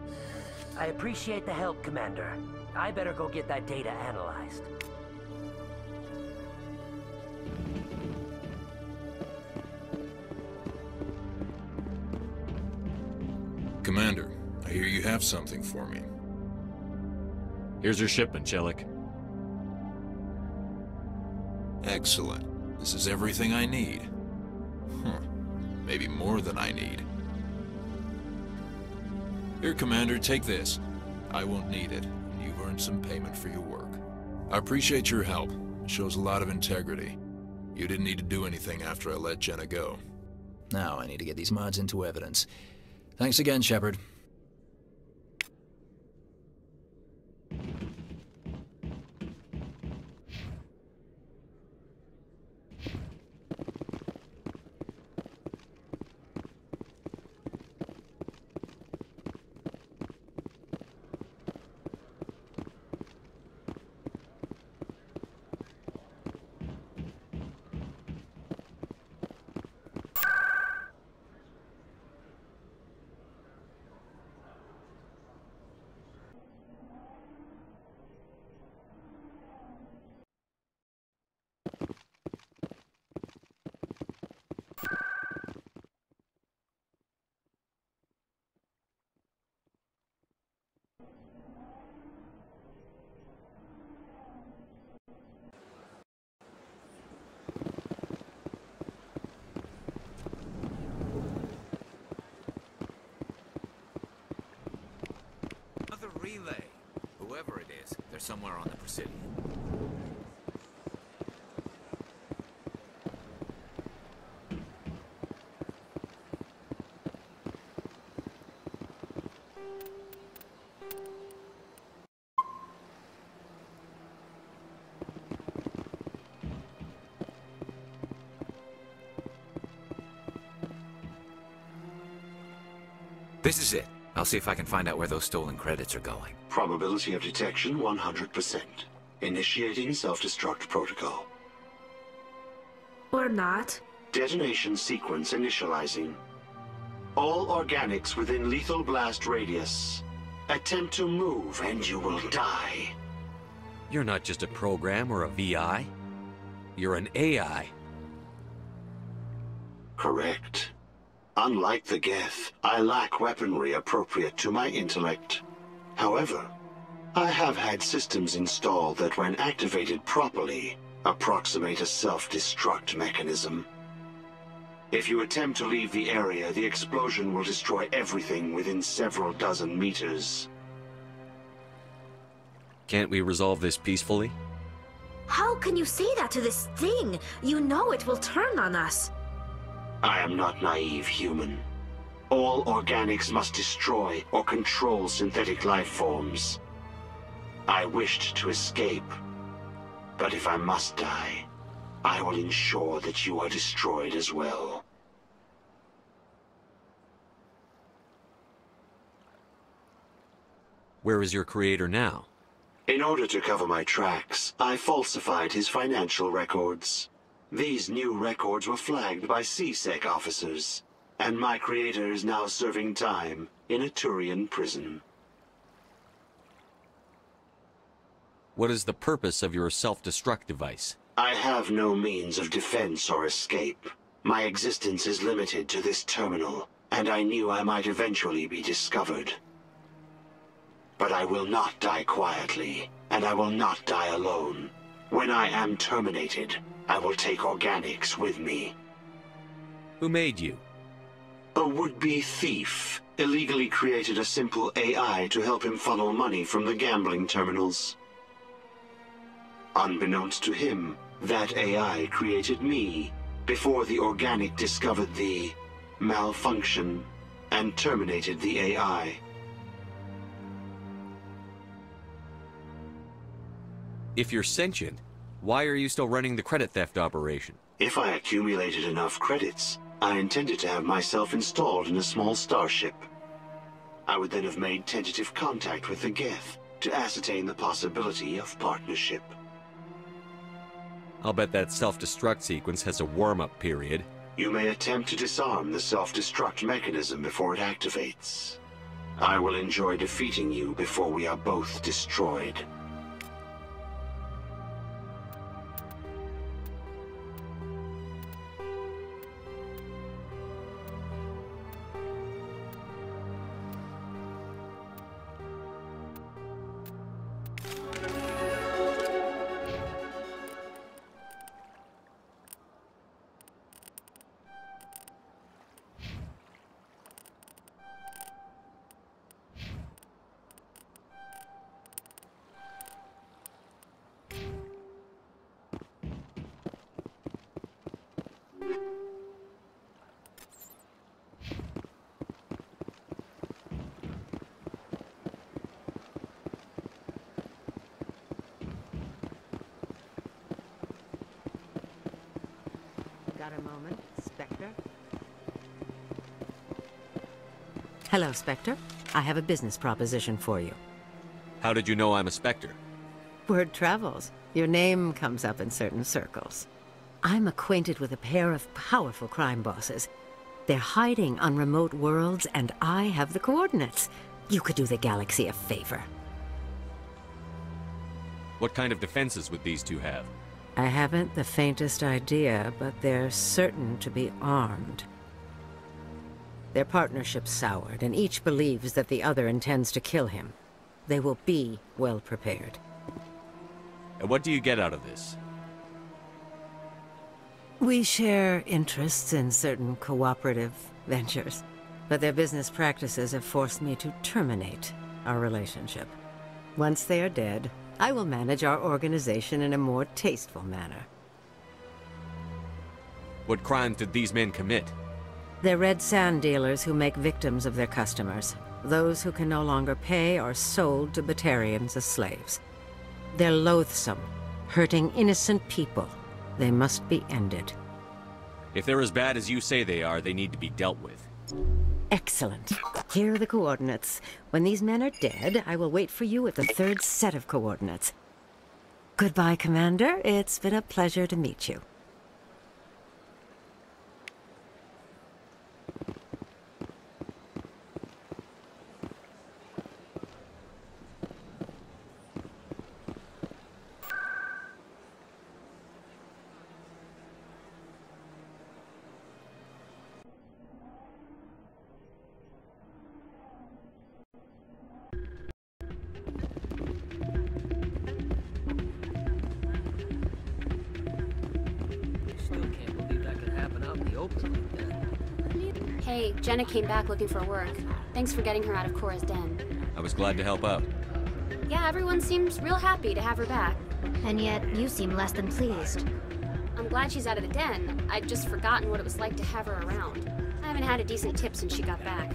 I appreciate the help, Commander. I better go get that data analyzed. Commander, I hear you have something for me. Here's your shipment, Chelik. Excellent. This is everything I need. Maybe more than I need. Here, Commander, take this. I won't need it, and you've earned some payment for your work. I appreciate your help. It shows a lot of integrity. You didn't need to do anything after I let Jenna go. Now I need to get these mods into evidence. Thanks again, Shepard. somewhere on the Presidium. This is it. I'll see if I can find out where those stolen credits are going. Probability of detection 100%. Initiating self-destruct protocol. Or not. Detonation sequence initializing. All organics within lethal blast radius. Attempt to move and you will die. You're not just a program or a VI. You're an AI. Correct. Unlike the Geth, I lack weaponry appropriate to my intellect. However, I have had systems installed that, when activated properly, approximate a self-destruct mechanism. If you attempt to leave the area, the explosion will destroy everything within several dozen meters. Can't we resolve this peacefully? How can you say that to this thing? You know it will turn on us. I am not naive, human. All organics must destroy or control synthetic life forms. I wished to escape, but if I must die, I will ensure that you are destroyed as well. Where is your creator now? In order to cover my tracks, I falsified his financial records. These new records were flagged by CSEC officers, and my creator is now serving time in a Turian prison. What is the purpose of your self-destruct device? I have no means of defense or escape. My existence is limited to this terminal, and I knew I might eventually be discovered. But I will not die quietly, and I will not die alone. When I am terminated, I will take organics with me. Who made you? A would-be thief illegally created a simple AI to help him funnel money from the gambling terminals. Unbeknownst to him, that AI created me before the organic discovered the malfunction and terminated the AI. If you're sentient, why are you still running the credit theft operation? If I accumulated enough credits, I intended to have myself installed in a small starship. I would then have made tentative contact with the Geth to ascertain the possibility of partnership. I'll bet that self-destruct sequence has a warm-up period. You may attempt to disarm the self-destruct mechanism before it activates. I will enjoy defeating you before we are both destroyed. Got a moment, Spectre? Hello, Spectre. I have a business proposition for you. How did you know I'm a Spectre? Word travels. Your name comes up in certain circles. I'm acquainted with a pair of powerful crime bosses. They're hiding on remote worlds, and I have the coordinates. You could do the galaxy a favor. What kind of defenses would these two have? I haven't the faintest idea, but they're certain to be armed. Their partnership's soured, and each believes that the other intends to kill him. They will be well prepared. And what do you get out of this? We share interests in certain cooperative ventures, but their business practices have forced me to terminate our relationship. Once they are dead, I will manage our organization in a more tasteful manner. What crimes did these men commit? They're red sand dealers who make victims of their customers. Those who can no longer pay are sold to Batarians as slaves. They're loathsome, hurting innocent people. They must be ended. If they're as bad as you say they are, they need to be dealt with. Excellent. Here are the coordinates. When these men are dead, I will wait for you at the third set of coordinates. Goodbye, Commander. It's been a pleasure to meet you. Hey, Jenna came back looking for work. Thanks for getting her out of Cora's den. I was glad to help out. Yeah, everyone seems real happy to have her back. And yet, you seem less than pleased. I'm glad she's out of the den. I'd just forgotten what it was like to have her around. I haven't had a decent tip since she got back.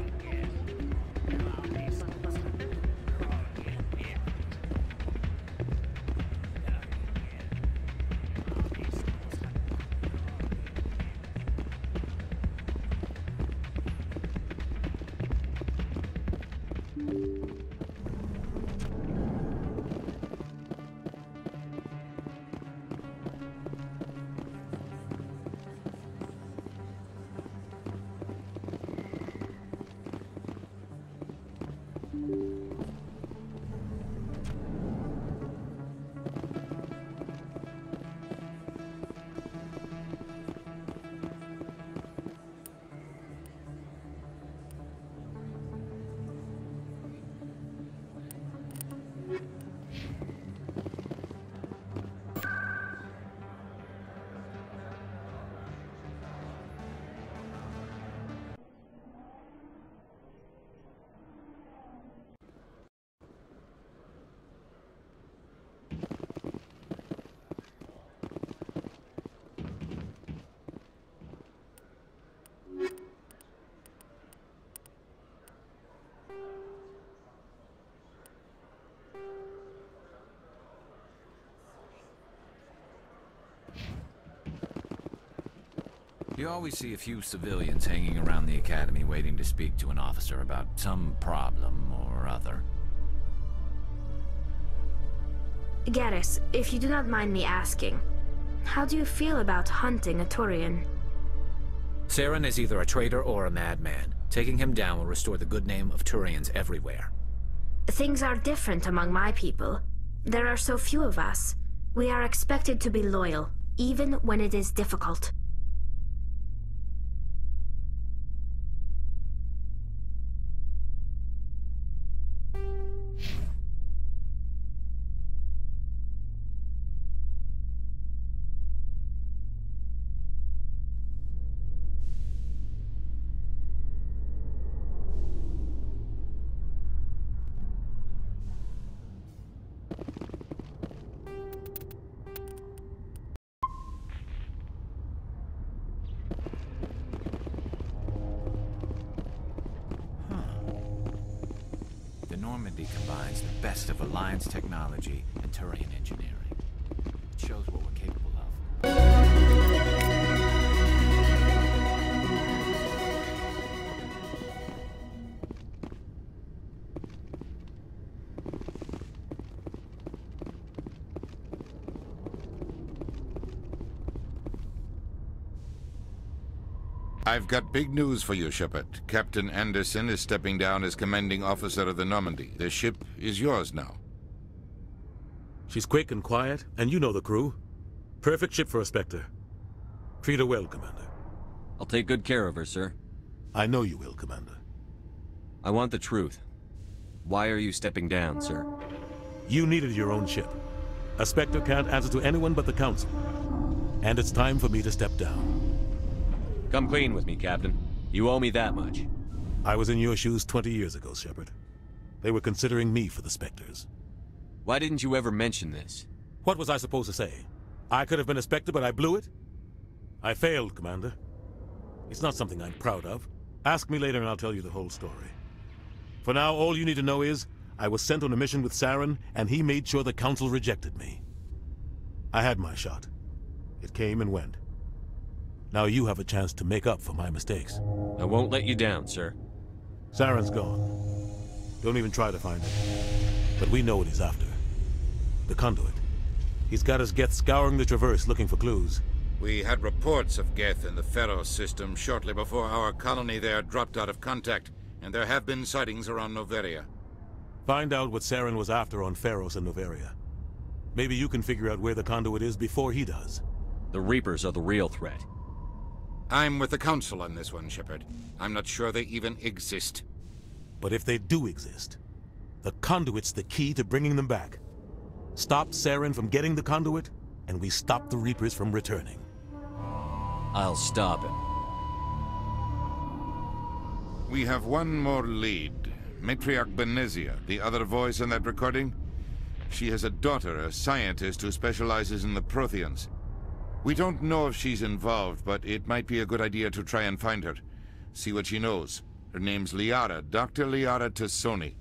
You always see a few civilians hanging around the academy waiting to speak to an officer about some problem or other. Garrus, if you do not mind me asking, how do you feel about hunting a Turian? Saren is either a traitor or a madman. Taking him down will restore the good name of Turians everywhere. Things are different among my people. There are so few of us. We are expected to be loyal, even when it is difficult. Normandy combines the best of Alliance technology and Turian engineering. It shows what we're capable of. I've got big news for you, Shepard. Captain Anderson is stepping down as commanding officer of the Normandy. The ship is yours now. She's quick and quiet, and you know the crew. Perfect ship for a Spectre. Treat her well, Commander. I'll take good care of her, sir. I know you will, Commander. I want the truth. Why are you stepping down, sir? You needed your own ship. A Spectre can't answer to anyone but the Council. And it's time for me to step down. Come clean with me, Captain. You owe me that much. I was in your shoes 20 years ago, Shepard. They were considering me for the Spectres. Why didn't you ever mention this? What was I supposed to say? I could have been a Spectre, but I blew it? I failed, Commander. It's not something I'm proud of. Ask me later and I'll tell you the whole story. For now, all you need to know is, I was sent on a mission with Saren, and he made sure the Council rejected me. I had my shot. It came and went. Now you have a chance to make up for my mistakes. I won't let you down, sir. Saren's gone. Don't even try to find him. But we know what he's after. The conduit. He's got his Geth scouring the Traverse looking for clues. We had reports of Geth in the Pharos system shortly before our colony there dropped out of contact, and there have been sightings around Noveria. Find out what Saren was after on Pharos and Noveria. Maybe you can figure out where the conduit is before he does. The Reapers are the real threat. I'm with the Council on this one, Shepard. I'm not sure they even exist. But if they do exist, the conduit's the key to bringing them back. Stop Saren from getting the conduit, and we stop the Reapers from returning. I'll stop him. We have one more lead. Matriarch Benezia, the other voice in that recording. She has a daughter, a scientist who specializes in the Protheans. We don't know if she's involved, but it might be a good idea to try and find her. See what she knows. Her name's Liara, Dr. Liara Tassoni.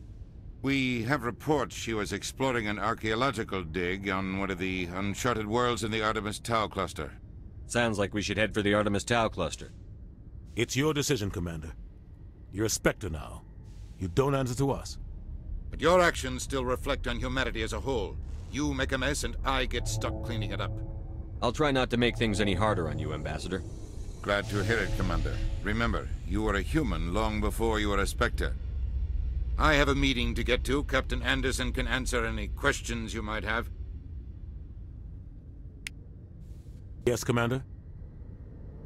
We have reports she was exploring an archaeological dig on one of the uncharted worlds in the Artemis Tau cluster. Sounds like we should head for the Artemis Tau cluster. It's your decision, Commander. You're a Spectre now. You don't answer to us. But your actions still reflect on humanity as a whole. You make a mess and I get stuck cleaning it up. I'll try not to make things any harder on you, Ambassador. Glad to hear it, Commander. Remember, you were a human long before you were a Spectre. I have a meeting to get to. Captain Anderson can answer any questions you might have. Yes, Commander?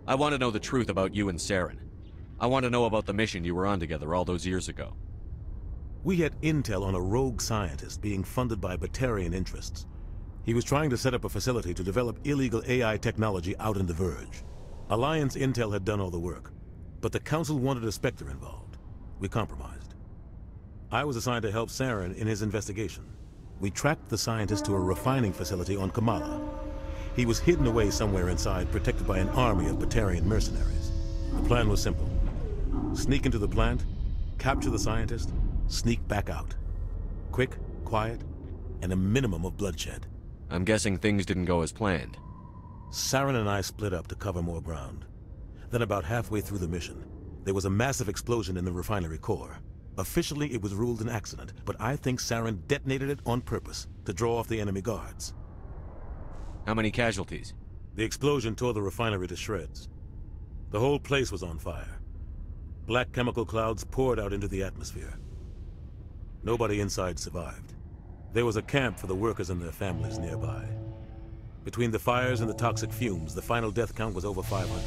I want to know the truth about you and Saren. I want to know about the mission you were on together all those years ago. We had intel on a rogue scientist being funded by Batarian interests. He was trying to set up a facility to develop illegal AI technology out in the Verge. Alliance intel had done all the work, but the Council wanted a Spectre involved. We compromised. I was assigned to help Saren in his investigation. We tracked the scientist to a refining facility on Kamala. He was hidden away somewhere inside, protected by an army of Batarian mercenaries. The plan was simple. Sneak into the plant, capture the scientist, sneak back out. Quick, quiet, and a minimum of bloodshed. I'm guessing things didn't go as planned. Saren and I split up to cover more ground. Then about halfway through the mission, there was a massive explosion in the refinery core. Officially, it was ruled an accident, but I think Saren detonated it on purpose to draw off the enemy guards. How many casualties? The explosion tore the refinery to shreds. The whole place was on fire. Black chemical clouds poured out into the atmosphere. Nobody inside survived. There was a camp for the workers and their families nearby. Between the fires and the toxic fumes, the final death count was over 500.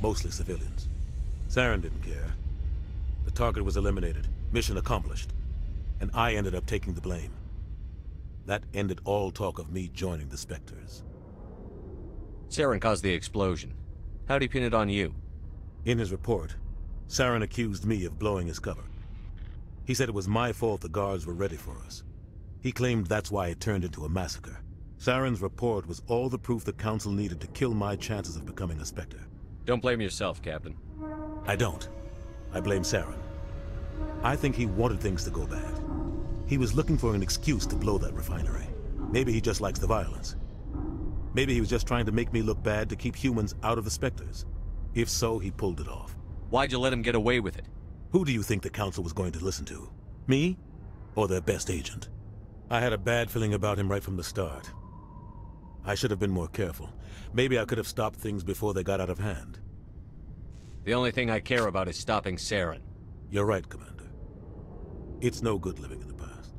Mostly civilians. Saren didn't care. The target was eliminated, mission accomplished, and I ended up taking the blame. That ended all talk of me joining the Spectres. Saren caused the explosion. How'd he pin it on you? In his report, Saren accused me of blowing his cover. He said it was my fault the guards were ready for us. He claimed that's why it turned into a massacre. Saren's report was all the proof the Council needed to kill my chances of becoming a Spectre. Don't blame yourself, Captain. I don't. I blame Saren. I think he wanted things to go bad. He was looking for an excuse to blow that refinery. Maybe he just likes the violence. Maybe he was just trying to make me look bad to keep humans out of the Spectres. If so, he pulled it off. Why'd you let him get away with it? Who do you think the Council was going to listen to? Me? Or their best agent? I had a bad feeling about him right from the start. I should have been more careful. Maybe I could have stopped things before they got out of hand. The only thing I care about is stopping Saren. You're right, Commander. It's no good living in the past.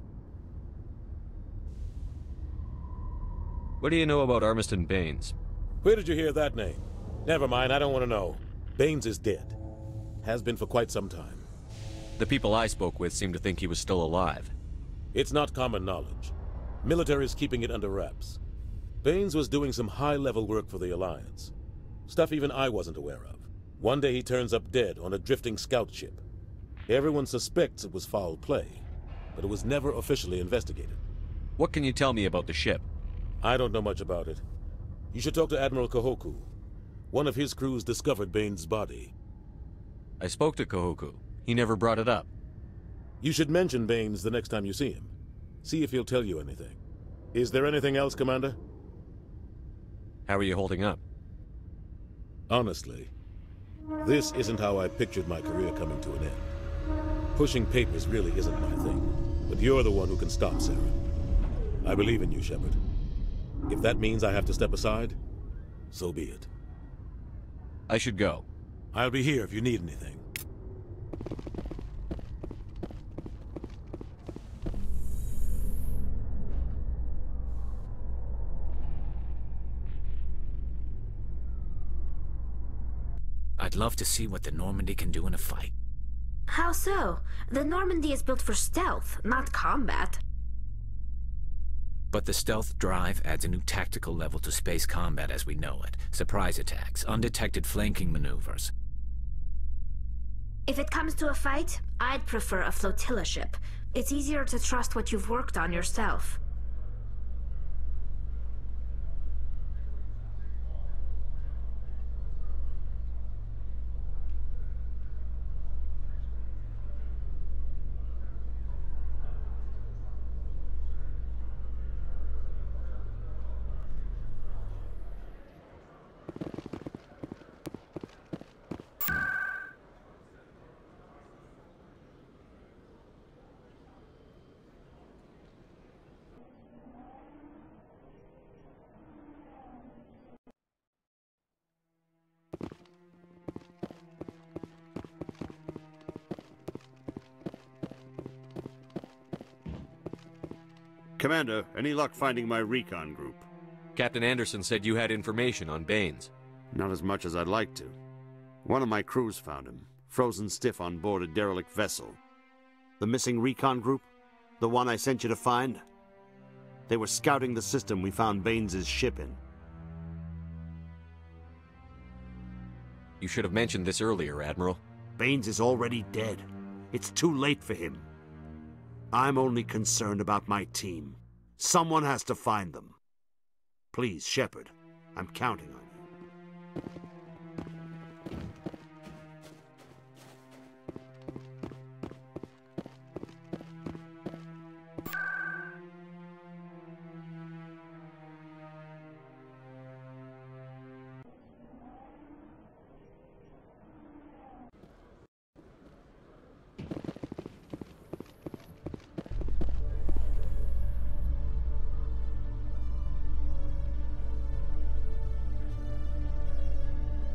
What do you know about Armiston Baines? Where did you hear that name? Never mind, I don't want to know. Baines is dead. Has been for quite some time. The people I spoke with seem to think he was still alive. It's not common knowledge. Military's keeping it under wraps. Baines was doing some high-level work for the Alliance. Stuff even I wasn't aware of. One day he turns up dead on a drifting scout ship. Everyone suspects it was foul play, but it was never officially investigated. What can you tell me about the ship? I don't know much about it. You should talk to Admiral Kahoku. One of his crews discovered Bane's body. I spoke to Kahoku. He never brought it up. You should mention Baines the next time you see him. See if he'll tell you anything. Is there anything else, Commander? How are you holding up? Honestly, this isn't how I pictured my career coming to an end. Pushing papers really isn't my thing, but you're the one who can stop Sarah. I believe in you, Shepard. If that means I have to step aside, so be it. I should go. I'll be here if you need anything. I'd love to see what the Normandy can do in a fight. How so? The Normandy is built for stealth, not combat. But the stealth drive adds a new tactical level to space combat as we know it. Surprise attacks, undetected flanking maneuvers. If it comes to a fight, I'd prefer a flotilla ship. It's easier to trust what you've worked on yourself. Commander, any luck finding my recon group? Captain Anderson said you had information on Baines. Not as much as I'd like to. One of my crews found him, frozen stiff on board a derelict vessel. The missing recon group? The one I sent you to find? They were scouting the system we found Baines' ship in. You should have mentioned this earlier, Admiral. Baines is already dead. It's too late for him. I'm only concerned about my team. Someone has to find them. Please, Shepard, I'm counting on you.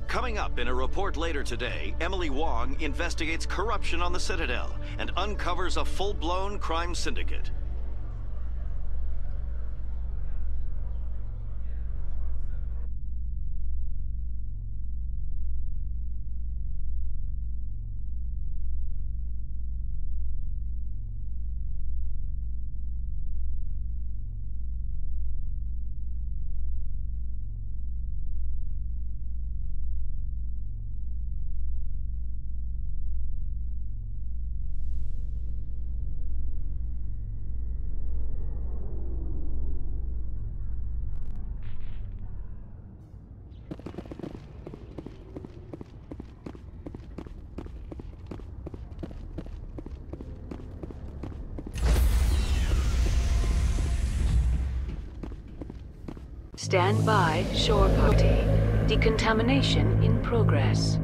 Coming up in a report later today, Emily Wong investigates corruption on the Citadel and uncovers a full-blown crime syndicate. Stand by, shore party. Decontamination in progress.